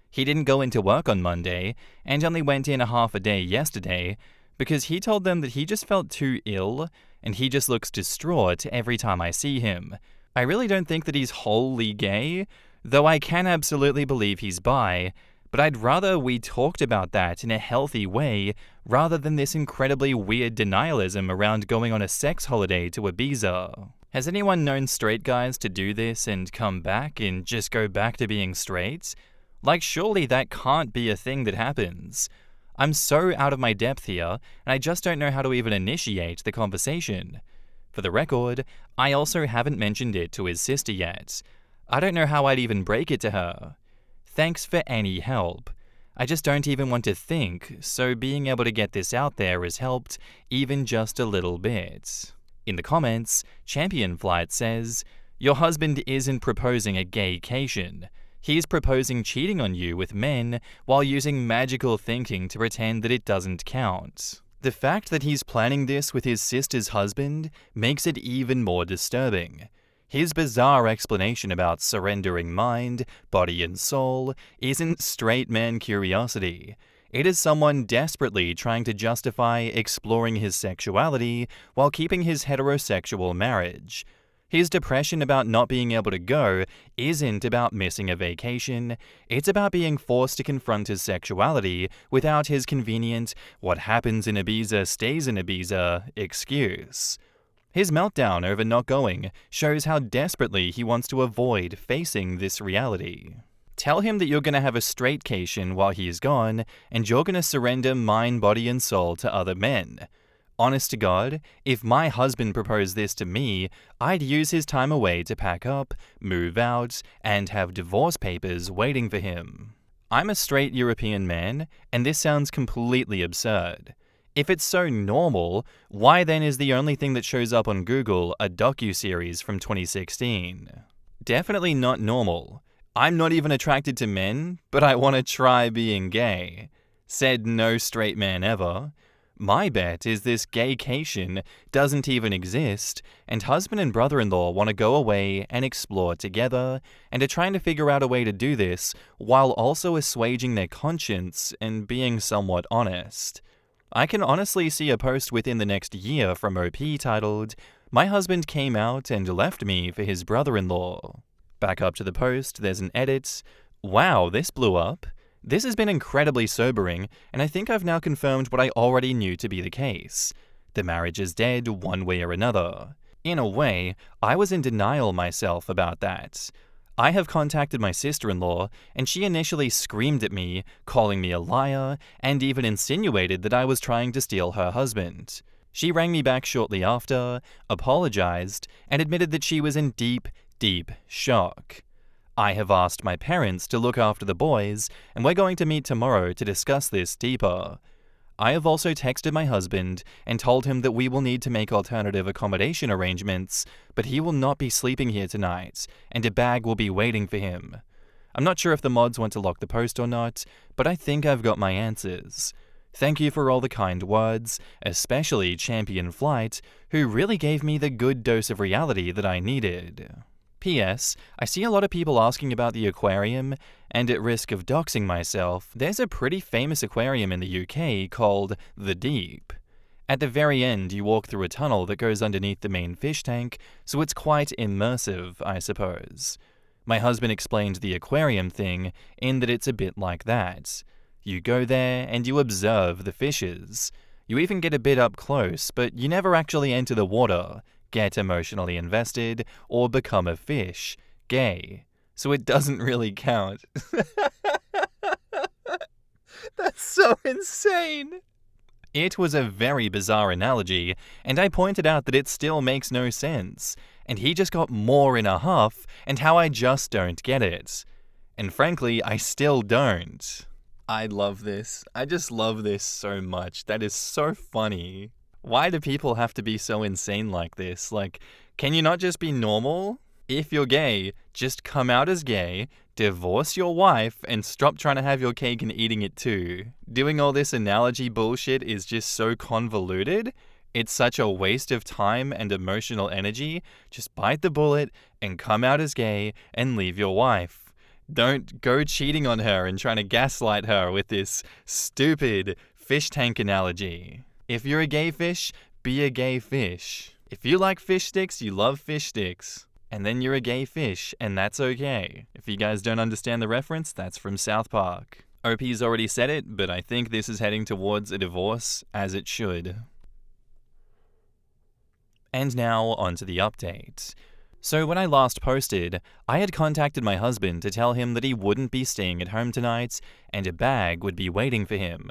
Speaker 1: He didn't go into work on Monday, and only went in a half a day yesterday, because he told them that he just felt too ill, and he just looks distraught every time I see him. I really don't think that he's wholly gay, though I can absolutely believe he's bi, but I'd rather we talked about that in a healthy way, rather than this incredibly weird denialism around going on a sex holiday to Ibiza. Has anyone known straight guys to do this and come back and just go back to being straight? Like, surely that can't be a thing that happens. I'm so out of my depth here, and I just don't know how to even initiate the conversation. For the record, I also haven't mentioned it to his sister yet. I don't know how I'd even break it to her. Thanks for any help. I just don't even want to think, so being able to get this out there has helped, even just a little bit. In the comments, Champion Flight says, your husband isn't proposing a gaycation. He's proposing cheating on you with men while using magical thinking to pretend that it doesn't count. The fact that he's planning this with his sister's husband makes it even more disturbing. His bizarre explanation about surrendering mind, body, and soul isn't straight man curiosity. It is someone desperately trying to justify exploring his sexuality while keeping his heterosexual marriage. His depression about not being able to go isn't about missing a vacation, it's about being forced to confront his sexuality without his convenient "what happens in Ibiza stays in Ibiza" excuse. His meltdown over not going shows how desperately he wants to avoid facing this reality. Tell him that you're going to have a straightcation while he's gone, and you're going to surrender mind, body, and soul to other men. Honest to God, if my husband proposed this to me, I'd use his time away to pack up, move out, and have divorce papers waiting for him. I'm a straight European man, and this sounds completely absurd. If it's so normal, why then is the only thing that shows up on Google a docuseries from 2016? Definitely not normal. I'm not even attracted to men, but I want to try being gay. Said no straight man ever. My bet is this gaycation doesn't even exist, and husband and brother-in-law want to go away and explore together, and are trying to figure out a way to do this while also assuaging their conscience and being somewhat honest. I can honestly see a post within the next year from OP titled, "My husband came out and left me for his brother-in-law." Back up to the post, there's an edit. Wow, this blew up. This has been incredibly sobering, and I think I've now confirmed what I already knew to be the case. The marriage is dead one way or another. In a way, I was in denial myself about that. I have contacted my sister-in-law, and she initially screamed at me, calling me a liar, and even insinuated that I was trying to steal her husband. She rang me back shortly after, apologized, and admitted that she was in deep, deep shock. I have asked my parents to look after the boys, and we're going to meet tomorrow to discuss this deeper. I have also texted my husband and told him that we will need to make alternative accommodation arrangements, but he will not be sleeping here tonight, and a bag will be waiting for him. I'm not sure if the mods want to lock the post or not, but I think I've got my answers. Thank you for all the kind words, especially Champion Flight, who really gave me the good dose of reality that I needed. P.S. I see a lot of people asking about the aquarium, and at risk of doxing myself, there's a pretty famous aquarium in the UK called The Deep. At the very end, you walk through a tunnel that goes underneath the main fish tank, so it's quite immersive, I suppose. My husband explained the aquarium thing in that it's a bit like that. You go there and you observe the fishes. You even get a bit up close, but you never actually enter the water, get emotionally invested, or become a fish, gay. So it doesn't really count. That's so insane! It was a very bizarre analogy, and I pointed out that it still makes no sense, and he just got more in a huff, and how I just don't get it. And frankly, I still don't. I love this. I just love this so much. That is so funny. Why do people have to be so insane like this? Like, can you not just be normal? If you're gay, just come out as gay, divorce your wife, and stop trying to have your cake and eating it too. Doing all this analogy bullshit is just so convoluted. It's such a waste of time and emotional energy. Just bite the bullet and come out as gay and leave your wife. Don't go cheating on her and trying to gaslight her with this stupid fish tank analogy. If you're a gay fish, be a gay fish. If you like fish sticks, you love fish sticks. And then you're a gay fish, and that's okay. If you guys don't understand the reference, that's from South Park. OP's already said it, but I think this is heading towards a divorce, as it should. And now, onto the update. So when I last posted, I had contacted my husband to tell him that he wouldn't be staying at home tonight, and a bag would be waiting for him.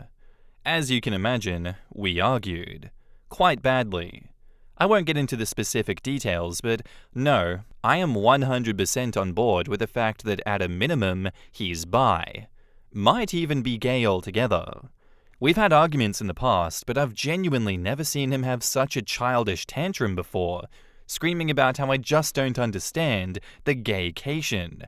Speaker 1: As you can imagine, we argued. Quite badly. I won't get into the specific details, but no, I am 100% on board with the fact that at a minimum, he's bi. Might even be gay altogether. We've had arguments in the past, but I've genuinely never seen him have such a childish tantrum before, screaming about how I just don't understand the gaycation.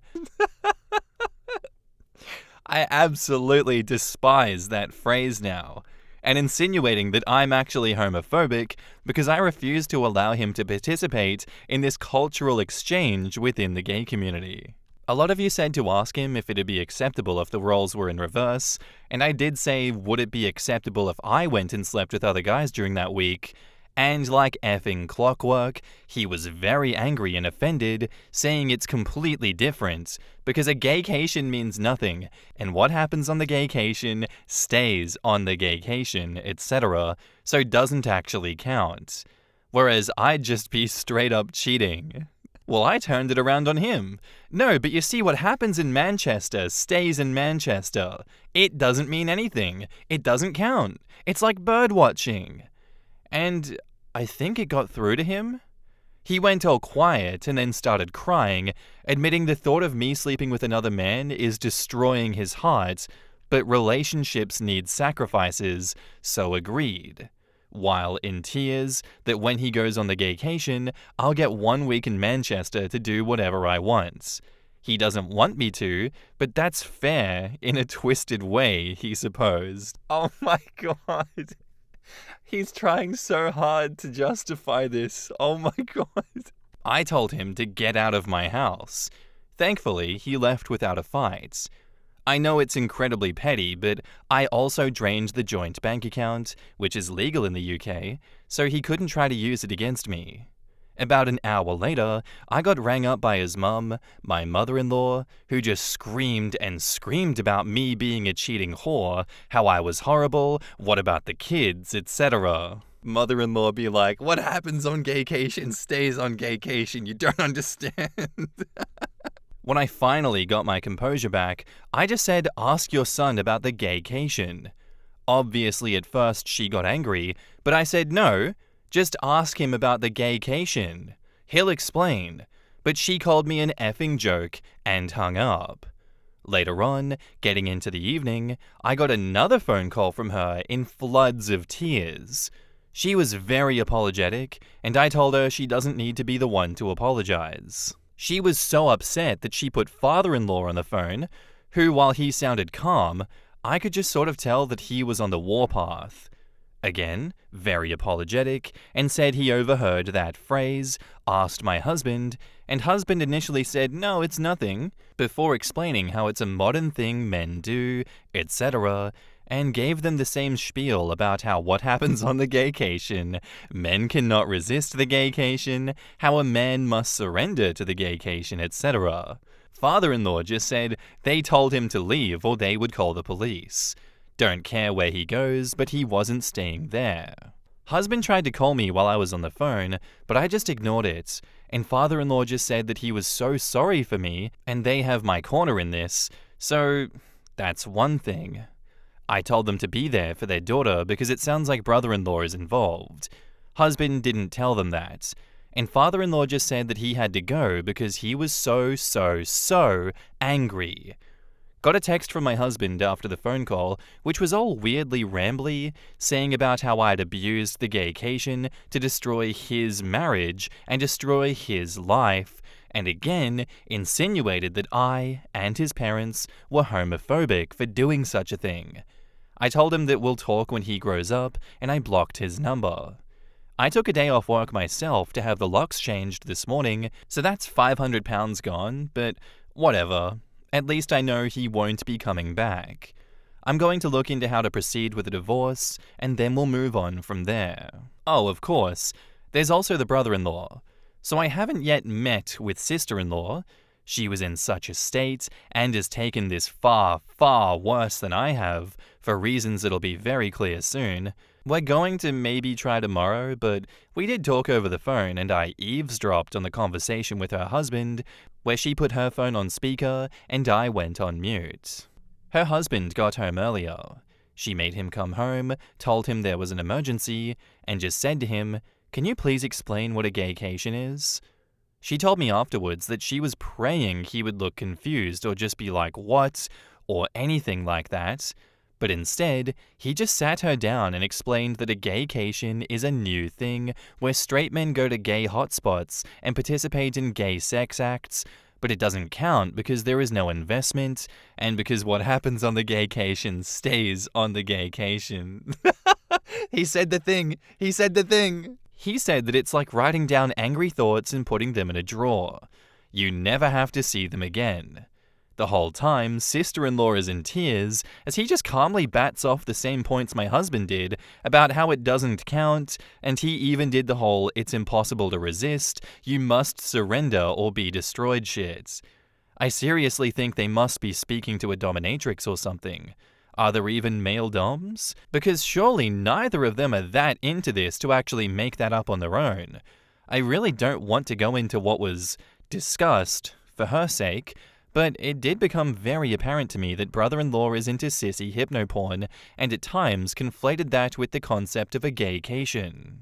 Speaker 1: I absolutely despise that phrase now, and insinuating that I'm actually homophobic because I refuse to allow him to participate in this cultural exchange within the gay community. A lot of you said to ask him if it'd be acceptable if the roles were in reverse, and I did say, would it be acceptable if I went and slept with other guys during that week? And like effing clockwork, he was very angry and offended, saying it's completely different, because a gaycation means nothing, and what happens on the gaycation stays on the gaycation, etc., so doesn't actually count. Whereas I'd just be straight up cheating. Well, I turned it around on him. No, but you see, what happens in Manchester stays in Manchester. It doesn't mean anything. It doesn't count. It's like bird watching. And I think it got through to him. He went all quiet and then started crying, admitting the thought of me sleeping with another man is destroying his heart, but relationships need sacrifices, so agreed. While in tears that when he goes on the gaycation, I'll get 1 week in Manchester to do whatever I want. He doesn't want me to, but that's fair in a twisted way, he supposed. Oh my god. He's trying so hard to justify this. Oh my god. I told him to get out of my house. Thankfully, he left without a fight. I know it's incredibly petty, but I also drained the joint bank account, which is legal in the UK, so he couldn't try to use it against me. About an hour later, I got rang up by his mum, my mother-in-law, who just screamed and screamed about me being a cheating whore, how I was horrible, what about the kids, etc. Mother-in-law be like, what happens on gaycation stays on gaycation, you don't understand. When I finally got my composure back, I just said, ask your son about the gaycation. Obviously, at first she got angry, but I said no, just ask him about the gaycation. He'll explain. But she called me an effing joke and hung up. Later on, getting into the evening, I got another phone call from her in floods of tears. She was very apologetic, and I told her she doesn't need to be the one to apologize. She was so upset that she put father-in-law on the phone, who, while he sounded calm, I could just sort of tell that he was on the warpath. Again, very apologetic, and said he overheard that phrase, asked my husband, and husband initially said, no, it's nothing, before explaining how it's a modern thing men do, etc., and gave them the same spiel about how what happens on the gaycation, men cannot resist the gaycation, how a man must surrender to the gaycation, etc. Father-in-law just said they told him to leave or they would call the police. Don't care where he goes, but he wasn't staying there. Husband tried to call me while I was on the phone, but I just ignored it, and father-in-law just said that he was so sorry for me, and they have my corner in this, so that's one thing. I told them to be there for their daughter because it sounds like brother-in-law is involved. Husband didn't tell them that, and father-in-law just said that he had to go because he was so angry. Got a text from my husband after the phone call, which was all weirdly rambly, saying about how I'd abused the gaycation to destroy his marriage and destroy his life, and again insinuated that I and his parents were homophobic for doing such a thing. I told him that we'll talk when he grows up, and I blocked his number. I took a day off work myself to have the locks changed this morning, so that's £500 gone, but whatever. At least I know he won't be coming back. I'm going to look into how to proceed with a divorce, and then we'll move on from there. Oh, of course, there's also the brother-in-law. So I haven't yet met with sister-in-law. She was in such a state, and has taken this far worse than I have, for reasons that'll be very clear soon. We're going to maybe try tomorrow, but we did talk over the phone, and I eavesdropped on the conversation with her husband, where she put her phone on speaker and I went on mute. Her husband got home earlier. She made him come home, told him there was an emergency, and just said to him, "Can you please explain what a gaycation is?" She told me afterwards that she was praying he would look confused or just be like, "What?" or anything like that. But instead, he just sat her down and explained that a gaycation is a new thing where straight men go to gay hotspots and participate in gay sex acts, but it doesn't count because there is no investment, and because what happens on the gaycation stays on the gaycation. He said the thing. He said that it's like writing down angry thoughts and putting them in a drawer. You never have to see them again. The whole time, sister-in-law is in tears as he just calmly bats off the same points my husband did about how it doesn't count, and he even did the whole "it's impossible to resist, you must surrender or be destroyed" shit. I seriously think they must be speaking to a dominatrix or something. Are there even male doms? Because surely neither of them are that into this to actually make that up on their own. I really don't want to go into what was discussed, for her sake, but it did become very apparent to me that brother-in-law is into sissy hypnoporn, and at times conflated that with the concept of a gaycation.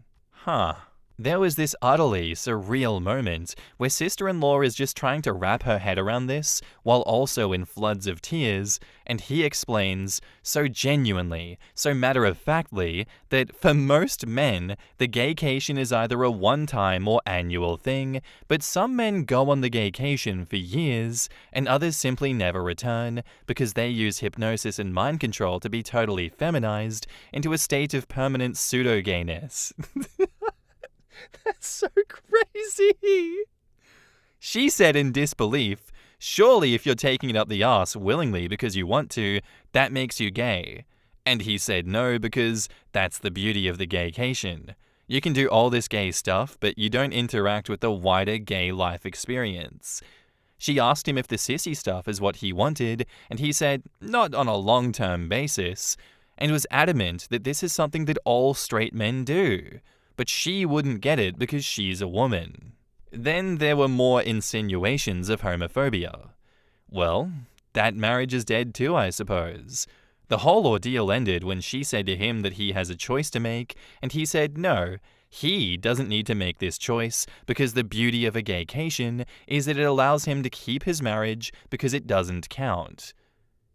Speaker 1: There was this utterly surreal moment where sister-in-law is just trying to wrap her head around this, while also in floods of tears, and he explains, so genuinely, so matter-of-factly, that for most men, the gaycation is either a one-time or annual thing, but some men go on the gaycation for years, and others simply never return, because they use hypnosis and mind control to be totally feminized into a state of permanent pseudo-gayness. That's so crazy. She said in disbelief, "Surely if you're taking it up the arse willingly because you want to, that makes you gay." And he said no, because that's the beauty of the gaycation. You can do all this gay stuff, but you don't interact with the wider gay life experience. She asked him if the sissy stuff is what he wanted, and he said not on a long-term basis, and was adamant that this is something that all straight men do. But she wouldn't get it because she's a woman. Then there were more insinuations of homophobia. Well, that marriage is dead too, I suppose. The whole ordeal ended when she said to him that he has a choice to make, and he said no, he doesn't need to make this choice because the beauty of a gaycation is that it allows him to keep his marriage because it doesn't count.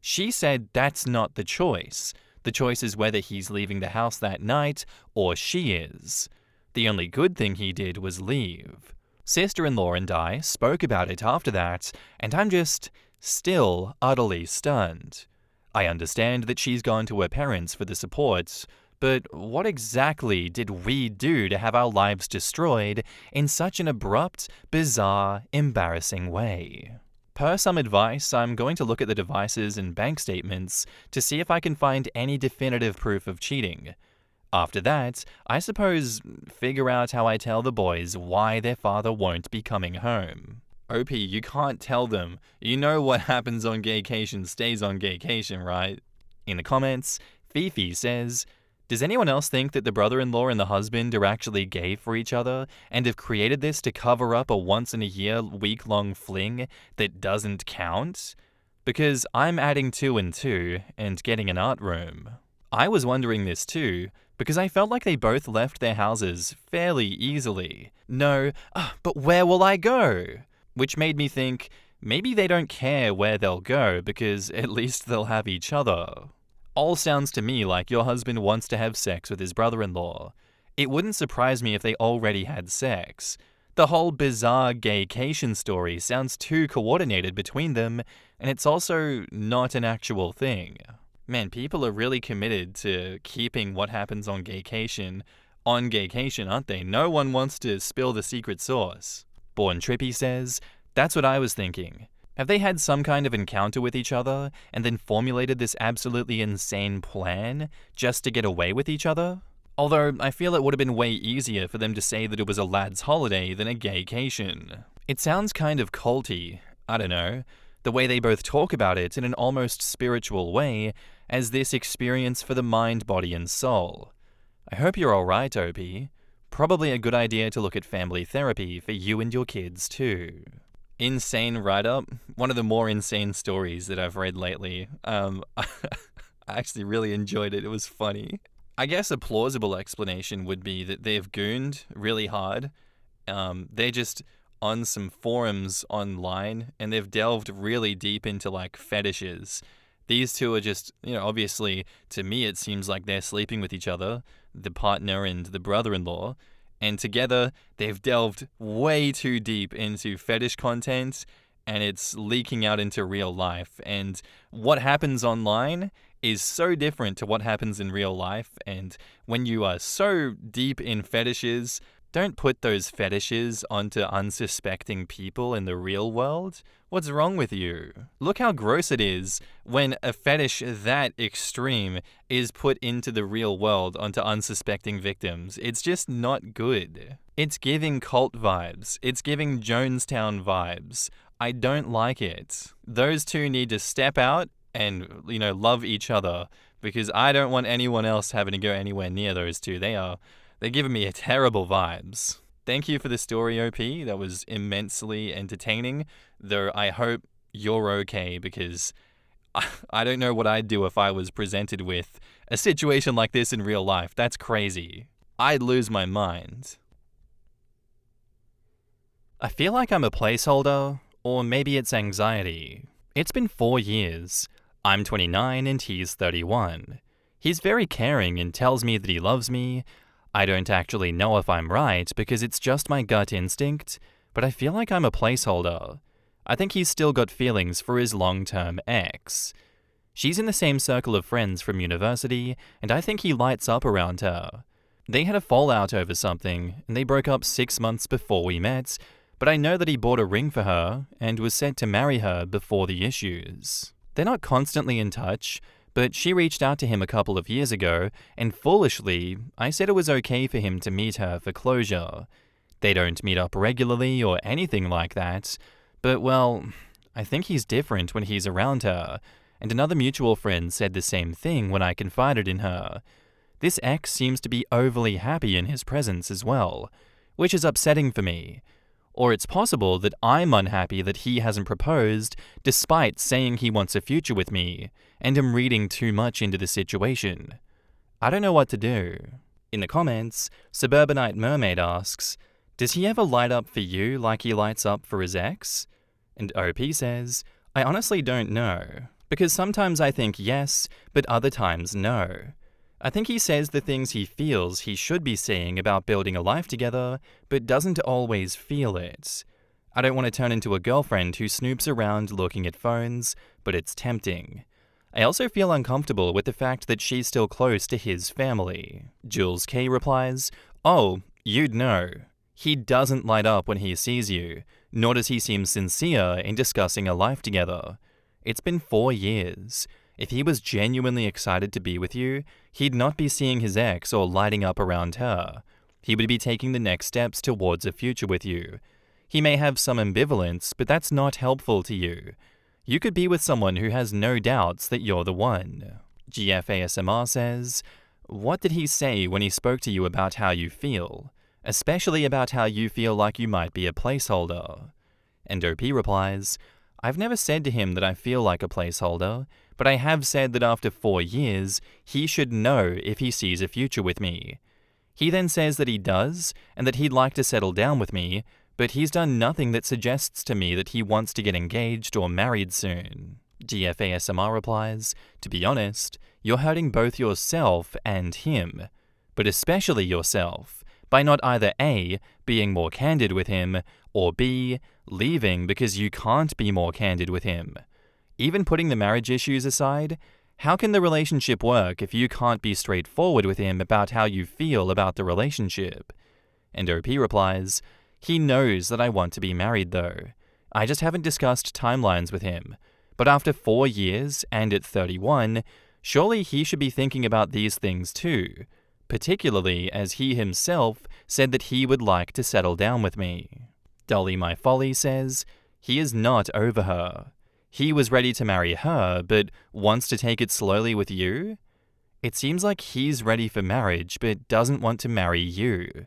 Speaker 1: She said that's not the choice. The choice is whether he's leaving the house that night or she is. The only good thing he did was leave. Sister-in-law and I spoke about it after that, and I'm just still utterly stunned. I understand that she's gone to her parents for the support, but what exactly did we do to have our lives destroyed in such an abrupt, bizarre, embarrassing way? Per some advice, I'm going to look at the devices and bank statements to see if I can find any definitive proof of cheating. After that, I suppose figure out how I tell the boys why their father won't be coming home. OP, you can't tell them. You know what happens on gaycation stays on gaycation, right? In the comments, Fifi says, does anyone else think that the brother-in-law and the husband are actually gay for each other and have created this to cover up a once-in-a-year week-long fling that doesn't count? Because I'm adding 2 and 2 and getting an art room. I was wondering this too, because I felt like they both left their houses fairly easily. No, but where will I go? Which made me think, maybe they don't care where they'll go because at least they'll have each other. All sounds to me like your husband wants to have sex with his brother-in-law. It wouldn't surprise me if they already had sex. The whole bizarre gaycation story sounds too coordinated between them, and it's also not an actual thing. Man, people are really committed to keeping what happens on gaycation, aren't they? No one wants to spill the secret sauce. Born Trippy says, that's what I was thinking. Have they had some kind of encounter with each other and then formulated this absolutely insane plan just to get away with each other? Although I feel it would have been way easier for them to say that it was a lad's holiday than a gaycation. It sounds kind of culty, I don't know, the way they both talk about it in an almost spiritual way as this experience for the mind, body, and soul. I hope you're alright, OP. Probably a good idea to look at family therapy for you and your kids too. Insane write-up. One of the more insane stories that I've read lately. I actually really enjoyed it. It was funny. I guess a plausible explanation would be that they've gooned really hard. They're just on some forums online and they've delved really deep into like fetishes. These two are just, obviously to me it seems like they're sleeping with each other, the partner and the brother-in-law, and together they've delved way too deep into fetish content and it's leaking out into real life. And what happens online is so different to what happens in real life, and when you are so deep in fetishes, don't put those fetishes onto unsuspecting people in the real world. What's wrong with you? Look how gross it is when a fetish that extreme is put into the real world onto unsuspecting victims. It's just not good. It's giving cult vibes. It's giving Jonestown vibes. I don't like it. Those two need to step out and, love each other, because I don't want anyone else having to go anywhere near those two. They're giving me terrible vibes. Thank you for the story, OP. That was immensely entertaining, though I hope you're okay, because I don't know what I'd do if I was presented with a situation like this in real life. That's crazy. I'd lose my mind. I feel like I'm a placeholder, or maybe it's anxiety. It's been 4 years. I'm 29 and he's 31. He's very caring and tells me that he loves me. I don't actually know if I'm right because it's just my gut instinct, but I feel like I'm a placeholder. I think he's still got feelings for his long-term ex. She's in the same circle of friends from university, and I think he lights up around her. They had a fallout over something, and they broke up 6 months before we met, but I know that he bought a ring for her and was set to marry her before the issues. They're not constantly in touch, but she reached out to him a couple of years ago, and foolishly, I said it was okay for him to meet her for closure. They don't meet up regularly or anything like that, but well, I think he's different when he's around her, and another mutual friend said the same thing when I confided in her. This ex seems to be overly happy in his presence as well, which is upsetting for me. Or it's possible that I'm unhappy that he hasn't proposed despite saying he wants a future with me, and am reading too much into the situation. I don't know what to do. In the comments, Suburbanite Mermaid asks, does he ever light up for you like he lights up for his ex? And OP says, I honestly don't know, because sometimes I think yes, but other times no. I think he says the things he feels he should be saying about building a life together, but doesn't always feel it. I don't want to turn into a girlfriend who snoops around looking at phones, but it's tempting. I also feel uncomfortable with the fact that she's still close to his family. Jules K replies, oh, you'd know. He doesn't light up when he sees you, nor does he seem sincere in discussing a life together. It's been 4 years. If he was genuinely excited to be with you, he'd not be seeing his ex or lighting up around her. He would be taking the next steps towards a future with you. He may have some ambivalence, but that's not helpful to you. You could be with someone who has no doubts that you're the one. GFASMR says, what did he say when he spoke to you about how you feel? Especially about how you feel like you might be a placeholder. And OP replies, I've never said to him that I feel like a placeholder, but I have said that after 4 years, he should know if he sees a future with me. He then says that he does, and that he'd like to settle down with me, but he's done nothing that suggests to me that he wants to get engaged or married soon. GFASMR replies, to be honest, you're hurting both yourself and him, but especially yourself, by not either A, being more candid with him, or B, leaving because you can't be more candid with him. Even putting the marriage issues aside, how can the relationship work if you can't be straightforward with him about how you feel about the relationship? And OP replies, he knows that I want to be married though. I just haven't discussed timelines with him. But after 4 years, and at 31, surely he should be thinking about these things too, particularly as he himself said that he would like to settle down with me. Dolly My Folly says, he is not over her. He was ready to marry her, but wants to take it slowly with you? It seems like he's ready for marriage, but doesn't want to marry you.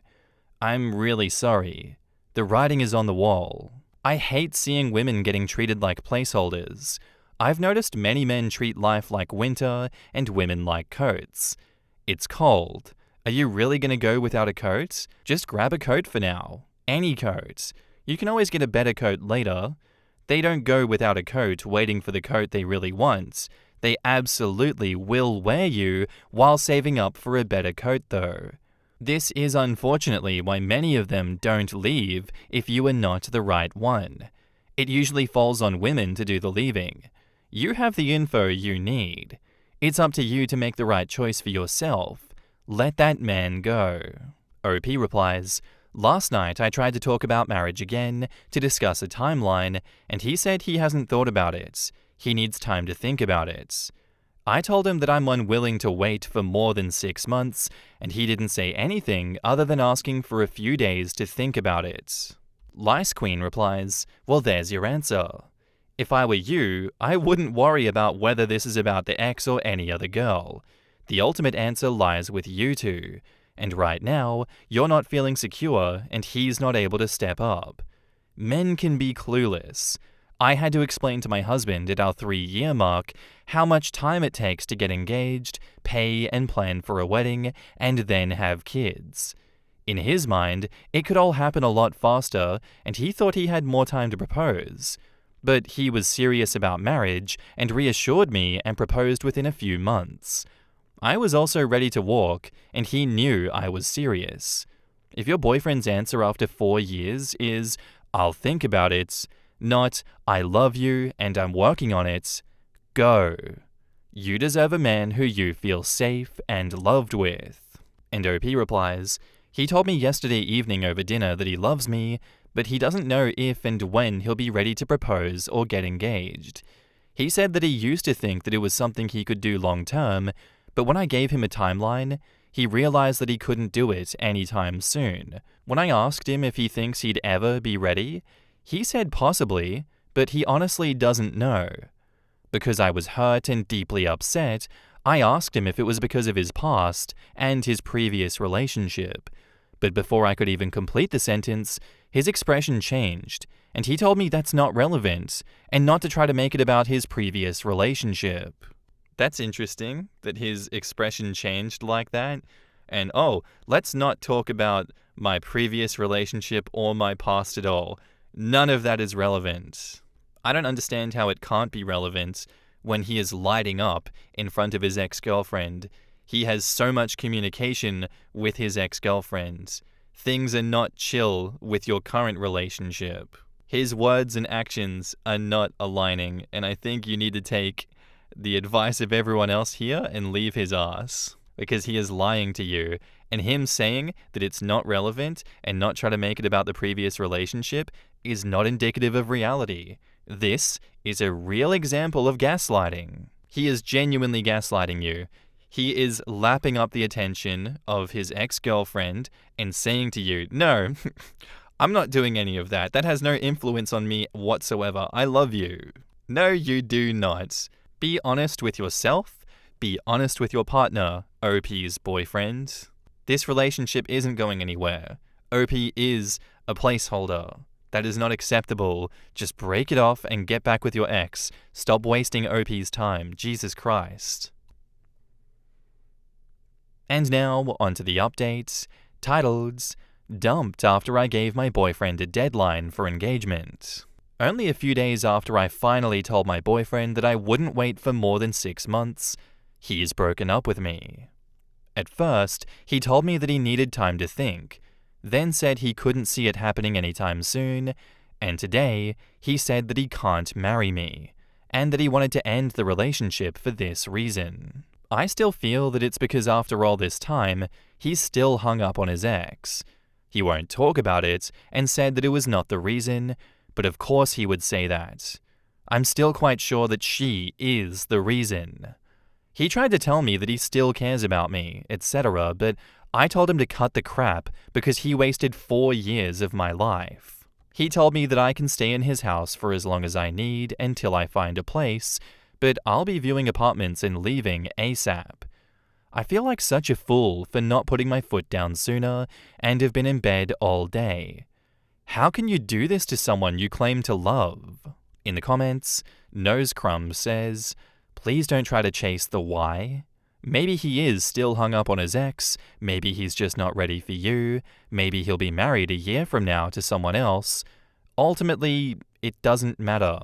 Speaker 1: I'm really sorry. The writing is on the wall. I hate seeing women getting treated like placeholders. I've noticed many men treat life like winter and women like coats. It's cold. Are you really going to go without a coat? Just grab a coat for now. Any coat. You can always get a better coat later. They don't go without a coat waiting for the coat they really want. They absolutely will wear you while saving up for a better coat though. This is unfortunately why many of them don't leave if you are not the right one. It usually falls on women to do the leaving. You have the info you need. It's up to you to make the right choice for yourself. Let that man go. OP replies, last night I tried to talk about marriage again to discuss a timeline, and he said he hasn't thought about it. He needs time to think about it. I told him that I'm unwilling to wait for more than 6 months, and he didn't say anything other than asking for a few days to think about it. Lice Queen replies, well, there's your answer. If I were you, I wouldn't worry about whether this is about the ex or any other girl. The ultimate answer lies with you two, and right now, you're not feeling secure and he's not able to step up. Men can be clueless. I had to explain to my husband at our 3-year mark how much time it takes to get engaged, pay and plan for a wedding, and then have kids. In his mind, it could all happen a lot faster, and he thought he had more time to propose. But he was serious about marriage and reassured me and proposed within a few months. I was also ready to walk, and he knew I was serious. If your boyfriend's answer after 4 years is, I'll think about it, not, I love you and I'm working on it, go. You deserve a man who you feel safe and loved with. And OP replies, he told me yesterday evening over dinner that he loves me, but he doesn't know if and when he'll be ready to propose or get engaged. He said that he used to think that it was something he could do long term, but when I gave him a timeline, he realized that he couldn't do it anytime soon. When I asked him if he thinks he'd ever be ready, he said possibly, but he honestly doesn't know. Because I was hurt and deeply upset, I asked him if it was because of his past and his previous relationship. But before I could even complete the sentence, his expression changed, and he told me that's not relevant, and not to try to make it about his previous relationship. That's interesting that his expression changed like that. And let's not talk about my previous relationship or my past at all. None of that is relevant. I don't understand how it can't be relevant when he is lighting up in front of his ex-girlfriend. He has so much communication with his ex-girlfriend. Things are not chill with your current relationship. His words and actions are not aligning, and I think you need to take the advice of everyone else here and leave his ass. Because he is lying to you, and him saying that it's not relevant and not try to make it about the previous relationship is not indicative of reality. This is a real example of gaslighting. He is genuinely gaslighting you. He is lapping up the attention of his ex-girlfriend and saying to you, no, I'm not doing any of that. That has no influence on me whatsoever. I love you. No, you do not. Be honest with yourself. Be honest with your partner, OP's boyfriend. This relationship isn't going anywhere. OP is a placeholder. That is not acceptable. Just break it off and get back with your ex. Stop wasting OP's time. Jesus Christ. And now, onto the updates, titled, Dumped after I gave my boyfriend a deadline for engagement. Only a few days after I finally told my boyfriend that I wouldn't wait for more than 6 months, he's broken up with me. At first, he told me that he needed time to think, then said he couldn't see it happening anytime soon, and today, he said that he can't marry me, and that he wanted to end the relationship for this reason. I still feel that it's because after all this time, he's still hung up on his ex. He won't talk about it, and said that it was not the reason, but of course he would say that. I'm still quite sure that she is the reason. He tried to tell me that he still cares about me, etc., but I told him to cut the crap because he wasted 4 years of my life. He told me that I can stay in his house for as long as I need until I find a place, but I'll be viewing apartments and leaving ASAP. I feel like such a fool for not putting my foot down sooner and have been in bed all day. How can you do this to someone you claim to love? In the comments, Nosecrumb says, please don't try to chase the why. Maybe he is still hung up on his ex, maybe he's just not ready for you, maybe he'll be married a year from now to someone else. Ultimately, it doesn't matter.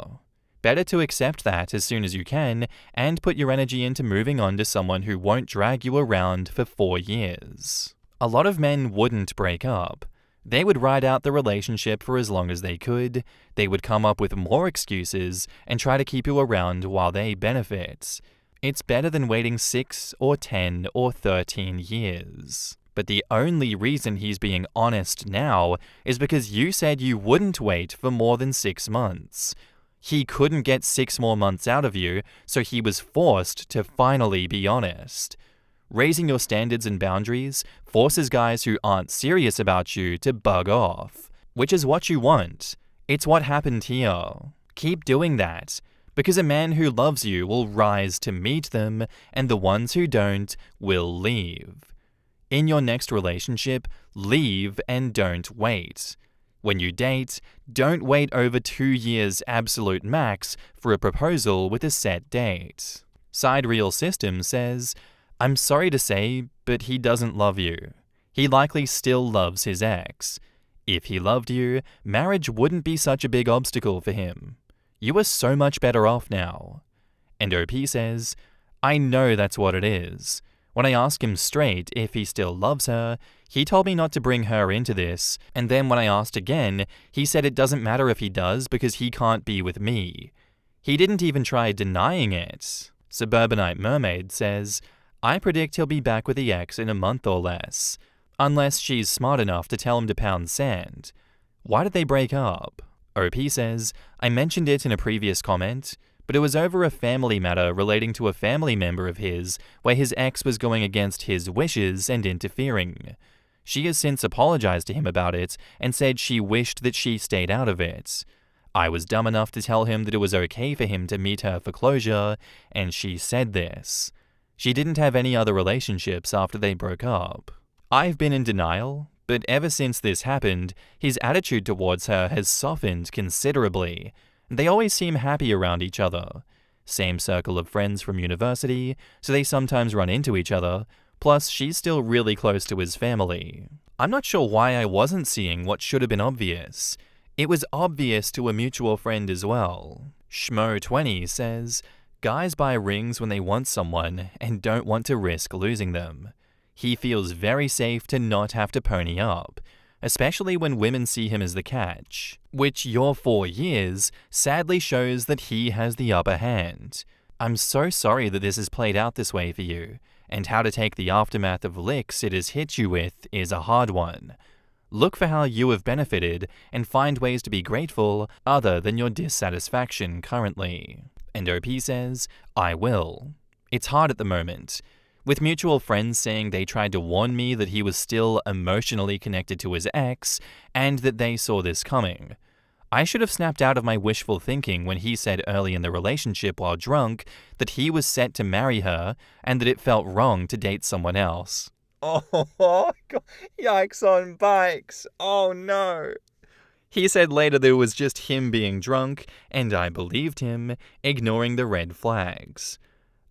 Speaker 1: Better to accept that as soon as you can and put your energy into moving on to someone who won't drag you around for 4 years. A lot of men wouldn't break up. They would ride out the relationship for as long as they could, they would come up with more excuses and try to keep you around while they benefit. It's better than waiting 6 or 10 or 13 years. But the only reason he's being honest now is because you said you wouldn't wait for more than 6 months. He couldn't get 6 more months out of you, so he was forced to finally be honest. Raising your standards and boundaries forces guys who aren't serious about you to bug off, which is what you want. It's what happened here. Keep doing that, because a man who loves you will rise to meet them, and the ones who don't will leave. In your next relationship, leave and don't wait. When you date, don't wait over 2 years absolute max for a proposal with a set date. Sidereal System says, I'm sorry to say, but he doesn't love you. He likely still loves his ex. If he loved you, marriage wouldn't be such a big obstacle for him. You are so much better off now. And OP says, I know that's what it is. When I asked him straight if he still loves her, he told me not to bring her into this, and then when I asked again, he said it doesn't matter if he does because he can't be with me. He didn't even try denying it. Suburbanite Mermaid says, I predict he'll be back with the ex in a month or less, unless she's smart enough to tell him to pound sand. Why did they break up? OP says, I mentioned it in a previous comment, but it was over a family matter relating to a family member of his where his ex was going against his wishes and interfering. She has since apologized to him about it and said she wished that she stayed out of it. I was dumb enough to tell him that it was okay for him to meet her for closure, and she said this. She didn't have any other relationships after they broke up. I've been in denial, but ever since this happened, his attitude towards her has softened considerably. They always seem happy around each other. Same circle of friends from university, so they sometimes run into each other, plus she's still really close to his family. I'm not sure why I wasn't seeing what should have been obvious. It was obvious to a mutual friend as well. Schmo20 says, guys buy rings when they want someone and don't want to risk losing them. He feels very safe to not have to pony up, especially when women see him as the catch, which your 4 years sadly shows that he has the upper hand. I'm so sorry that this has played out this way for you, and how to take the aftermath of licks it has hit you with is a hard one. Look for how you have benefited and find ways to be grateful other than your dissatisfaction currently. And OP says, I will. It's hard at the moment. With mutual friends saying they tried to warn me that he was still emotionally connected to his ex and that they saw this coming. I should have snapped out of my wishful thinking when he said early in the relationship while drunk that he was set to marry her and that it felt wrong to date someone else. Oh, God. Yikes on bikes. Oh no. He said later that it was just him being drunk, and I believed him, ignoring the red flags.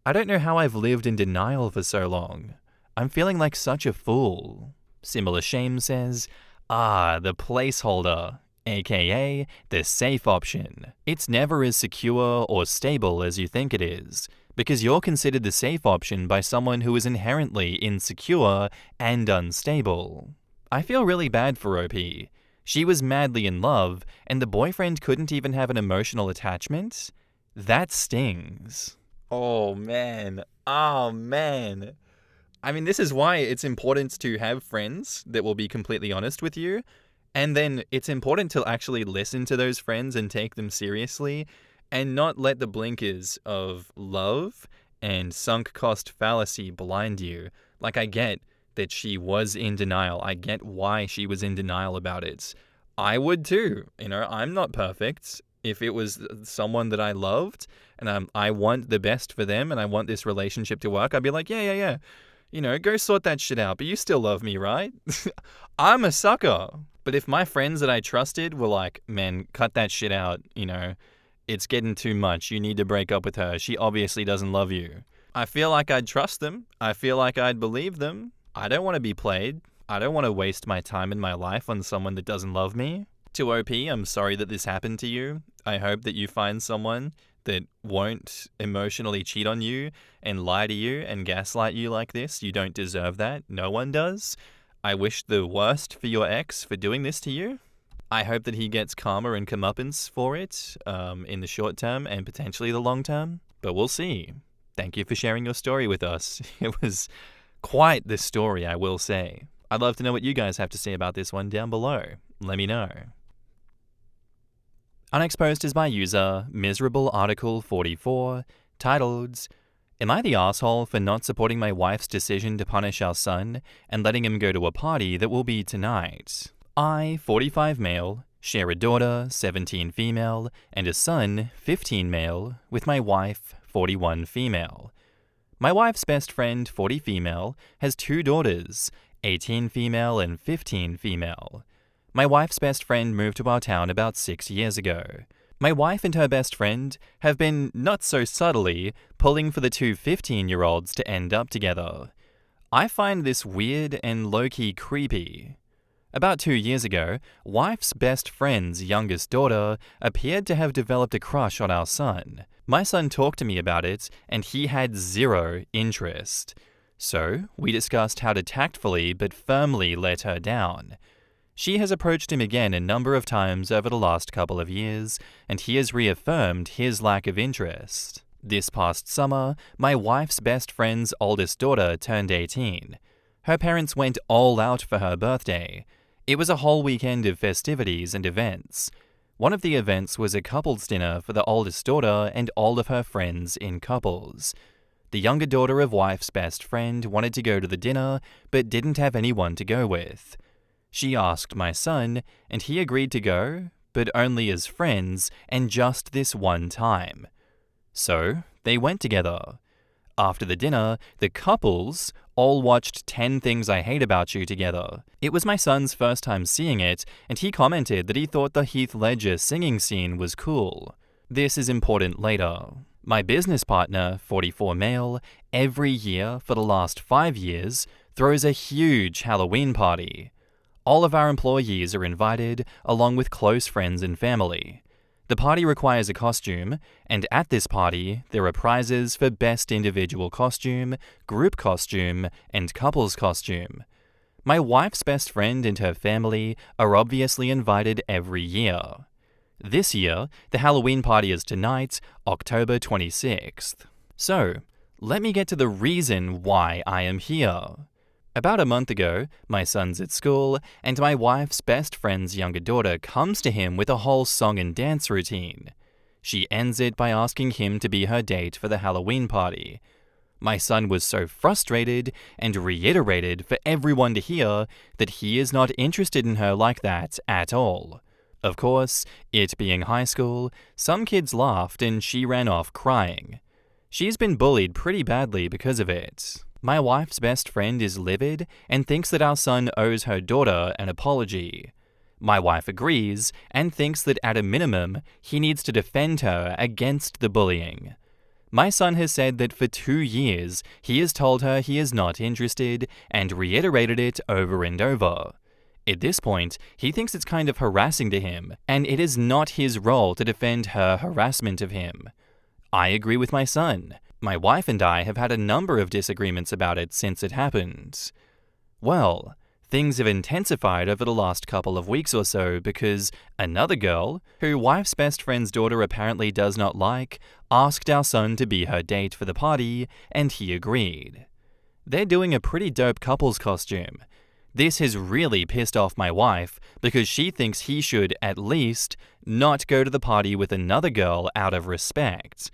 Speaker 1: I don't know how I've lived in denial for so long. I'm feeling like such a fool. Similar Shame says, the placeholder, aka the safe option. It's never as secure or stable as you think it is, because you're considered the safe option by someone who is inherently insecure and unstable. I feel really bad for OP. She was madly in love, and the boyfriend couldn't even have an emotional attachment? That stings. Oh man. I mean, this is why it's important to have friends that will be completely honest with you. And then it's important to actually listen to those friends and take them seriously and not let the blinkers of love and sunk cost fallacy blind you. Like, I get that she was in denial. I get why she was in denial about it. I would too. I'm not perfect. If it was someone that I loved and I want the best for them and I want this relationship to work, I'd be like, yeah. Go sort that shit out, but you still love me, right? I'm a sucker. But if my friends that I trusted were like, man, cut that shit out, it's getting too much. You need to break up with her. She obviously doesn't love you. I feel like I'd trust them. I feel like I'd believe them. I don't want to be played. I don't want to waste my time in my life on someone that doesn't love me. To OP, I'm sorry that this happened to you. I hope that you find someone that won't emotionally cheat on you and lie to you and gaslight you like this. You don't deserve that. No one does. I wish the worst for your ex for doing this to you. I hope that he gets karma and comeuppance for it in the short term and potentially the long term. But we'll see. Thank you for sharing your story with us. It was quite the story, I will say. I'd love to know what you guys have to say about this one down below. Let me know. Unexposed is by user Miserable Article 44, titled, Am I the asshole for not supporting my wife's decision to punish our son and letting him go to a party that will be tonight? I, 45 male, share a daughter, 17 female, and a son, 15 male, with my wife, 41 female. My wife's best friend, 40 female, has 2 daughters, 18 female and 15 female. My wife's best friend moved to our town about 6 years ago. My wife and her best friend have been, not so subtly, pulling for the 2 15-year-olds to end up together. I find this weird and low-key creepy. About 2 years ago, wife's best friend's youngest daughter appeared to have developed a crush on our son. My son talked to me about it, and he had 0 interest. So, we discussed how to tactfully but firmly let her down. She has approached him again a number of times over the last couple of years, and he has reaffirmed his lack of interest. This past summer, my wife's best friend's oldest daughter turned 18. Her parents went all out for her birthday. It was a whole weekend of festivities and events. One of the events was a couples dinner for the oldest daughter and all of her friends in couples. The younger daughter of wife's best friend wanted to go to the dinner, but didn't have anyone to go with. She asked my son, and he agreed to go, but only as friends and just this one time. So, they went together. After the dinner, the couples all watched 10 Things I Hate About You together. It was my son's first time seeing it, and he commented that he thought the Heath Ledger singing scene was cool. This is important later. My business partner, 44 male, every year for the last 5 years, throws a huge Halloween party. All of our employees are invited, along with close friends and family. The party requires a costume, and at this party, there are prizes for best individual costume, group costume, and couples costume. My wife's best friend and her family are obviously invited every year. This year, the Halloween party is tonight, October 26th. So, let me get to the reason why I am here. About a month ago, my son's at school, and my wife's best friend's younger daughter comes to him with a whole song and dance routine. She ends it by asking him to be her date for the Halloween party. My son was so frustrated and reiterated for everyone to hear that he is not interested in her like that at all. Of course, it being high school, some kids laughed and she ran off crying. She's been bullied pretty badly because of it. My wife's best friend is livid and thinks that our son owes her daughter an apology. My wife agrees and thinks that at a minimum, he needs to defend her against the bullying. My son has said that for 2 years, he has told her he is not interested and reiterated it over and over. At this point, he thinks it's kind of harassing to him, and it is not his role to defend her harassment of him. I agree with my son. My wife and I have had a number of disagreements about it since it happened. Well, things have intensified over the last couple of weeks or so because another girl, who wife's best friend's daughter apparently does not like, asked our son to be her date for the party, and he agreed. They're doing a pretty dope couples costume. This has really pissed off my wife because she thinks he should, at least, not go to the party with another girl out of respect.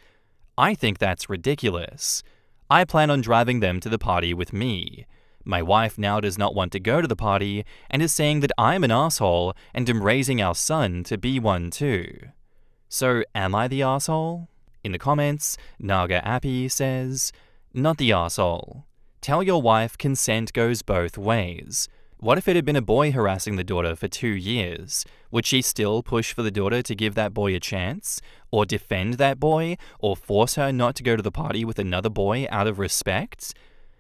Speaker 1: I think that's ridiculous. I plan on driving them to the party with me. My wife now does not want to go to the party and is saying that I'm an asshole and am raising our son to be one too. So am I the asshole? In the comments, Naga Appy says, "Not the asshole. Tell your wife consent goes both ways. What if it had been a boy harassing the daughter for 2 years? Would she still push for the daughter to give that boy a chance? Or defend that boy? Or force her not to go to the party with another boy out of respect?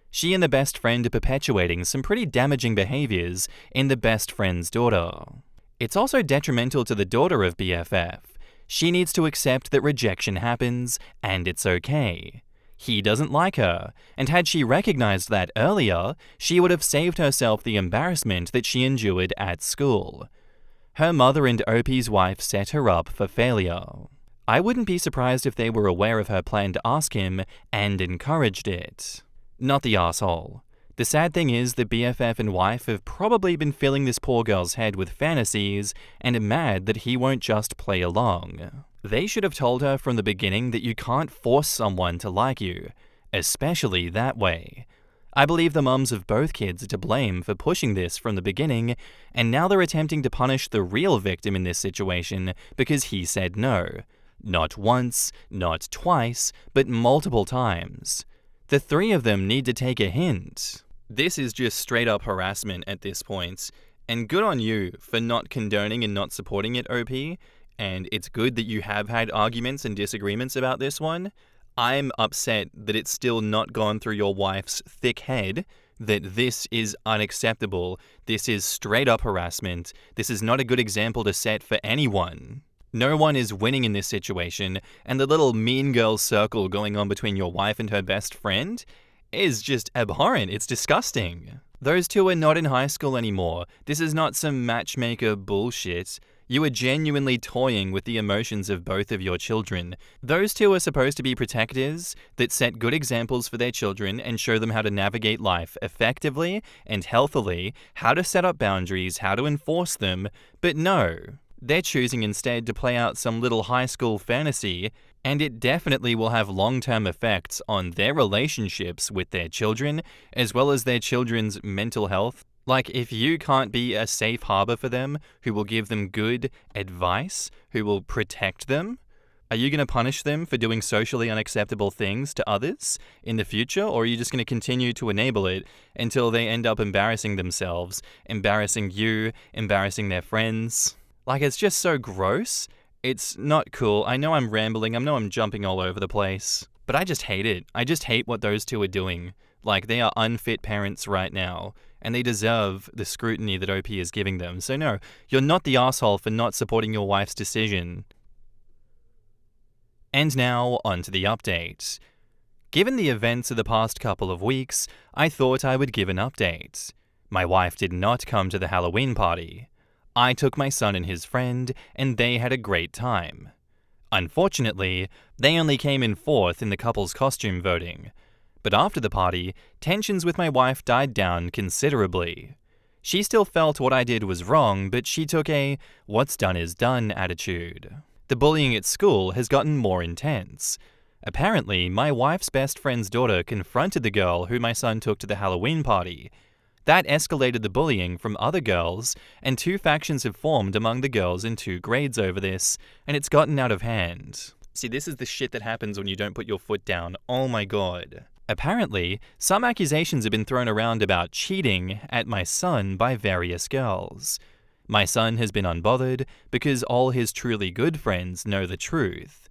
Speaker 1: She and the best friend are perpetuating some pretty damaging behaviors in the best friend's daughter. It's also detrimental to the daughter of BFF. She needs to accept that rejection happens, and it's okay. He doesn't like her, and had she recognized that earlier, she would have saved herself the embarrassment that she endured at school. Her mother and Opie's wife set her up for failure. I wouldn't be surprised if they were aware of her plan to ask him and encouraged it. Not the asshole. The sad thing is that BFF and wife have probably been filling this poor girl's head with fantasies and are mad that he won't just play along. They should have told her from the beginning that you can't force someone to like you, especially that way. I believe the mums of both kids are to blame for pushing this from the beginning, and now they're attempting to punish the real victim in this situation because he said no. Not once, not twice, but multiple times. The 3 of them need to take a hint. This is just straight up harassment at this point, and good on you for not condoning and not supporting it, OP. And it's good that you have had arguments and disagreements about this one. I'm upset that it's still not gone through your wife's thick head that this is unacceptable. This is straight up harassment. This is not a good example to set for anyone. No one is winning in this situation, and the little mean girl circle going on between your wife and her best friend is just abhorrent. It's disgusting. Those two are not in high school anymore. This is not some matchmaker bullshit. You are genuinely toying with the emotions of both of your children. Those two are supposed to be protectors that set good examples for their children and show them how to navigate life effectively and healthily, how to set up boundaries, how to enforce them, but no. They're choosing instead to play out some little high school fantasy, and it definitely will have long-term effects on their relationships with their children, as well as their children's mental health. Like, if you can't be a safe harbor for them, who will give them good advice, who will protect them, Are you going to punish them for doing socially unacceptable things to others in the future, or are you just going to continue to enable it until they end up embarrassing themselves, embarrassing you, embarrassing their friends? Like, it's just so gross. It's not cool. I know I'm rambling. I know I'm jumping all over the place. But I just hate it. I just hate what those two are doing. Like, they are unfit parents right now, and they deserve the scrutiny that OP is giving them. So no, you're not the asshole for not supporting your wife's decision. And now, on to the update. Given the events of the past couple of weeks, I thought I would give an update. My wife did not come to the Halloween party. I took my son and his friend, and they had a great time. Unfortunately, they only came in fourth in the couple's costume voting. But after the party, tensions with my wife died down considerably. She still felt what I did was wrong, but she took a "what's done is done" attitude. The bullying at school has gotten more intense. Apparently, my wife's best friend's daughter confronted the girl who my son took to the Halloween party. That escalated the bullying from other girls, and 2 factions have formed among the girls in 2 grades over this, and it's gotten out of hand. See, this is the shit that happens when you don't put your foot down. Oh my god. Apparently, some accusations have been thrown around about cheating at my son by various girls. My son has been unbothered because all his truly good friends know the truth.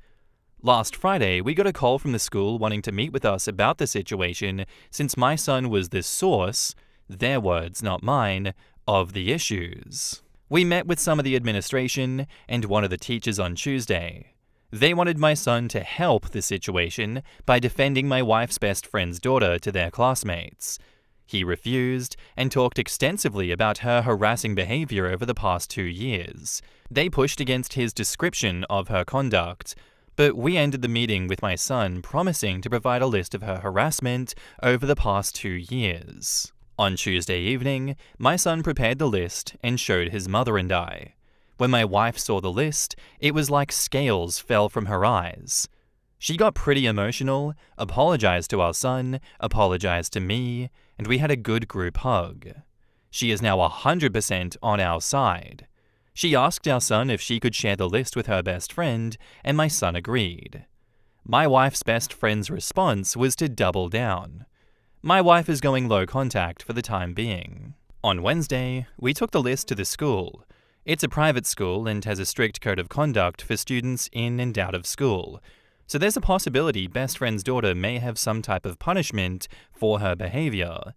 Speaker 1: Last Friday, we got a call from the school wanting to meet with us about the situation since my son was the source, their words, not mine, of the issues. We met with some of the administration and one of the teachers on Tuesday. They wanted my son to help the situation by defending my wife's best friend's daughter to their classmates. He refused and talked extensively about her harassing behavior over the past 2 years. They pushed against his description of her conduct, but we ended the meeting with my son promising to provide a list of her harassment over the past 2 years. On Tuesday evening, my son prepared the list and showed his mother and I. When my wife saw the list, it was like scales fell from her eyes. She got pretty emotional, apologized to our son, apologized to me, and we had a good group hug. She is now 100% on our side. She asked our son if she could share the list with her best friend, and my son agreed. My wife's best friend's response was to double down. My wife is going low contact for the time being. On Wednesday, we took the list to the school. It's a private school and has a strict code of conduct for students in and out of school, so there's a possibility best friend's daughter may have some type of punishment for her behavior.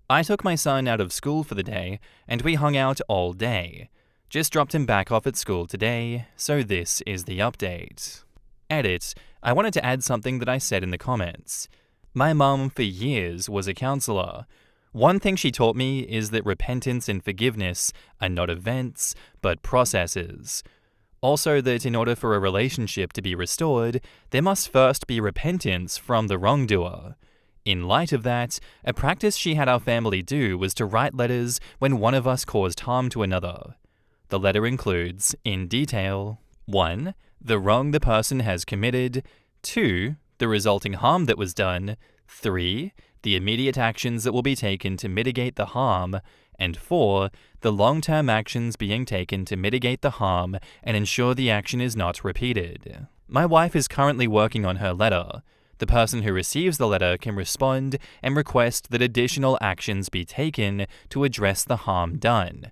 Speaker 1: I took my son out of school for the day, and we hung out all day. Just dropped him back off at school today, so this is the update. Edit: I wanted to add something that I said in the comments. My mum for years was a counselor. One thing she taught me is that repentance and forgiveness are not events, but processes. Also that in order for a relationship to be restored, there must first be repentance from the wrongdoer. In light of that, a practice she had our family do was to write letters when one of us caused harm to another. The letter includes, in detail, 1. The wrong the person has committed, 2. The resulting harm that was done, 3. The immediate actions that will be taken to mitigate the harm, and 4. The long-term actions being taken to mitigate the harm and ensure the action is not repeated. My wife is currently working on her letter. The person who receives the letter can respond and request that additional actions be taken to address the harm done.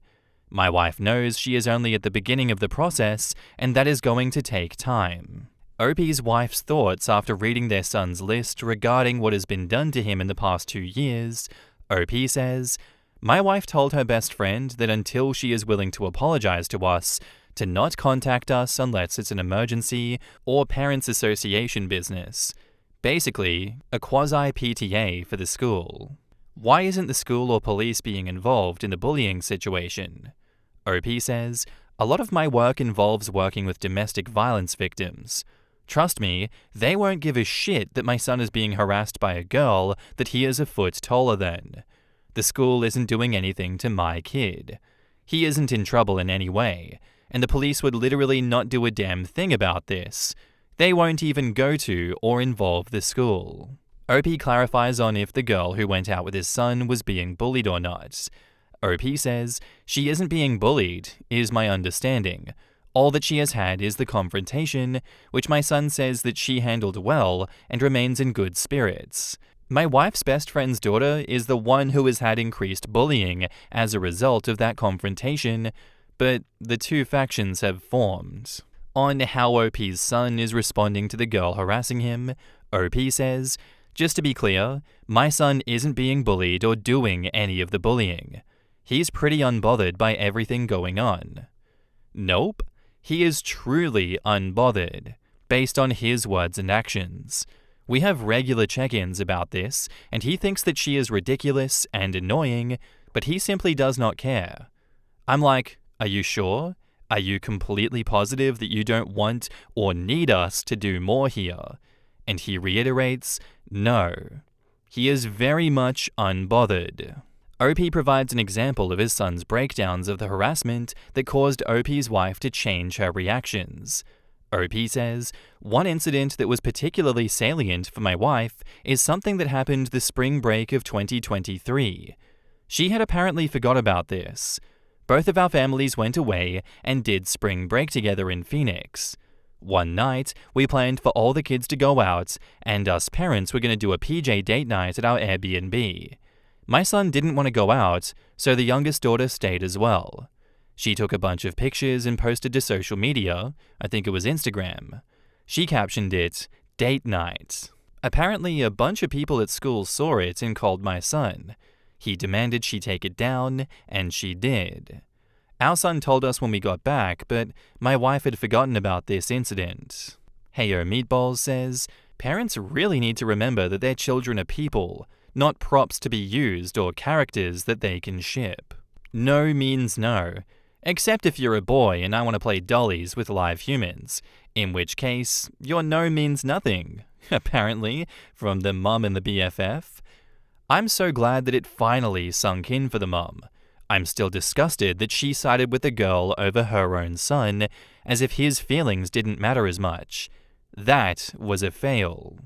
Speaker 1: My wife knows she is only at the beginning of the process, and that is going to take time. OP's wife's thoughts after reading their son's list regarding what has been done to him in the past 2 years. OP says, my wife told her best friend that until she is willing to apologize to us, to not contact us unless it's an emergency or parents' association business. Basically, a quasi-PTA for the school. Why isn't the school or police being involved in the bullying situation? OP says, a lot of my work involves working with domestic violence victims. Trust me, they won't give a shit that my son is being harassed by a girl that he is a foot taller than. The school isn't doing anything to my kid. He isn't in trouble in any way, and the police would literally not do a damn thing about this. They won't even go to or involve the school. OP clarifies on if the girl who went out with his son was being bullied or not. OP says, she isn't being bullied, is my understanding. All that she has had is the confrontation, which my son says that she handled well and remains in good spirits. My wife's best friend's daughter is the one who has had increased bullying as a result of that confrontation, but the two factions have formed. On how OP's son is responding to the girl harassing him, OP says, "Just to be clear, my son isn't being bullied or doing any of the bullying. He's pretty unbothered by everything going on." Nope, he is truly unbothered, based on his words and actions. We have regular check-ins about this, and he thinks that she is ridiculous and annoying, but he simply does not care. I'm like, are you sure? Are you completely positive that you don't want or need us to do more here? And he reiterates, no. He is very much unbothered. OP provides an example of his son's breakdowns of the harassment that caused OP's wife to change her reactions. OP says, "One incident that was particularly salient for my wife is something that happened the spring break of 2023. She had apparently forgot about this. Both of our families went away and did spring break together in Phoenix. One night, we planned for all the kids to go out, and us parents were going to do a PJ date night at our Airbnb. My son didn't want to go out, so the youngest daughter stayed as well. She took a bunch of pictures and posted to social media, I think it was Instagram. She captioned it, 'Date Night.' Apparently, a bunch of people at school saw it and called my son. He demanded she take it down, and she did. Our son told us when we got back, but my wife had forgotten about this incident." Heyo Meatballs says, "Parents really need to remember that their children are people, not props to be used or characters that they can ship. No means no, except if you're a boy and I want to play dollies with live humans, in which case, your no means nothing, apparently, from the mum and the BFF. I'm so glad that it finally sunk in for the mum. I'm still disgusted that she sided with the girl over her own son, as if his feelings didn't matter as much. That was a fail.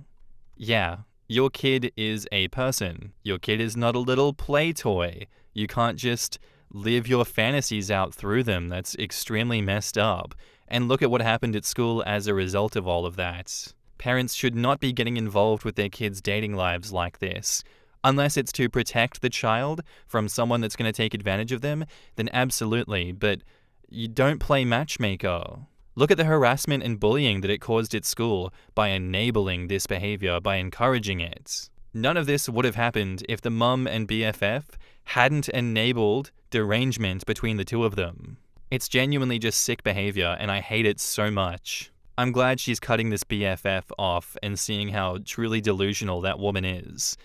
Speaker 1: Yeah, your kid is a person. Your kid is not a little play toy. You can't just live your fantasies out through them. That's extremely messed up. And look at what happened at school as a result of all of that. Parents should not be getting involved with their kids' dating lives like this. Unless it's to protect the child from someone that's going to take advantage of them, then absolutely, but you don't play matchmaker. Look at the harassment and bullying that it caused at school by enabling this behavior, by encouraging it. None of this would have happened if the mum and BFF hadn't enabled derangement between the two of them. It's genuinely just sick behavior, and I hate it so much. I'm glad she's cutting this BFF off and seeing how truly delusional that woman is.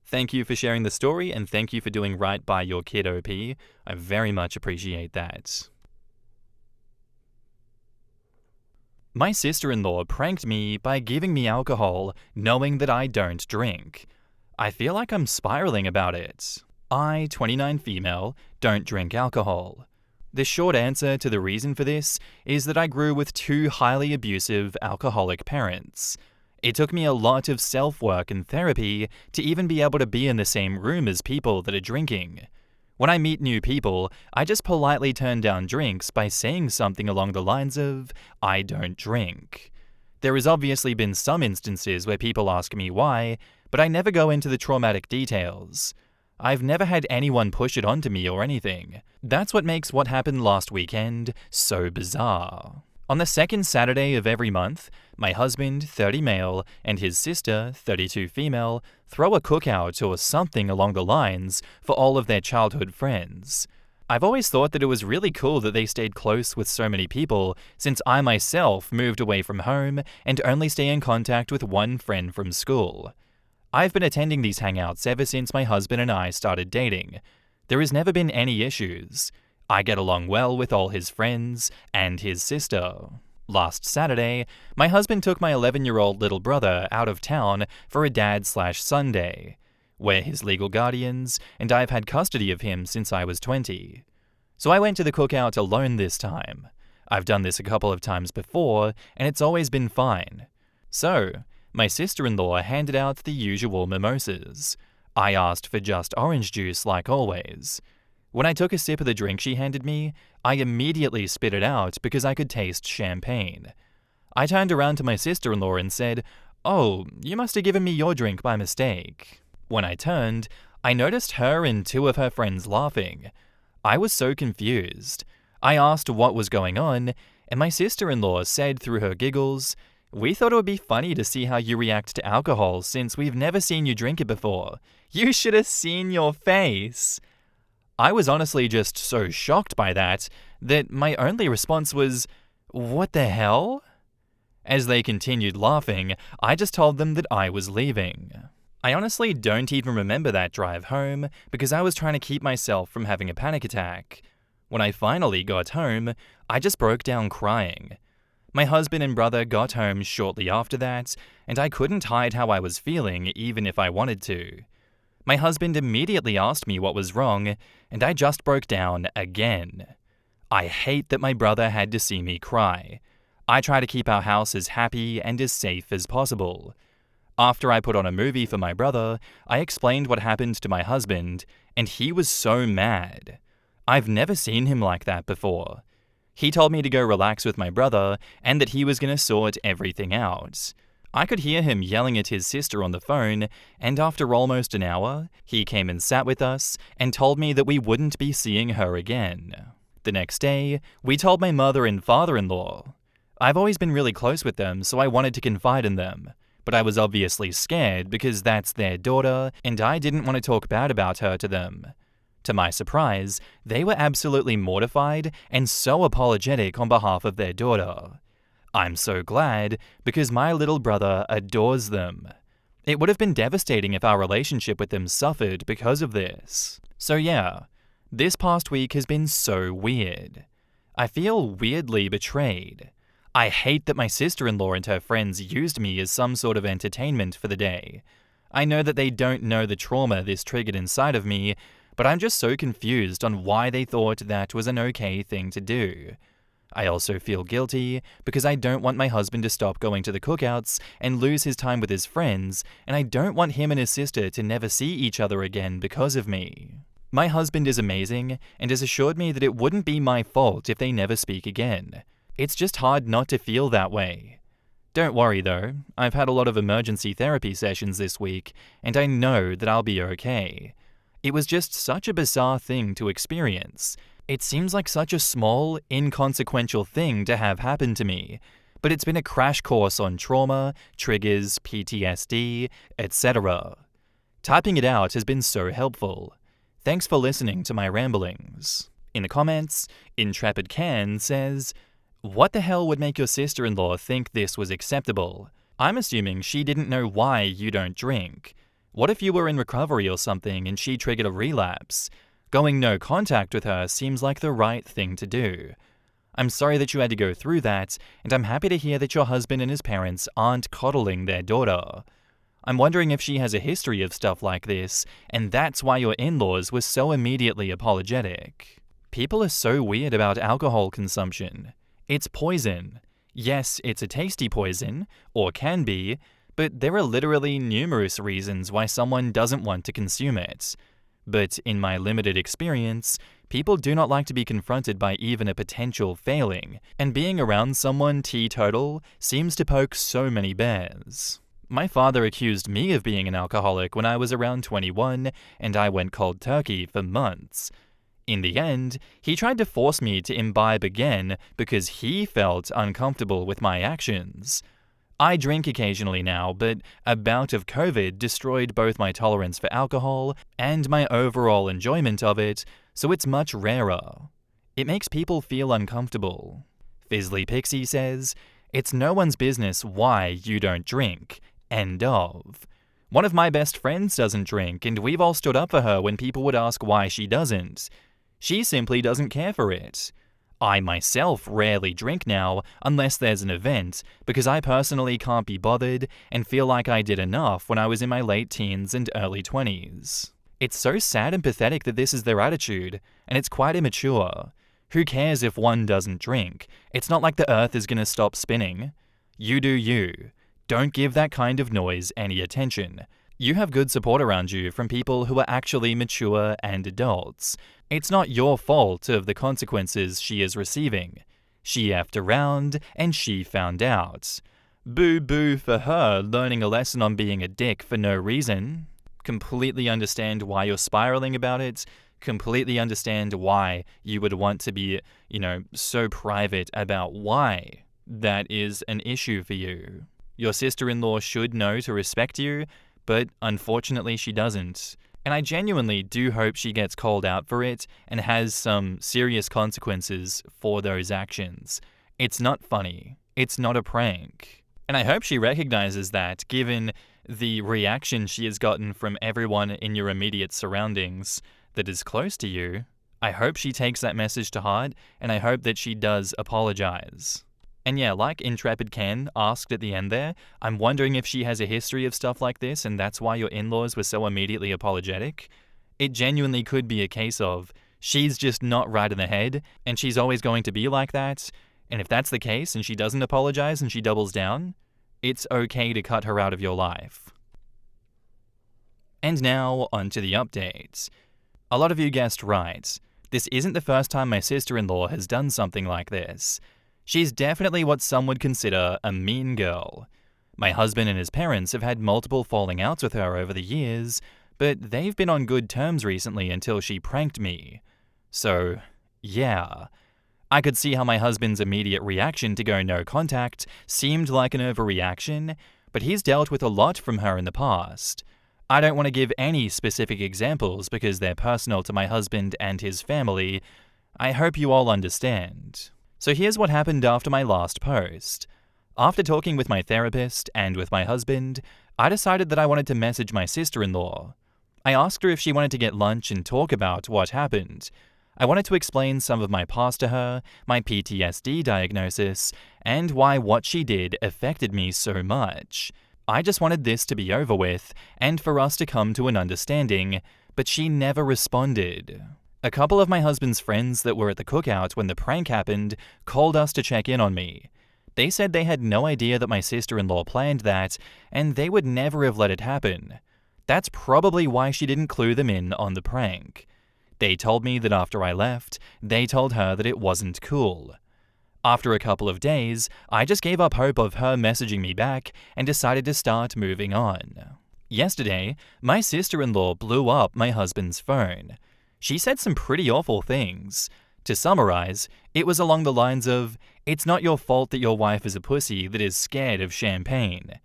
Speaker 1: Thank you for sharing the story, and thank you for doing right by your kid, OP. I very much appreciate that. My sister-in-law pranked me by giving me alcohol, knowing that I don't drink. I feel like I'm spiraling about it. I, 29 female, don't drink alcohol. The short answer to the reason for this is that I grew with two highly abusive alcoholic parents. It took me a lot of self-work and therapy to even be able to be in the same room as people that are drinking. When I meet new people, I just politely turn down drinks by saying something along the lines of, "I don't drink." There has obviously been some instances where people ask me why, but I never go into the traumatic details. I've never had anyone push it onto me or anything. That's what makes what happened last weekend so bizarre. On the second Saturday of every month, my husband, 30 male, and his sister, 32 female, throw a cookout or something along the lines for all of their childhood friends. I've always thought that it was really cool that they stayed close with so many people, since I myself moved away from home and only stay in contact with one friend from school. I've been attending these hangouts ever since my husband and I started dating. There has never been any issues. I get along well with all his friends and his sister. Last Saturday, my husband took my 11-year-old little brother out of town for a dad/son day. We're his legal guardians, and I've had custody of him since I was 20. So I went to the cookout alone this time. I've done this a couple of times before, and it's always been fine. So, my sister-in-law handed out the usual mimosas. I asked for just orange juice like always. When I took a sip of the drink she handed me, I immediately spit it out because I could taste champagne. I turned around to my sister-in-law and said, "Oh, you must have given me your drink by mistake." When I turned, I noticed her and two of her friends laughing. I was so confused. I asked what was going on, and my sister-in-law said through her giggles, "We thought it would be funny to see how you react to alcohol since we've never seen you drink it before. You should have seen your face." I was honestly just so shocked by that my only response was, "What the hell?" As they continued laughing, I just told them that I was leaving. I honestly don't even remember that drive home because I was trying to keep myself from having a panic attack. When I finally got home, I just broke down crying. My husband and brother got home shortly after that, and I couldn't hide how I was feeling even if I wanted to. My husband immediately asked me what was wrong, and I just broke down again. I hate that my brother had to see me cry. I try to keep our house as happy and as safe as possible. After I put on a movie for my brother, I explained what happened to my husband, and he was so mad. I've never seen him like that before. He told me to go relax with my brother and that he was going to sort everything out. I could hear him yelling at his sister on the phone, and after almost an hour, he came and sat with us and told me that we wouldn't be seeing her again. The next day, we told my mother and father-in-law. I've always been really close with them, so I wanted to confide in them. But I was obviously scared because that's their daughter, and I didn't want to talk bad about her to them. To my surprise, they were absolutely mortified and so apologetic on behalf of their daughter. I'm so glad because my little brother adores them. It would have been devastating if our relationship with them suffered because of this. So yeah, this past week has been so weird. I feel weirdly betrayed. I hate that my sister-in-law and her friends used me as some sort of entertainment for the day. I know that they don't know the trauma this triggered inside of me, but I'm just so confused on why they thought that was an okay thing to do. I also feel guilty because I don't want my husband to stop going to the cookouts and lose his time with his friends, and I don't want him and his sister to never see each other again because of me. My husband is amazing and has assured me that it wouldn't be my fault if they never speak again. It's just hard not to feel that way. Don't worry though, I've had a lot of emergency therapy sessions this week, and I know that I'll be okay. It was just such a bizarre thing to experience. It seems like such a small, inconsequential thing to have happen to me, but it's been a crash course on trauma, triggers, PTSD, etc. Typing it out has been so helpful. Thanks for listening to my ramblings. In the comments, Intrepid Can says, "What the hell would make your sister-in-law think this was acceptable? I'm assuming she didn't know why you don't drink. What if you were in recovery or something and she triggered a relapse? Going no contact with her seems like the right thing to do. I'm sorry that you had to go through that, and I'm happy to hear that your husband and his parents aren't coddling their daughter. I'm wondering if she has a history of stuff like this, and that's why your in-laws were so immediately apologetic. People are so weird about alcohol consumption. It's poison. Yes, it's a tasty poison, or can be, but there are literally numerous reasons why someone doesn't want to consume it. But in my limited experience, people do not like to be confronted by even a potential failing, and being around someone teetotal seems to poke so many bears. My father accused me of being an alcoholic when I was around 21, and I went cold turkey for months. In the end, he tried to force me to imbibe again because he felt uncomfortable with my actions. I drink occasionally now, but a bout of COVID destroyed both my tolerance for alcohol and my overall enjoyment of it, so it's much rarer. It makes people feel uncomfortable. Fizzly Pixie says, "It's no one's business why you don't drink. End of. One of my best friends doesn't drink, and we've all stood up for her when people would ask why she doesn't. She simply doesn't care for it. I myself rarely drink now unless there's an event because I personally can't be bothered and feel like I did enough when I was in my late teens and early 20s. It's so sad and pathetic that this is their attitude, and it's quite immature. Who cares if one doesn't drink? It's not like the earth is gonna stop spinning. You do you. Don't give that kind of noise any attention. You have good support around you from people who are actually mature and adults. It's not your fault of the consequences she is receiving. She effed around and she found out. Boo-boo for her learning a lesson on being a dick for no reason. Completely understand why you're spiraling about it. Completely understand why you would want to be, so private about why that is an issue for you. Your sister-in-law should know to respect you, but unfortunately she doesn't. And I genuinely do hope she gets called out for it and has some serious consequences for those actions. It's not funny. It's not a prank. And I hope she recognizes that, given the reaction she has gotten from everyone in your immediate surroundings that is close to you. I hope she takes that message to heart, and I hope that she does apologize. And yeah, like Intrepid Ken asked at the end there, I'm wondering if she has a history of stuff like this and that's why your in-laws were so immediately apologetic. It genuinely could be a case of she's just not right in the head and she's always going to be like that. And if that's the case and she doesn't apologize and she doubles down, it's okay to cut her out of your life. And now, onto the updates. A lot of you guessed right. This isn't the first time my sister-in-law has done something like this. She's definitely what some would consider a mean girl. My husband and his parents have had multiple falling outs with her over the years, but they've been on good terms recently until she pranked me. So, yeah. I could see how my husband's immediate reaction to go no contact seemed like an overreaction, but he's dealt with a lot from her in the past. I don't want to give any specific examples because they're personal to my husband and his family. I hope you all understand. So here's what happened after my last post. After talking with my therapist and with my husband, I decided that I wanted to message my sister-in-law. I asked her if she wanted to get lunch and talk about what happened. I wanted to explain some of my past to her, my PTSD diagnosis, and why what she did affected me so much. I just wanted this to be over with, and for us to come to an understanding, but she never responded. A couple of my husband's friends that were at the cookout when the prank happened called us to check in on me. They said they had no idea that my sister-in-law planned that, and they would never have let it happen. That's probably why she didn't clue them in on the prank. They told me that after I left, they told her that it wasn't cool. After a couple of days, I just gave up hope of her messaging me back and decided to start moving on. Yesterday, my sister-in-law blew up my husband's phone. She said some pretty awful things. To summarize, it was along the lines of, "It's not your fault that your wife is a pussy that is scared of champagne."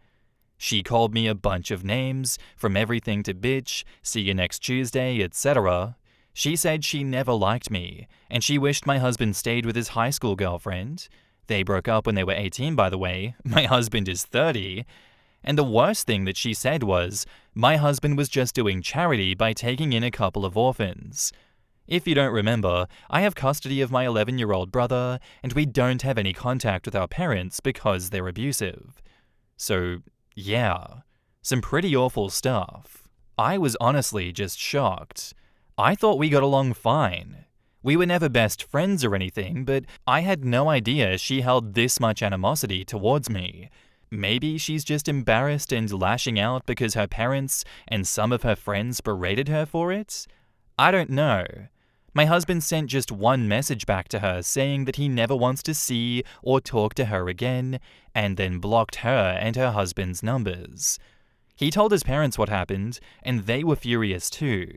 Speaker 1: She called me a bunch of names, from everything to bitch, see you next Tuesday, etc. She said she never liked me, and she wished my husband stayed with his high school girlfriend. They broke up when they were 18, by the way. My husband is 30. And the worst thing that she said was, my husband was just doing charity by taking in a couple of orphans. If you don't remember, I have custody of my 11-year-old brother, and we don't have any contact with our parents because they're abusive. So, yeah, some pretty awful stuff. I was honestly just shocked. I thought we got along fine. We were never best friends or anything, but I had no idea she held this much animosity towards me. Maybe she's just embarrassed and lashing out because her parents and some of her friends berated her for it? I don't know. My husband sent just one message back to her saying that he never wants to see or talk to her again, and then blocked her and her husband's numbers. He told his parents what happened, and they were furious too.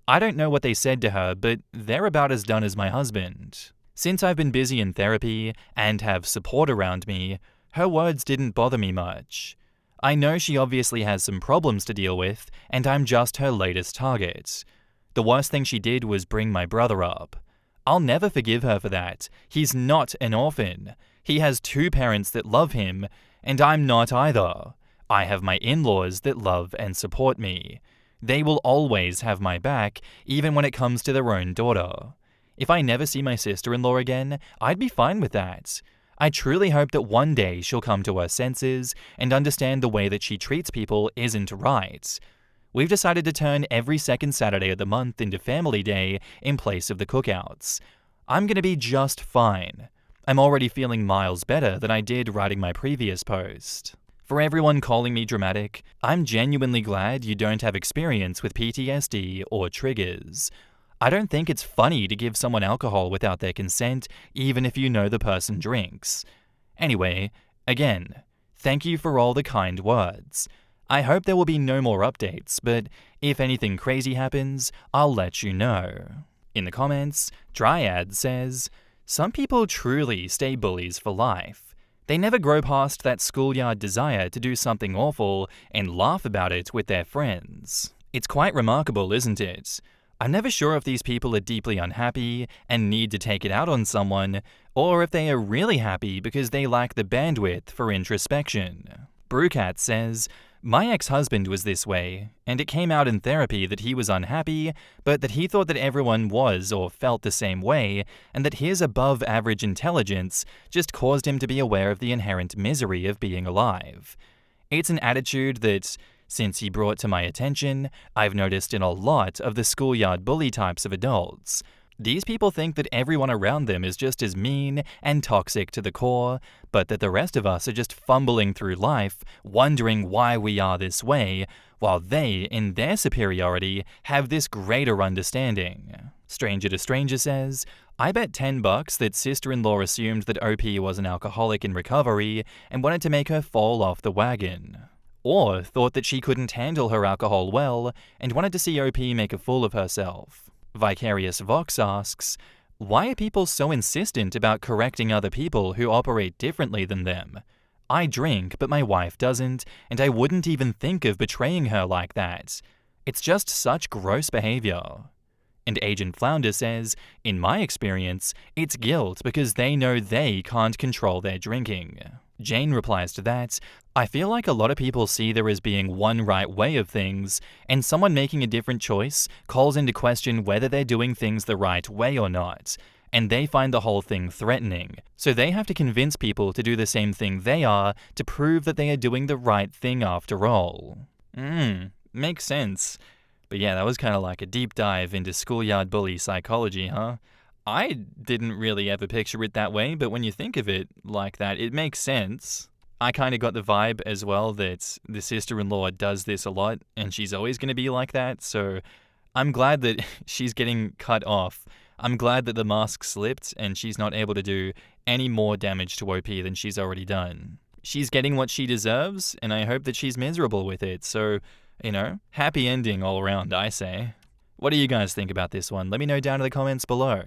Speaker 1: I don't know what they said to her, but they're about as done as my husband. Since I've been busy in therapy and have support around me, her words didn't bother me much. I know she obviously has some problems to deal with, and I'm just her latest target. The worst thing she did was bring my brother up. I'll never forgive her for that. He's not an orphan. He has 2 parents that love him, and I'm not either. I have my in-laws that love and support me. They will always have my back, even when it comes to their own daughter. If I never see my sister-in-law again, I'd be fine with that. I truly hope that one day she'll come to her senses and understand the way that she treats people isn't right. We've decided to turn every second Saturday of the month into Family Day in place of the cookouts. I'm gonna be just fine. I'm already feeling miles better than I did writing my previous post. For everyone calling me dramatic, I'm genuinely glad you don't have experience with PTSD or triggers. I don't think it's funny to give someone alcohol without their consent, even if you know the person drinks. Anyway, again, thank you for all the kind words. I hope there will be no more updates, but if anything crazy happens, I'll let you know. In the comments, Dryad says, "Some people truly stay bullies for life. They never grow past that schoolyard desire to do something awful and laugh about it with their friends. It's quite remarkable, isn't it? I'm never sure if these people are deeply unhappy and need to take it out on someone, or if they are really happy because they lack the bandwidth for introspection." Brewcat says, "My ex-husband was this way, and it came out in therapy that he was unhappy, but that he thought that everyone was or felt the same way, and that his above-average intelligence just caused him to be aware of the inherent misery of being alive. It's an attitude that, since he brought to my attention, I've noticed in a lot of the schoolyard bully types of adults. These people think that everyone around them is just as mean and toxic to the core, but that the rest of us are just fumbling through life, wondering why we are this way, while they, in their superiority, have this greater understanding." Stranger to Stranger says, "I bet $10 that sister-in-law assumed that OP was an alcoholic in recovery and wanted to make her fall off the wagon. Or thought that she couldn't handle her alcohol well and wanted to see OP make a fool of herself." Vicarious Vox asks, "Why are people so insistent about correcting other people who operate differently than them? I drink, but my wife doesn't, and I wouldn't even think of betraying her like that. It's just such gross behavior." And Agent Flounder says, "In my experience, it's guilt because they know they can't control their drinking." Jane replies to that, "I feel like a lot of people see there as being one right way of things, and someone making a different choice calls into question whether they're doing things the right way or not, and they find the whole thing threatening, so they have to convince people to do the same thing they are to prove that they are doing the right thing after all." Makes sense. But yeah, that was kind of like a deep dive into schoolyard bully psychology, huh? I didn't really ever picture it that way, but when you think of it like that, it makes sense. I kind of got the vibe as well that the sister-in-law does this a lot, and she's always going to be like that, so I'm glad that she's getting cut off. I'm glad that the mask slipped and she's not able to do any more damage to OP than she's already done. She's getting what she deserves, and I hope that she's miserable with it, so, happy ending all around, I say. What do you guys think about this one? Let me know down in the comments below.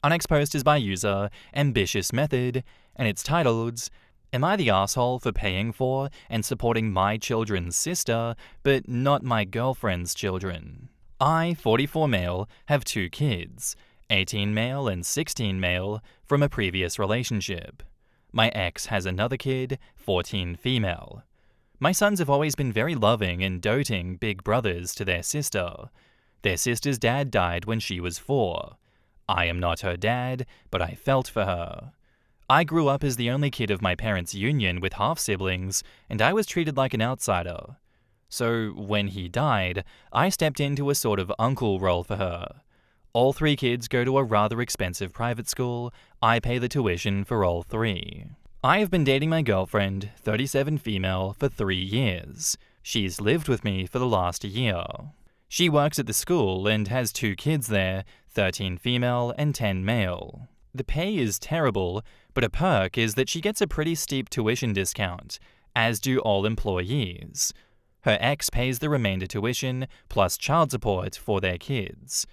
Speaker 1: Our next post is by user Ambitious Method, and it's titled, "Am I the asshole for paying for and supporting my children's sister, but not my girlfriend's children? I, 44 male, have 2 kids, 18 male and 16 male, from a previous relationship. My ex has another kid, 14 female. My sons have always been very loving and doting big brothers to their sister. Their sister's dad died when she was 4. I am not her dad, but I felt for her. I grew up as the only kid of my parents' union with half-siblings, and I was treated like an outsider. So when he died, I stepped into a sort of uncle role for her. All 3 kids go to a rather expensive private school. I pay the tuition for all 3. I have been dating my girlfriend, 37 female, for 3 years. She's lived with me for the last year. She works at the school and has 2 kids there, 13 female and 10 male. The pay is terrible, but a perk is that she gets a pretty steep tuition discount, as do all employees. Her ex pays the remainder tuition, plus child support for their kids.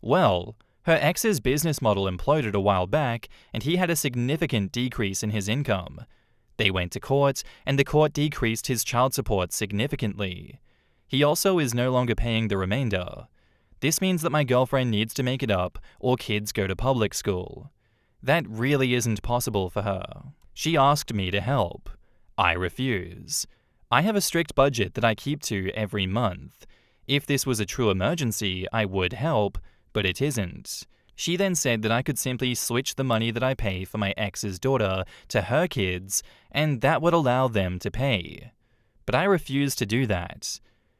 Speaker 1: Well, her ex's business model imploded a while back, and he had a significant decrease in his income. They went to court, and the court decreased his child support significantly. He also is no longer paying the remainder. This means that my girlfriend needs to make it up, or kids go to public school. That really isn't possible for her. She asked me to help. I refuse. I have a strict budget that I keep to every month. If this was a true emergency, I would help, but it isn't. She then said that I could simply switch the money that I pay for my ex's daughter to her kids, and that would allow them to pay. But I refuse to do that.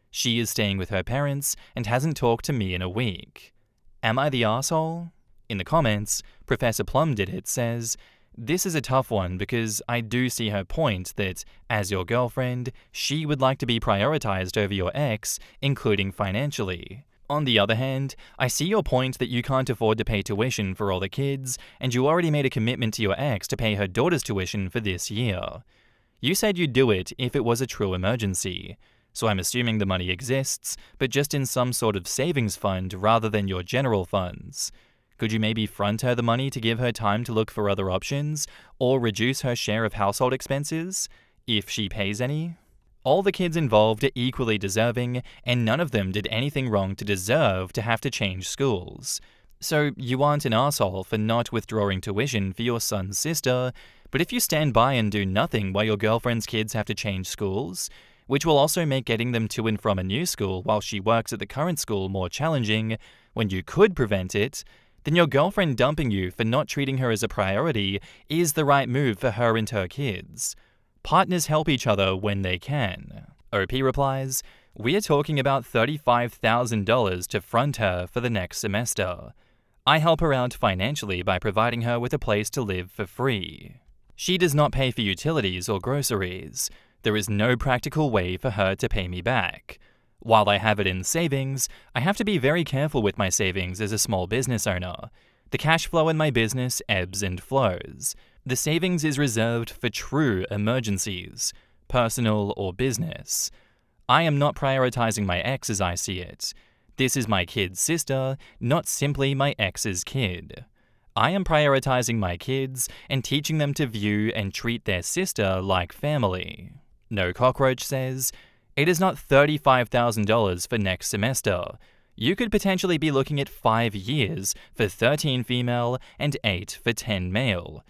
Speaker 1: She is staying with her parents and hasn't talked to me in a week. Am I the asshole? In the comments, Professor Plum Did It says, This is a tough one because I do see her point that, as your girlfriend, she would like to be prioritized over your ex, including financially. On the other hand, I see your point that you can't afford to pay tuition for all the kids, and you already made a commitment to your ex to pay her daughter's tuition for this year. You said you'd do it if it was a true emergency, so I'm assuming the money exists, but just in some sort of savings fund rather than your general funds. Could you maybe front her the money to give her time to look for other options, or reduce her share of household expenses, if she pays any? All the kids involved are equally deserving, and none of them did anything wrong to deserve to have to change schools. So you aren't an asshole for not withdrawing tuition for your son's sister, but if you stand by and do nothing while your girlfriend's kids have to change schools, which will also make getting them to and from a new school while she works at the current school more challenging, when you could prevent it, then your girlfriend dumping you for not treating her as a priority is the right move for her and her kids. Partners help each other when they can. OP replies, "We are talking about $35,000 to front her for the next semester. I help her out financially by providing her with a place to live for free. She does not pay for utilities or groceries. There is no practical way for her to pay me back. While I have it in savings, I have to be very careful with my savings as a small business owner. The cash flow in my business ebbs and flows. The savings is reserved for true emergencies, personal or business. I am not prioritizing my ex as I see it. This is my kid's sister, not simply my ex's kid. I am prioritizing my kids and teaching them to view and treat their sister like family." No Cockroach says, "It is not $35,000 for next semester. You could potentially be looking at 5 years for 13 female and 8 for 10 male.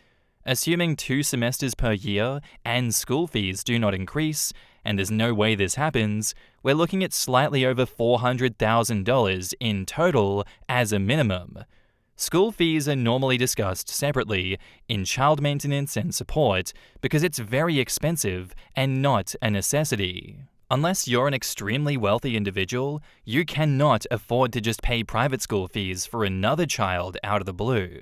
Speaker 1: Assuming 2 semesters per year and school fees do not increase, and there's no way this happens, we're looking at slightly over $400,000 in total as a minimum. School fees are normally discussed separately in child maintenance and support because it's very expensive and not a necessity. Unless you're an extremely wealthy individual, you cannot afford to just pay private school fees for another child out of the blue.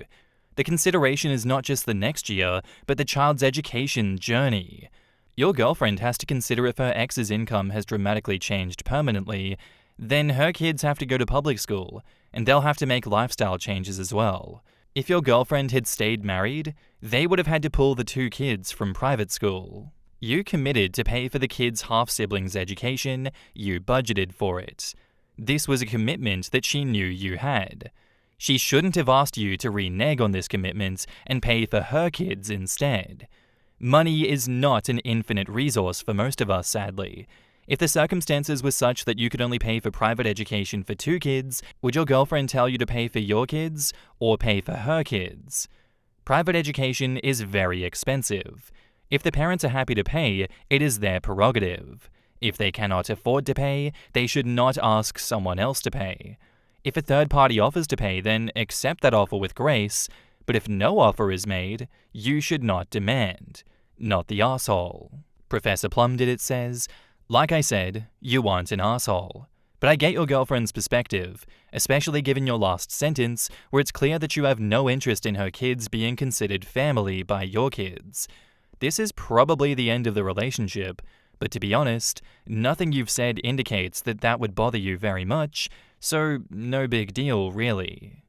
Speaker 1: The consideration is not just the next year, but the child's education journey. Your girlfriend has to consider if her ex's income has dramatically changed permanently, then her kids have to go to public school, and they'll have to make lifestyle changes as well. If your girlfriend had stayed married, they would have had to pull the 2 kids from private school. You committed to pay for the kids' half-siblings' education, you budgeted for it. This was a commitment that she knew you had. She shouldn't have asked you to renege on this commitment and pay for her kids instead. Money is not an infinite resource for most of us, sadly. If the circumstances were such that you could only pay for private education for 2 kids, would your girlfriend tell you to pay for your kids or pay for her kids? Private education is very expensive. If the parents are happy to pay, it is their prerogative. If they cannot afford to pay, they should not ask someone else to pay. If a third party offers to pay, then accept that offer with grace, but if no offer is made, you should not demand. Not the asshole. Professor Plum Did It says, "Like I said, you aren't an asshole. But I get your girlfriend's perspective, especially given your last sentence, where it's clear that you have no interest in her kids being considered family by your kids. This is probably the end of the relationship, but to be honest, nothing you've said indicates that that would bother you very much, so no big deal, really."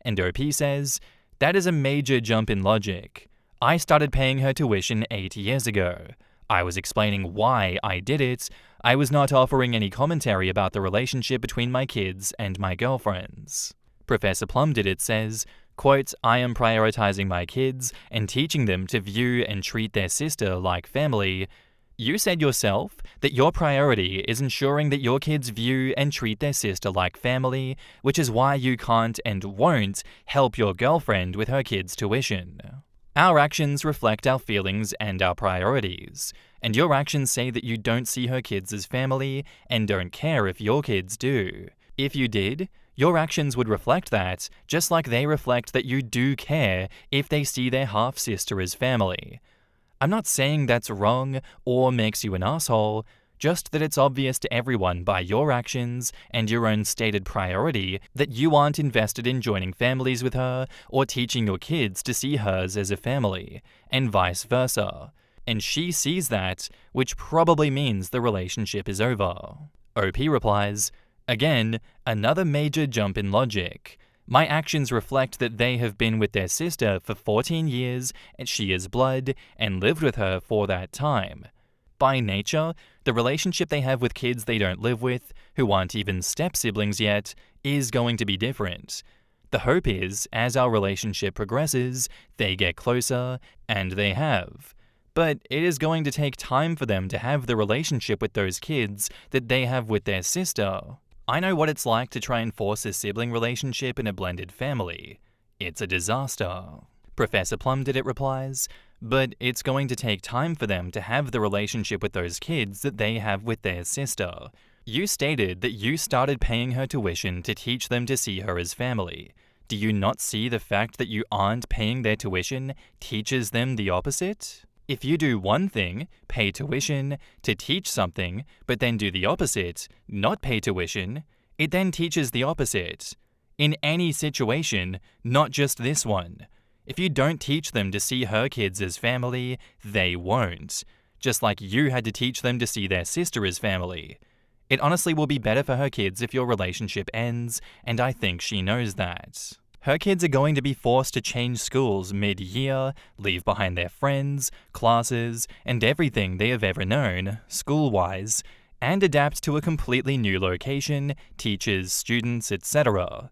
Speaker 1: And OP says, "That is a major jump in logic. I started paying her tuition 8 years ago. I was explaining why I did it. I was not offering any commentary about the relationship between my kids and my girlfriends." Professor Plum Did It says, quote, "I am prioritizing my kids and teaching them to view and treat their sister like family. You said yourself that your priority is ensuring that your kids view and treat their sister like family, which is why you can't and won't help your girlfriend with her kids' tuition. Our actions reflect our feelings and our priorities, and your actions say that you don't see her kids as family and don't care if your kids do. If you did, your actions would reflect that, just like they reflect that you do care if they see their half-sister as family. I'm not saying that's wrong or makes you an asshole, just that it's obvious to everyone by your actions and your own stated priority that you aren't invested in joining families with her or teaching your kids to see hers as a family, and vice versa. And she sees that, which probably means the relationship is over. OP replies, "Again, another major jump in logic. My actions reflect that they have been with their sister for 14 years and she is blood and lived with her for that time. By nature, the relationship they have with kids they don't live with, who aren't even step-siblings yet, is going to be different. The hope is, as our relationship progresses, they get closer, and they have. But it is going to take time for them to have the relationship with those kids that they have with their sister. I know what it's like to try and force a sibling relationship in a blended family. It's a disaster." Professor Plumdidit replies, "But it's going to take time for them to have the relationship with those kids that they have with their sister. You stated that you started paying her tuition to teach them to see her as family. Do you not see the fact that you aren't paying their tuition teaches them the opposite? If you do one thing, pay tuition, to teach something, but then do the opposite, not pay tuition, it then teaches the opposite. In any situation, not just this one. If you don't teach them to see her kids as family, they won't. Just like you had to teach them to see their sister as family. It honestly will be better for her kids if your relationship ends, and I think she knows that. Her kids are going to be forced to change schools mid-year, leave behind their friends, classes, and everything they have ever known, school-wise, and adapt to a completely new location, teachers, students, etc.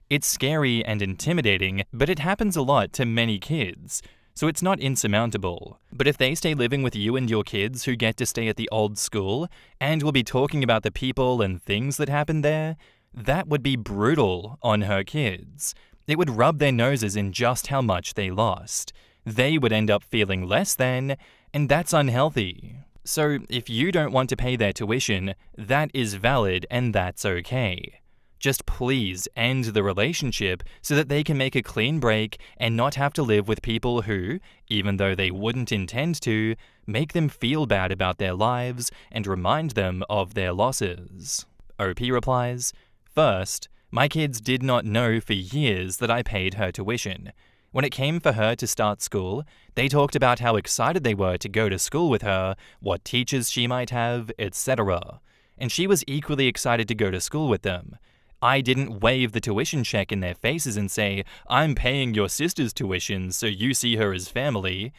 Speaker 1: It's scary and intimidating, but it happens a lot to many kids, so it's not insurmountable. But if they stay living with you and your kids who get to stay at the old school, and will be talking about the people and things that happened there, that would be brutal on her kids. It would rub their noses in just how much they lost. They would end up feeling less than, and that's unhealthy. So if you don't want to pay their tuition, that is valid and that's okay. Just please end the relationship so that they can make a clean break and not have to live with people who, even though they wouldn't intend to, make them feel bad about their lives and remind them of their losses." OP replies, "First, my kids did not know for years that I paid her tuition. When it came for her to start school, they talked about how excited they were to go to school with her, what teachers she might have, etc. And she was equally excited to go to school with them. I didn't wave the tuition check in their faces and say, 'I'm paying your sister's tuition so you see her as family.'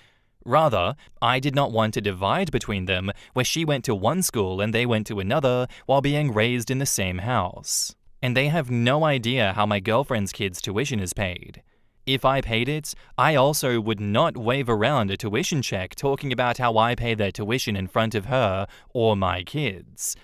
Speaker 1: Rather, I did not want to divide between them where she went to one school and they went to another while being raised in the same house. And they have no idea how my girlfriend's kids' tuition is paid. If I paid it, I also would not wave around a tuition check talking about how I pay their tuition in front of her or my kids.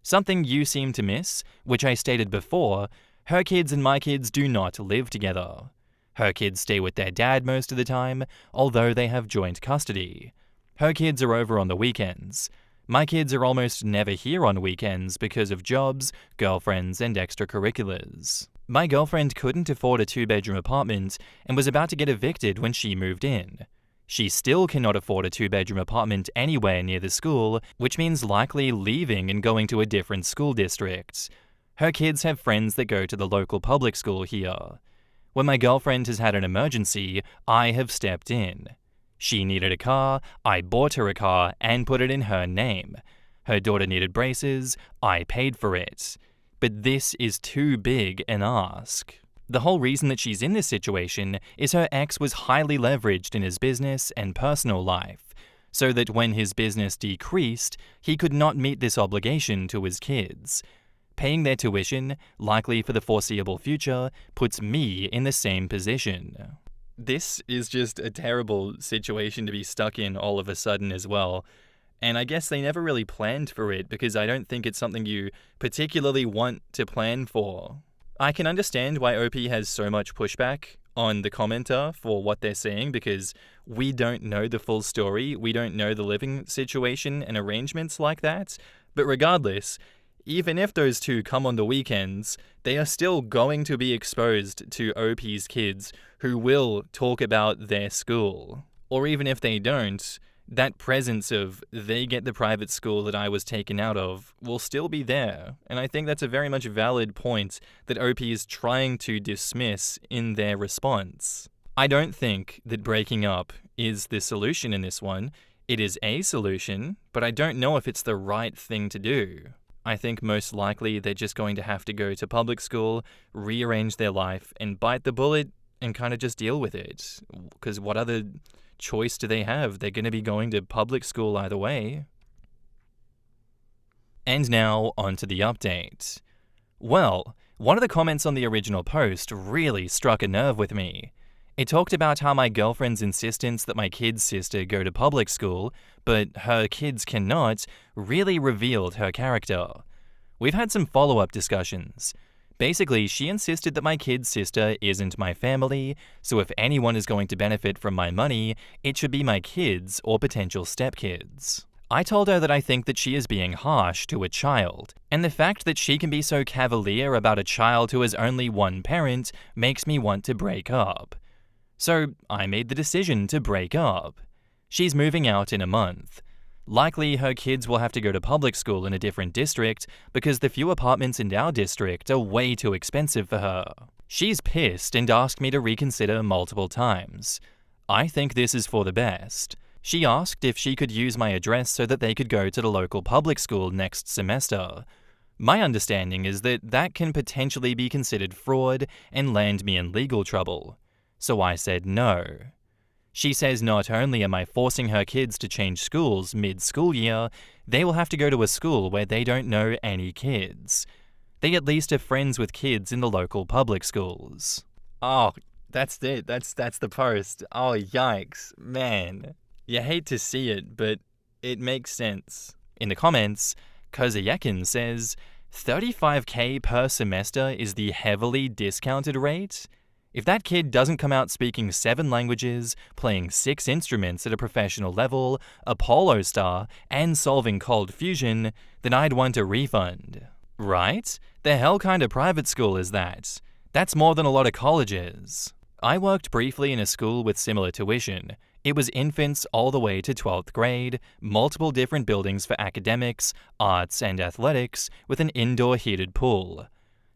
Speaker 1: Something you seem to miss, which I stated before, her kids and my kids do not live together. Her kids stay with their dad most of the time, although they have joint custody. Her kids are over on the weekends. My kids are almost never here on weekends because of jobs, girlfriends, and extracurriculars. My girlfriend couldn't afford a 2-bedroom apartment and was about to get evicted when she moved in. She still cannot afford a 2-bedroom apartment anywhere near the school, which means likely leaving and going to a different school district. Her kids have friends that go to the local public school here. When my girlfriend has had an emergency, I have stepped in. She needed a car, I bought her a car and put it in her name. Her daughter needed braces, I paid for it. But this is too big an ask. The whole reason that she's in this situation is her ex was highly leveraged in his business and personal life, so that when his business decreased, he could not meet this obligation to his kids. Paying their tuition, likely for the foreseeable future, puts me in the same position. This is just a terrible situation to be stuck in all of a sudden as well. And I guess they never really planned for it because I don't think it's something you particularly want to plan for. I can understand why OP has so much pushback on the commenter for what they're saying because we don't know the full story. We don't know the living situation and arrangements like that. But regardless, even if those two come on the weekends, they are still going to be exposed to OP's kids who will talk about their school. Or even if they don't, that presence of they get the private school that I was taken out of will still be there. And I think that's a very much valid point that OP is trying to dismiss in their response. I don't think that breaking up is the solution in this one. It is a solution, but I don't know if it's the right thing to do. I think most likely they're just going to have to go to public school, rearrange their life, and bite the bullet and kind of just deal with it. Because what other choice do they have? They're going to be going to public school either way. And now, onto the update. Well, one of the comments on the original post really struck a nerve with me. It talked about how my girlfriend's insistence that my kid's sister go to public school, but her kids cannot, really revealed her character. We've had some follow-up discussions. Basically, she insisted that my kid's sister isn't my family, so if anyone is going to benefit from my money, it should be my kids or potential stepkids. I told her that I think that she is being harsh to a child, and the fact that she can be so cavalier about a child who has only one parent makes me want to break up. So I made the decision to break up. She's moving out in a month. Likely her kids will have to go to public school in a different district because the few apartments in our district are way too expensive for her. She's pissed and asked me to reconsider multiple times. I think this is for the best. She asked if she could use my address so that they could go to the local public school next semester. My understanding is that that can potentially be considered fraud and land me in legal trouble. So I said no. She says not only am I forcing her kids to change schools mid-school year, they will have to go to a school where they don't know any kids. They at least are friends with kids in the local public schools. Oh, that's it. That's the post. Oh, yikes. Man. You hate to see it, but it makes sense. In the comments, Kozayakin says, $35K per semester is the heavily discounted rate? If that kid doesn't come out speaking 7 languages, playing 6 instruments at a professional level, a polo star, and solving Cold Fusion, then I'd want a refund. Right? The hell kind of private school is that? That's more than a lot of colleges. I worked briefly in a school with similar tuition. It was infants all the way to 12th grade, multiple different buildings for academics, arts, and athletics, with an indoor heated pool.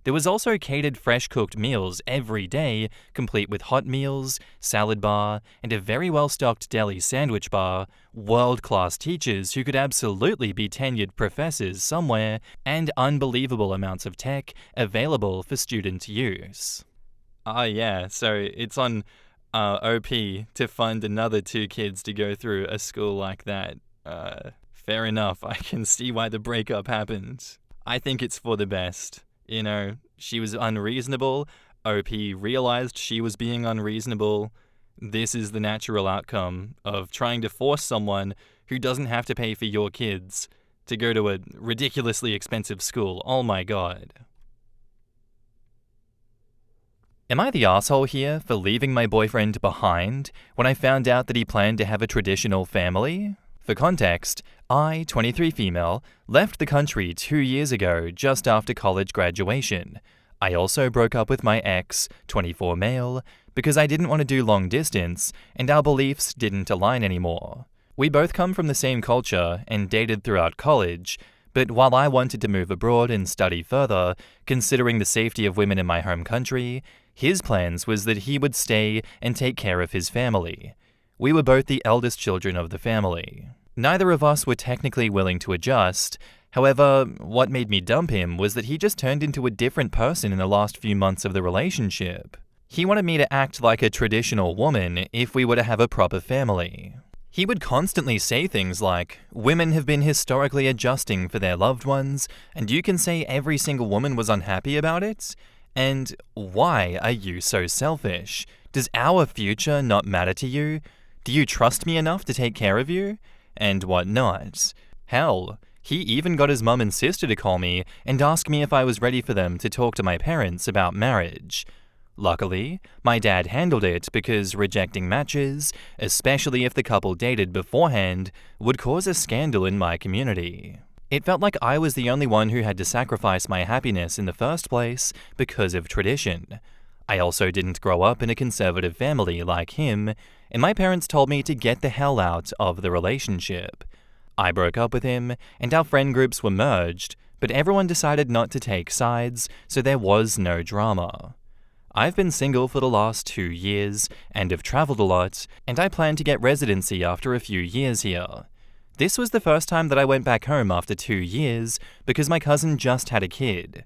Speaker 1: There was also catered fresh-cooked meals every day, complete with hot meals, salad bar, and a very well-stocked deli sandwich bar, world-class teachers who could absolutely be tenured professors somewhere, and unbelievable amounts of tech available for student use. Yeah, so it's on OP to fund another 2 kids to go through a school like that. Fair enough, I can see why the breakup happened. I think it's for the best. You know, she was unreasonable. OP realized she was being unreasonable. This is the natural outcome of trying to force someone who doesn't have to pay for your kids to go to a ridiculously expensive school. Oh my god. Am I the asshole here for leaving my boyfriend behind when I found out that he planned to have a traditional family? For context, I, 23 female, left the country 2 years ago just after college graduation. I also broke up with my ex, 24 male, because I didn't want to do long distance and our beliefs didn't align anymore. We both come from the same culture and dated throughout college, but while I wanted to move abroad and study further, considering the safety of women in my home country, his plans was that he would stay and take care of his family. We were both the eldest children of the family. Neither of us were technically willing to adjust. However, what made me dump him was that he just turned into a different person in the last few months of the relationship. He wanted me to act like a traditional woman if we were to have a proper family. He would constantly say things like, women have been historically adjusting for their loved ones, and you can say every single woman was unhappy about it? And why are you so selfish? Does our future not matter to you? Do you trust me enough to take care of you? And whatnot. Hell, he even got his mum and sister to call me and ask me if I was ready for them to talk to my parents about marriage. Luckily, my dad handled it because rejecting matches, especially if the couple dated beforehand, would cause a scandal in my community. It felt like I was the only one who had to sacrifice my happiness in the first place because of tradition. I also didn't grow up in a conservative family like him, and my parents told me to get the hell out of the relationship. I broke up with him, and our friend groups were merged, but everyone decided not to take sides, so there was no drama. I've been single for the last 2 years, and have traveled a lot, and I plan to get residency after a few years here. This was the first time that I went back home after 2 years, because my cousin just had a kid.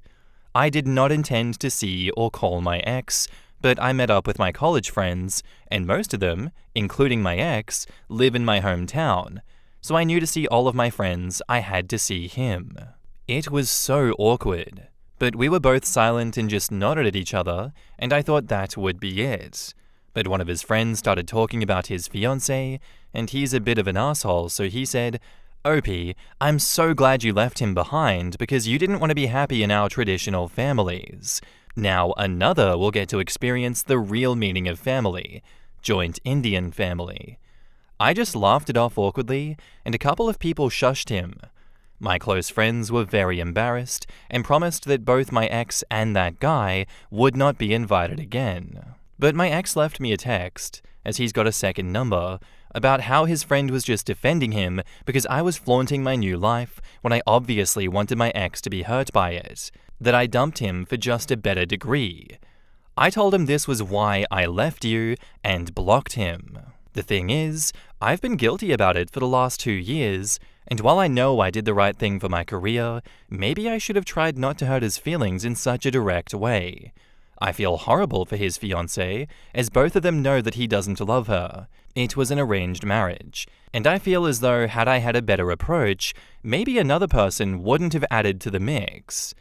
Speaker 1: I did not intend to see or call my ex, but I met up with my college friends, and most of them, including my ex, live in my hometown, so I knew to see all of my friends, I had to see him. It was so awkward, but we were both silent and just nodded at each other, and I thought that would be it. But one of his friends started talking about his fiancée, and he's a bit of an asshole, so he said, "Opie, I'm so glad you left him behind because you didn't want to be happy in our traditional families. Now another will get to experience the real meaning of family, joint Indian family." I just laughed it off awkwardly, and a couple of people shushed him. My close friends were very embarrassed and promised that both my ex and that guy would not be invited again. But my ex left me a text, as he's got a second number, about how his friend was just defending him because I was flaunting my new life when I obviously wanted my ex to be hurt by it, that I dumped him for just a better degree. I told him this was why I left you and blocked him. The thing is, I've been guilty about it for the last 2 years, and while I know I did the right thing for my career, maybe I should have tried not to hurt his feelings in such a direct way. I feel horrible for his fiancée, as both of them know that he doesn't love her. It was an arranged marriage, and I feel as though had I had a better approach, maybe another person wouldn't have added to the mix.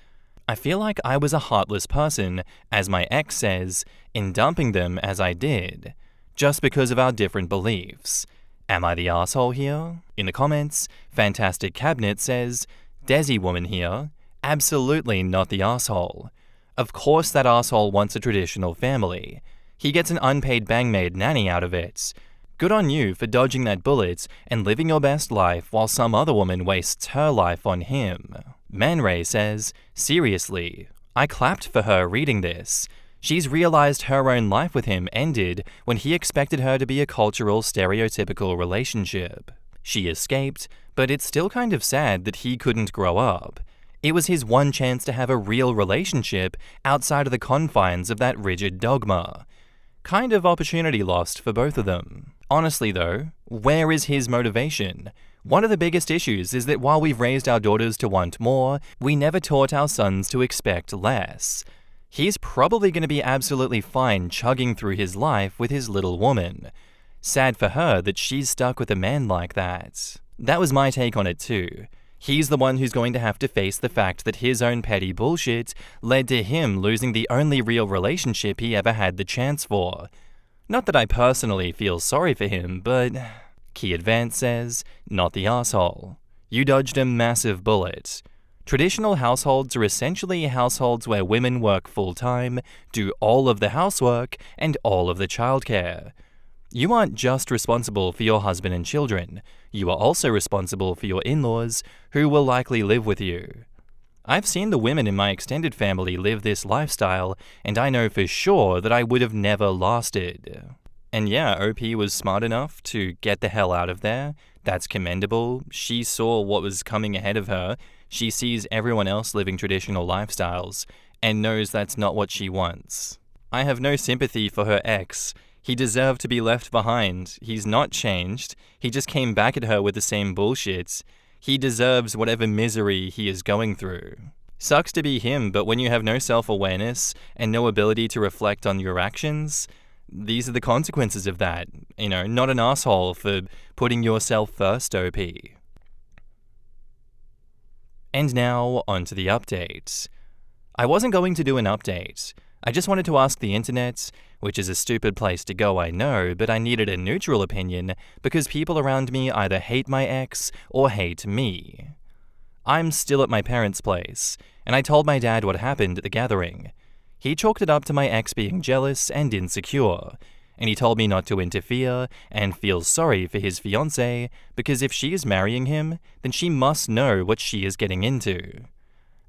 Speaker 1: I feel like I was a heartless person, as my ex says, in dumping them as I did, just because of our different beliefs. Am I the asshole here? In the comments, Fantastic Cabinet says, "Desi woman here, absolutely not the asshole. Of course that asshole wants a traditional family. He gets an unpaid bangmaid nanny out of it. Good on you for dodging that bullet and living your best life while some other woman wastes her life on him." Man Ray says, "Seriously, I clapped for her reading this. She's realized her own life with him ended when he expected her to be a cultural, stereotypical relationship. She escaped, but it's still kind of sad that he couldn't grow up. It was his one chance to have a real relationship outside of the confines of that rigid dogma. Kind of opportunity lost for both of them. Honestly though, where is his motivation? One of the biggest issues is that while we've raised our daughters to want more, we never taught our sons to expect less. He's probably going to be absolutely fine chugging through his life with his little woman. Sad for her that she's stuck with a man like that. That was my take on it too. He's the one who's going to have to face the fact that his own petty bullshit led to him losing the only real relationship he ever had the chance for. Not that I personally feel sorry for him, but... Key Advance says, "Not the asshole. You dodged a massive bullet. Traditional households are essentially households where women work full-time, do all of the housework, and all of the childcare. You aren't just responsible for your husband and children, you are also responsible for your in-laws, who will likely live with you. I've seen the women in my extended family live this lifestyle, and I know for sure that I would have never lasted." And yeah, OP was smart enough to get the hell out of there. That's commendable. She saw what was coming ahead of her. She sees everyone else living traditional lifestyles, and knows that's not what she wants. I have no sympathy for her ex. He deserved to be left behind. He's not changed. He just came back at her with the same bullshit. He deserves whatever misery he is going through. Sucks to be him, but when you have no self-awareness and no ability to reflect on your actions, these are the consequences of that. You know, not an asshole for putting yourself first, OP. And now, on to the update. I wasn't going to do an update. I just wanted to ask the internet, which is a stupid place to go, I know, but I needed a neutral opinion because people around me either hate my ex or hate me. I'm still at my parents' place, and I told my dad what happened at the gathering. He chalked it up to my ex being jealous and insecure, and he told me not to interfere and feel sorry for his fiancée because if she is marrying him, then she must know what she is getting into.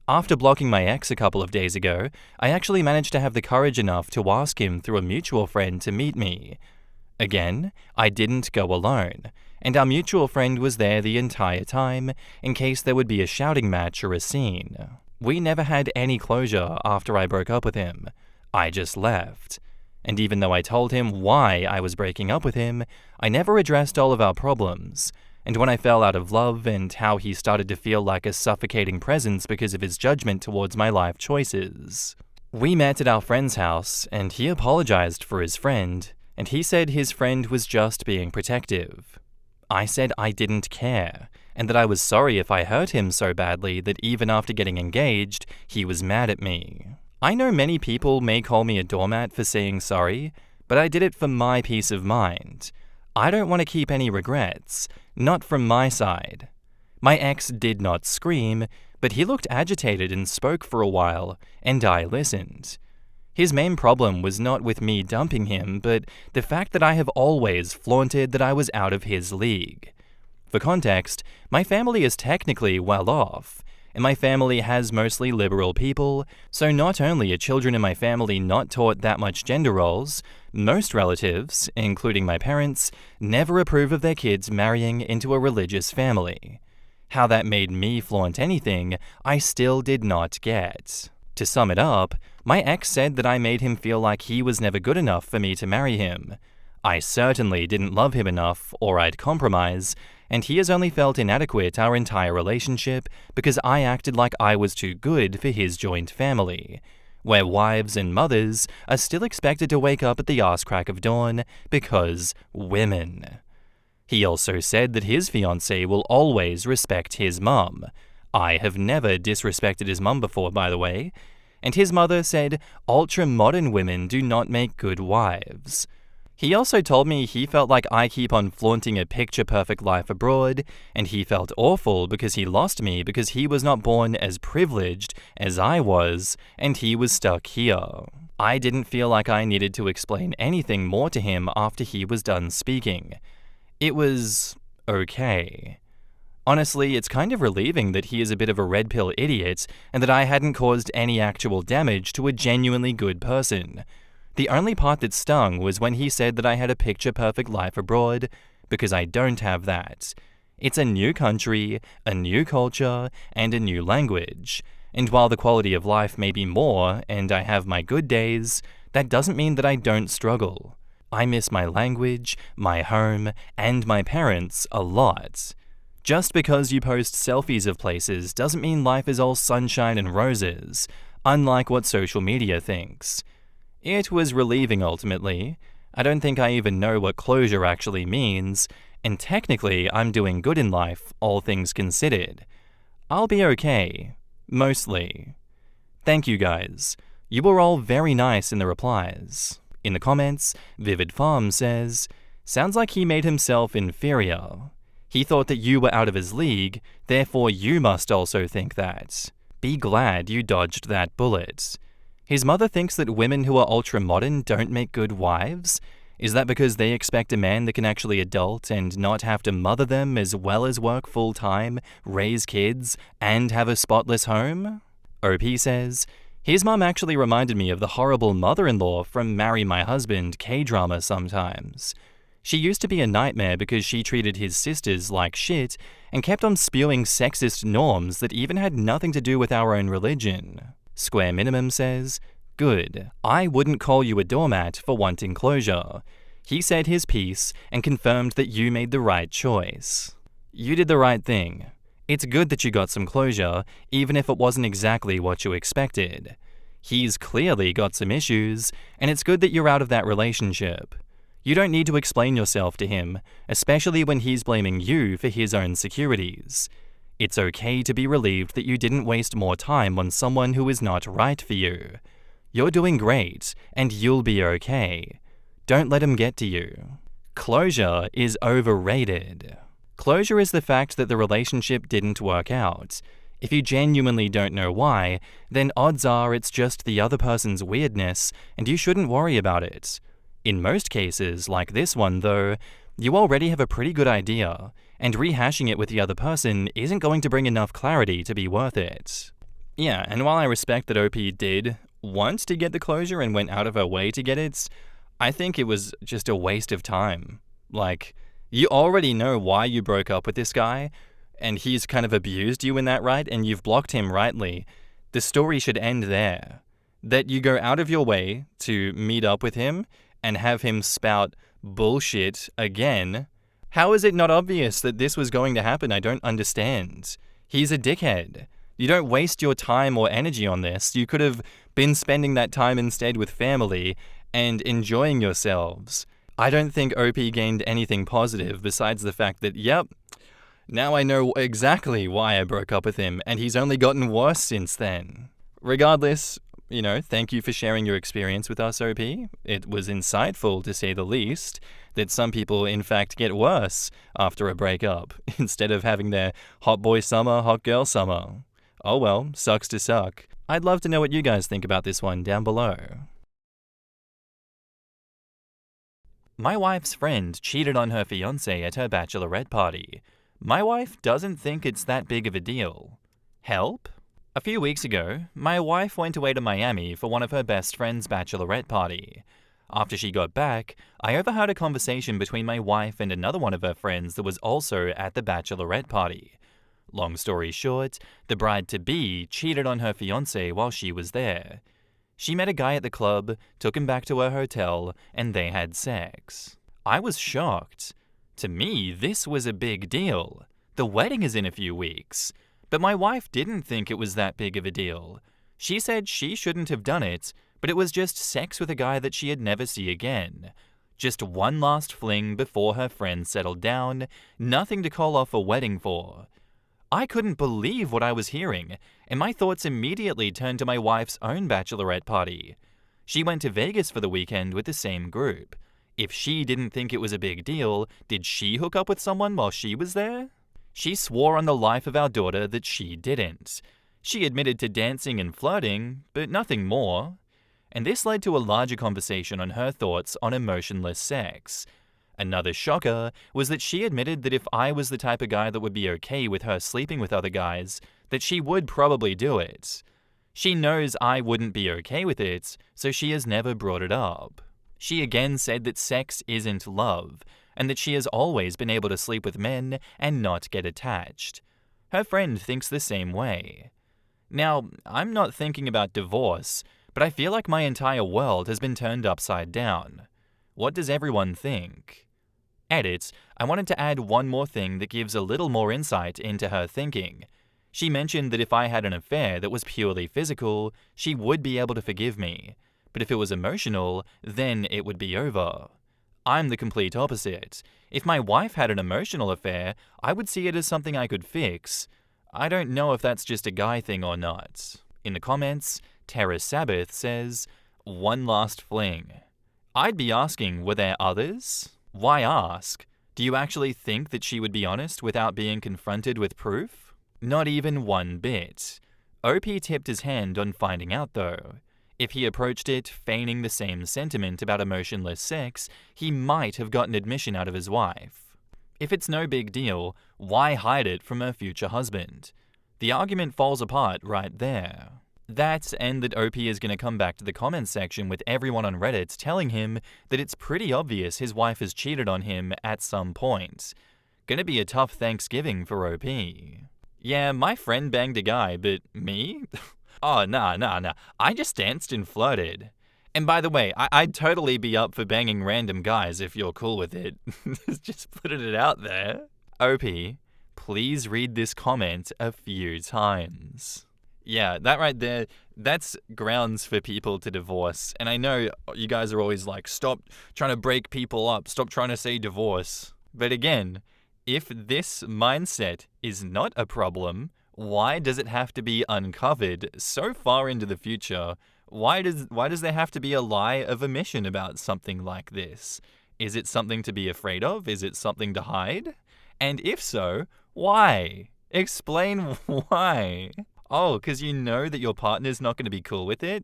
Speaker 1: After blocking my ex a couple of days ago, I actually managed to have the courage enough to ask him through a mutual friend to meet me. Again, I didn't go alone, and our mutual friend was there the entire time in case there would be a shouting match or a scene. We never had any closure after I broke up with him. I just left. And even though I told him why I was breaking up with him, I never addressed all of our problems. And when I fell out of love and how he started to feel like a suffocating presence because of his judgment towards my life choices. We met at our friend's house, and he apologized for his friend, and he said his friend was just being protective. I said I didn't care, and that I was sorry if I hurt him so badly that even after getting engaged, he was mad at me. I know many people may call me a doormat for saying sorry, but I did it for my peace of mind. I don't want to keep any regrets, not from my side. My ex did not scream, but he looked agitated and spoke for a while, and I listened. His main problem was not with me dumping him, but the fact that I have always flaunted that I was out of his league. For context, my family is technically well off, and my family has mostly liberal people, so not only are children in my family not taught that much gender roles, most relatives, including my parents, never approve of their kids marrying into a religious family. How that made me flaunt anything, I still did not get. To sum it up, my ex said that I made him feel like he was never good enough for me to marry him. I certainly didn't love him enough, or I'd compromise, and he has only felt inadequate our entire relationship because I acted like I was too good for his joint family, where wives and mothers are still expected to wake up at the arse crack of dawn because women. He also said that his fiancée will always respect his mum. I have never disrespected his mum before, by the way. And his mother said ultra-modern women do not make good wives. He also told me he felt like I keep on flaunting a picture-perfect life abroad, and he felt awful because he lost me because he was not born as privileged as I was, and he was stuck here. I didn't feel like I needed to explain anything more to him after he was done speaking. It was okay. Honestly, it's kind of relieving that he is a bit of a red pill idiot and that I hadn't caused any actual damage to a genuinely good person. The only part that stung was when he said that I had a picture-perfect life abroad, because I don't have that. It's a new country, a new culture, and a new language. And while the quality of life may be more, and I have my good days, that doesn't mean that I don't struggle. I miss my language, my home, and my parents a lot. Just because you post selfies of places doesn't mean life is all sunshine and roses, unlike what social media thinks. It was relieving ultimately. I don't think I even know what closure actually means, and technically I'm doing good in life, all things considered. I'll be okay. Mostly. Thank you guys. You were all very nice in the replies. In the comments, Vivid Farm says, "Sounds like he made himself inferior. He thought that you were out of his league, therefore you must also think that. Be glad you dodged that bullet." His mother thinks that women who are ultra-modern don't make good wives? Is that because they expect a man that can actually adult and not have to mother them as well as work full-time, raise kids, and have a spotless home? OP says, "His mum actually reminded me of the horrible mother-in-law from Marry My Husband K-drama sometimes. She used to be a nightmare because she treated his sisters like shit and kept on spewing sexist norms that even had nothing to do with our own religion." Square Minimum says, "Good. I wouldn't call you a doormat for wanting closure. He said his piece and confirmed that you made the right choice. You did the right thing. It's good that you got some closure, even if it wasn't exactly what you expected. He's clearly got some issues, and it's good that you're out of that relationship. You don't need to explain yourself to him, especially when he's blaming you for his own insecurities. It's okay to be relieved that you didn't waste more time on someone who is not right for you. You're doing great, and you'll be okay. Don't let him get to you." Closure is overrated. Closure is the fact that the relationship didn't work out. If you genuinely don't know why, then odds are it's just the other person's weirdness, and you shouldn't worry about it. In most cases, like this one though, you already have a pretty good idea, and rehashing it with the other person isn't going to bring enough clarity to be worth it. Yeah, and while I respect that OP did want to get the closure and went out of her way to get it, I think it was just a waste of time. Like, you already know why you broke up with this guy, and he's kind of abused you in that, right? And you've blocked him rightly. The story should end there. That you go out of your way to meet up with him and have him spout bullshit again. How is it not obvious that this was going to happen? I don't understand. He's a dickhead. You don't waste your time or energy on this. You could have been spending that time instead with family and enjoying yourselves. I don't think OP gained anything positive besides the fact that, yep, now I know exactly why I broke up with him, and he's only gotten worse since then. Regardless, thank you for sharing your experience with us, OP. It was insightful, to say the least, that some people, in fact, get worse after a breakup, instead of having their hot boy summer, hot girl summer. Oh well, sucks to suck. I'd love to know what you guys think about this one down below. My wife's friend cheated on her fiancé at her bachelorette party. My wife doesn't think it's that big of a deal. Help? A few weeks ago, my wife went away to Miami for one of her best friend's bachelorette party. After she got back, I overheard a conversation between my wife and another one of her friends that was also at the bachelorette party. Long story short, the bride-to-be cheated on her fiancé while she was there. She met a guy at the club, took him back to her hotel, and they had sex. I was shocked. To me, this was a big deal. The wedding is in a few weeks. But my wife didn't think it was that big of a deal. She said she shouldn't have done it, but it was just sex with a guy that she'd never see again. Just one last fling before her friends settled down, nothing to call off a wedding for. I couldn't believe what I was hearing, and my thoughts immediately turned to my wife's own bachelorette party. She went to Vegas for the weekend with the same group. If she didn't think it was a big deal, did she hook up with someone while she was there? She swore on the life of our daughter that she didn't. She admitted to dancing and flirting, but nothing more. And this led to a larger conversation on her thoughts on emotionless sex. Another shocker was that she admitted that if I was the type of guy that would be okay with her sleeping with other guys, that she would probably do it. She knows I wouldn't be okay with it, so she has never brought it up. She again said that sex isn't love, and that she has always been able to sleep with men and not get attached. Her friend thinks the same way. Now, I'm not thinking about divorce, but I feel like my entire world has been turned upside down. What does everyone think? Edit, I wanted to add one more thing that gives a little more insight into her thinking. She mentioned that if I had an affair that was purely physical, she would be able to forgive me. But if it was emotional, then it would be over. I'm the complete opposite. If my wife had an emotional affair, I would see it as something I could fix. I don't know if that's just a guy thing or not. In the comments, Terra Sabbath says, "One last fling." I'd be asking, were there others? Why ask? Do you actually think that she would be honest without being confronted with proof? Not even one bit. OP tipped his hand on finding out though. If he approached it feigning the same sentiment about emotionless sex, he might have gotten admission out of his wife. If it's no big deal, why hide it from her future husband? The argument falls apart right there. That, and that OP is going to come back to the comments section with everyone on Reddit telling him that it's pretty obvious his wife has cheated on him at some point. Gonna be a tough Thanksgiving for OP. Yeah, my friend banged a guy, but me? Oh, nah. I just danced and flirted. And by the way, I'd totally be up for banging random guys if you're cool with it. Just putting it out there. OP, please read this comment a few times. Yeah, that right there, that's grounds for people to divorce. And I know you guys are always like, stop trying to break people up, stop trying to say divorce. But again, if this mindset is not a problem, why does it have to be uncovered so far into the future? Why does there have to be a lie of omission about something like this? Is it something to be afraid of? Is it something to hide? And if so, why? Explain why. Oh, because you know that your partner's not going to be cool with it?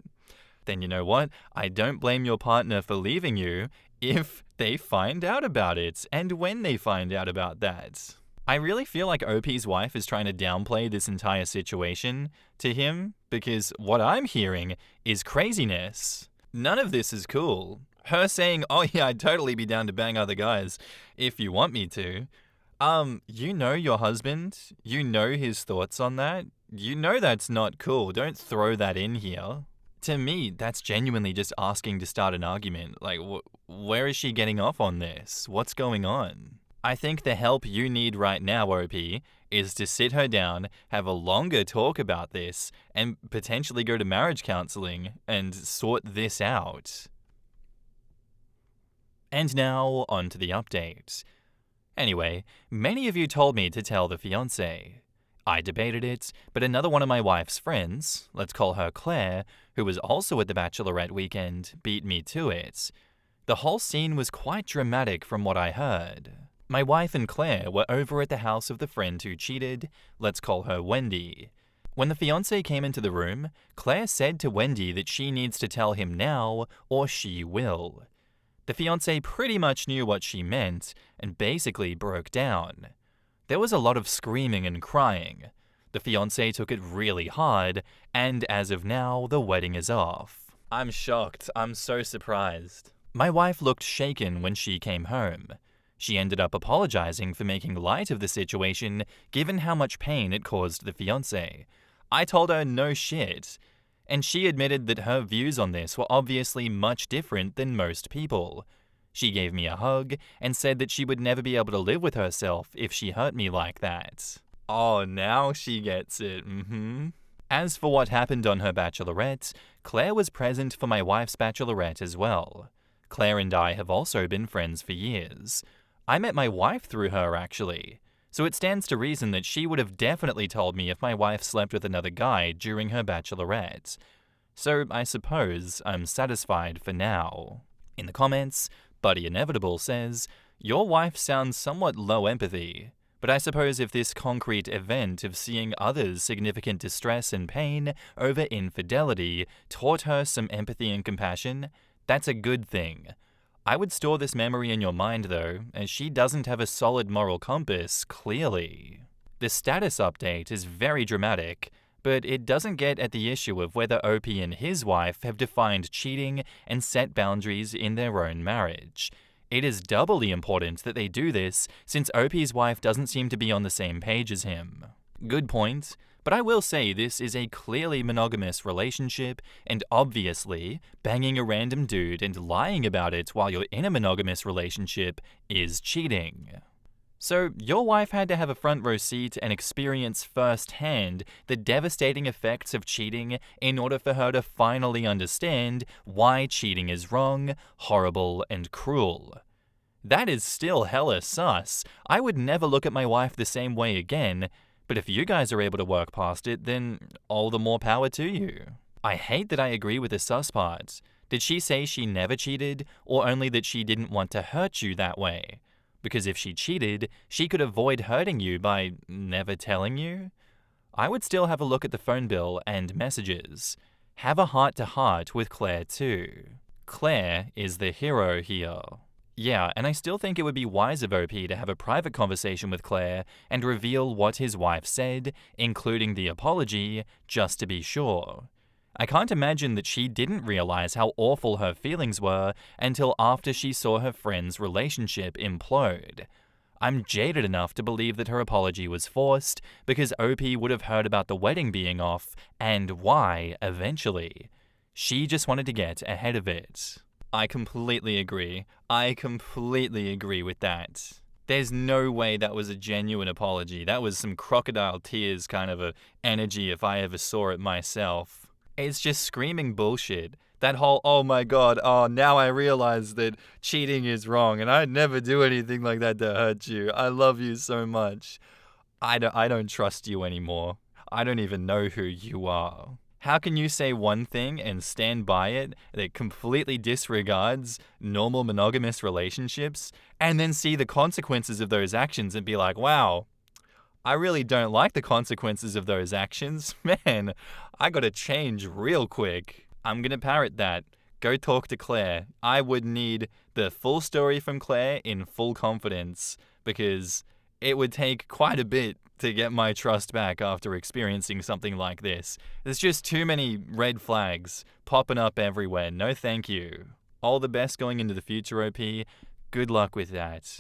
Speaker 1: Then you know what? I don't blame your partner for leaving you if they find out about it and when they find out about that. I really feel like OP's wife is trying to downplay this entire situation to him because what I'm hearing is craziness. None of this is cool. Her saying, oh yeah, I'd totally be down to bang other guys if you want me to. You know your husband. You know his thoughts on that. You know that's not cool. Don't throw that in here. To me, that's genuinely just asking to start an argument. Like, where is she getting off on this? What's going on? I think the help you need right now, OP, is to sit her down, have a longer talk about this, and potentially go to marriage counseling and sort this out. And now, on to the update. Anyway, many of you told me to tell the fiancé. I debated it, but another one of my wife's friends, let's call her Claire, who was also at the Bachelorette weekend, beat me to it. The whole scene was quite dramatic from what I heard. My wife and Claire were over at the house of the friend who cheated, let's call her Wendy. When the fiancé came into the room, Claire said to Wendy that she needs to tell him now or she will. The fiancé pretty much knew what she meant and basically broke down. There was a lot of screaming and crying. The fiancé took it really hard, and as of now, the wedding is off. I'm shocked. I'm so surprised. My wife looked shaken when she came home. She ended up apologizing for making light of the situation, given how much pain it caused the fiancé. I told her no shit. And she admitted that her views on this were obviously much different than most people. She gave me a hug and said that she would never be able to live with herself if she hurt me like that. Oh, now she gets it, As for what happened on her bachelorette, Claire was present for my wife's bachelorette as well. Claire and I have also been friends for years. I met my wife through her, actually. So it stands to reason that she would have definitely told me if my wife slept with another guy during her bachelorette. So I suppose I'm satisfied for now. In the comments, Buddy Inevitable says, your wife sounds somewhat low empathy, but I suppose if this concrete event of seeing others' significant distress and pain over infidelity taught her some empathy and compassion, that's a good thing. I would store this memory in your mind though, as she doesn't have a solid moral compass, clearly. The status update is very dramatic, but it doesn't get at the issue of whether OP and his wife have defined cheating and set boundaries in their own marriage. It is doubly important that they do this, since OP's wife doesn't seem to be on the same page as him. Good point. But I will say this is a clearly monogamous relationship, and obviously, banging a random dude and lying about it while you're in a monogamous relationship is cheating. So, your wife had to have a front row seat and experience firsthand the devastating effects of cheating in order for her to finally understand why cheating is wrong, horrible, and cruel. That is still hella sus. I would never look at my wife the same way again. But if you guys are able to work past it, then all the more power to you. I hate that I agree with the sus part. Did she say she never cheated, or only that she didn't want to hurt you that way? Because if she cheated, she could avoid hurting you by never telling you? I would still have a look at the phone bill and messages. Have a heart-to-heart with Claire too. Claire is the hero here. Yeah, and I still think it would be wise of OP to have a private conversation with Claire and reveal what his wife said, including the apology, just to be sure. I can't imagine that she didn't realize how awful her feelings were until after she saw her friend's relationship implode. I'm jaded enough to believe that her apology was forced because OP would have heard about the wedding being off and why eventually. She just wanted to get ahead of it. I completely agree. I completely agree with that. There's no way that was a genuine apology. That was some crocodile tears kind of a energy if I ever saw it myself. It's just screaming bullshit. That whole, oh my god, oh now I realize that cheating is wrong and I'd never do anything like that to hurt you. I love you so much. I don't trust you anymore. I don't even know who you are. How can you say one thing and stand by it that completely disregards normal monogamous relationships and then see the consequences of those actions and be like, wow, I really don't like the consequences of those actions. Man, I gotta change real quick. I'm gonna parrot that. Go talk to Claire. I would need the full story from Claire in full confidence because it would take quite a bit to get my trust back after experiencing something like this. There's just too many red flags popping up everywhere. No thank you. All the best going into the future, OP. Good luck with that.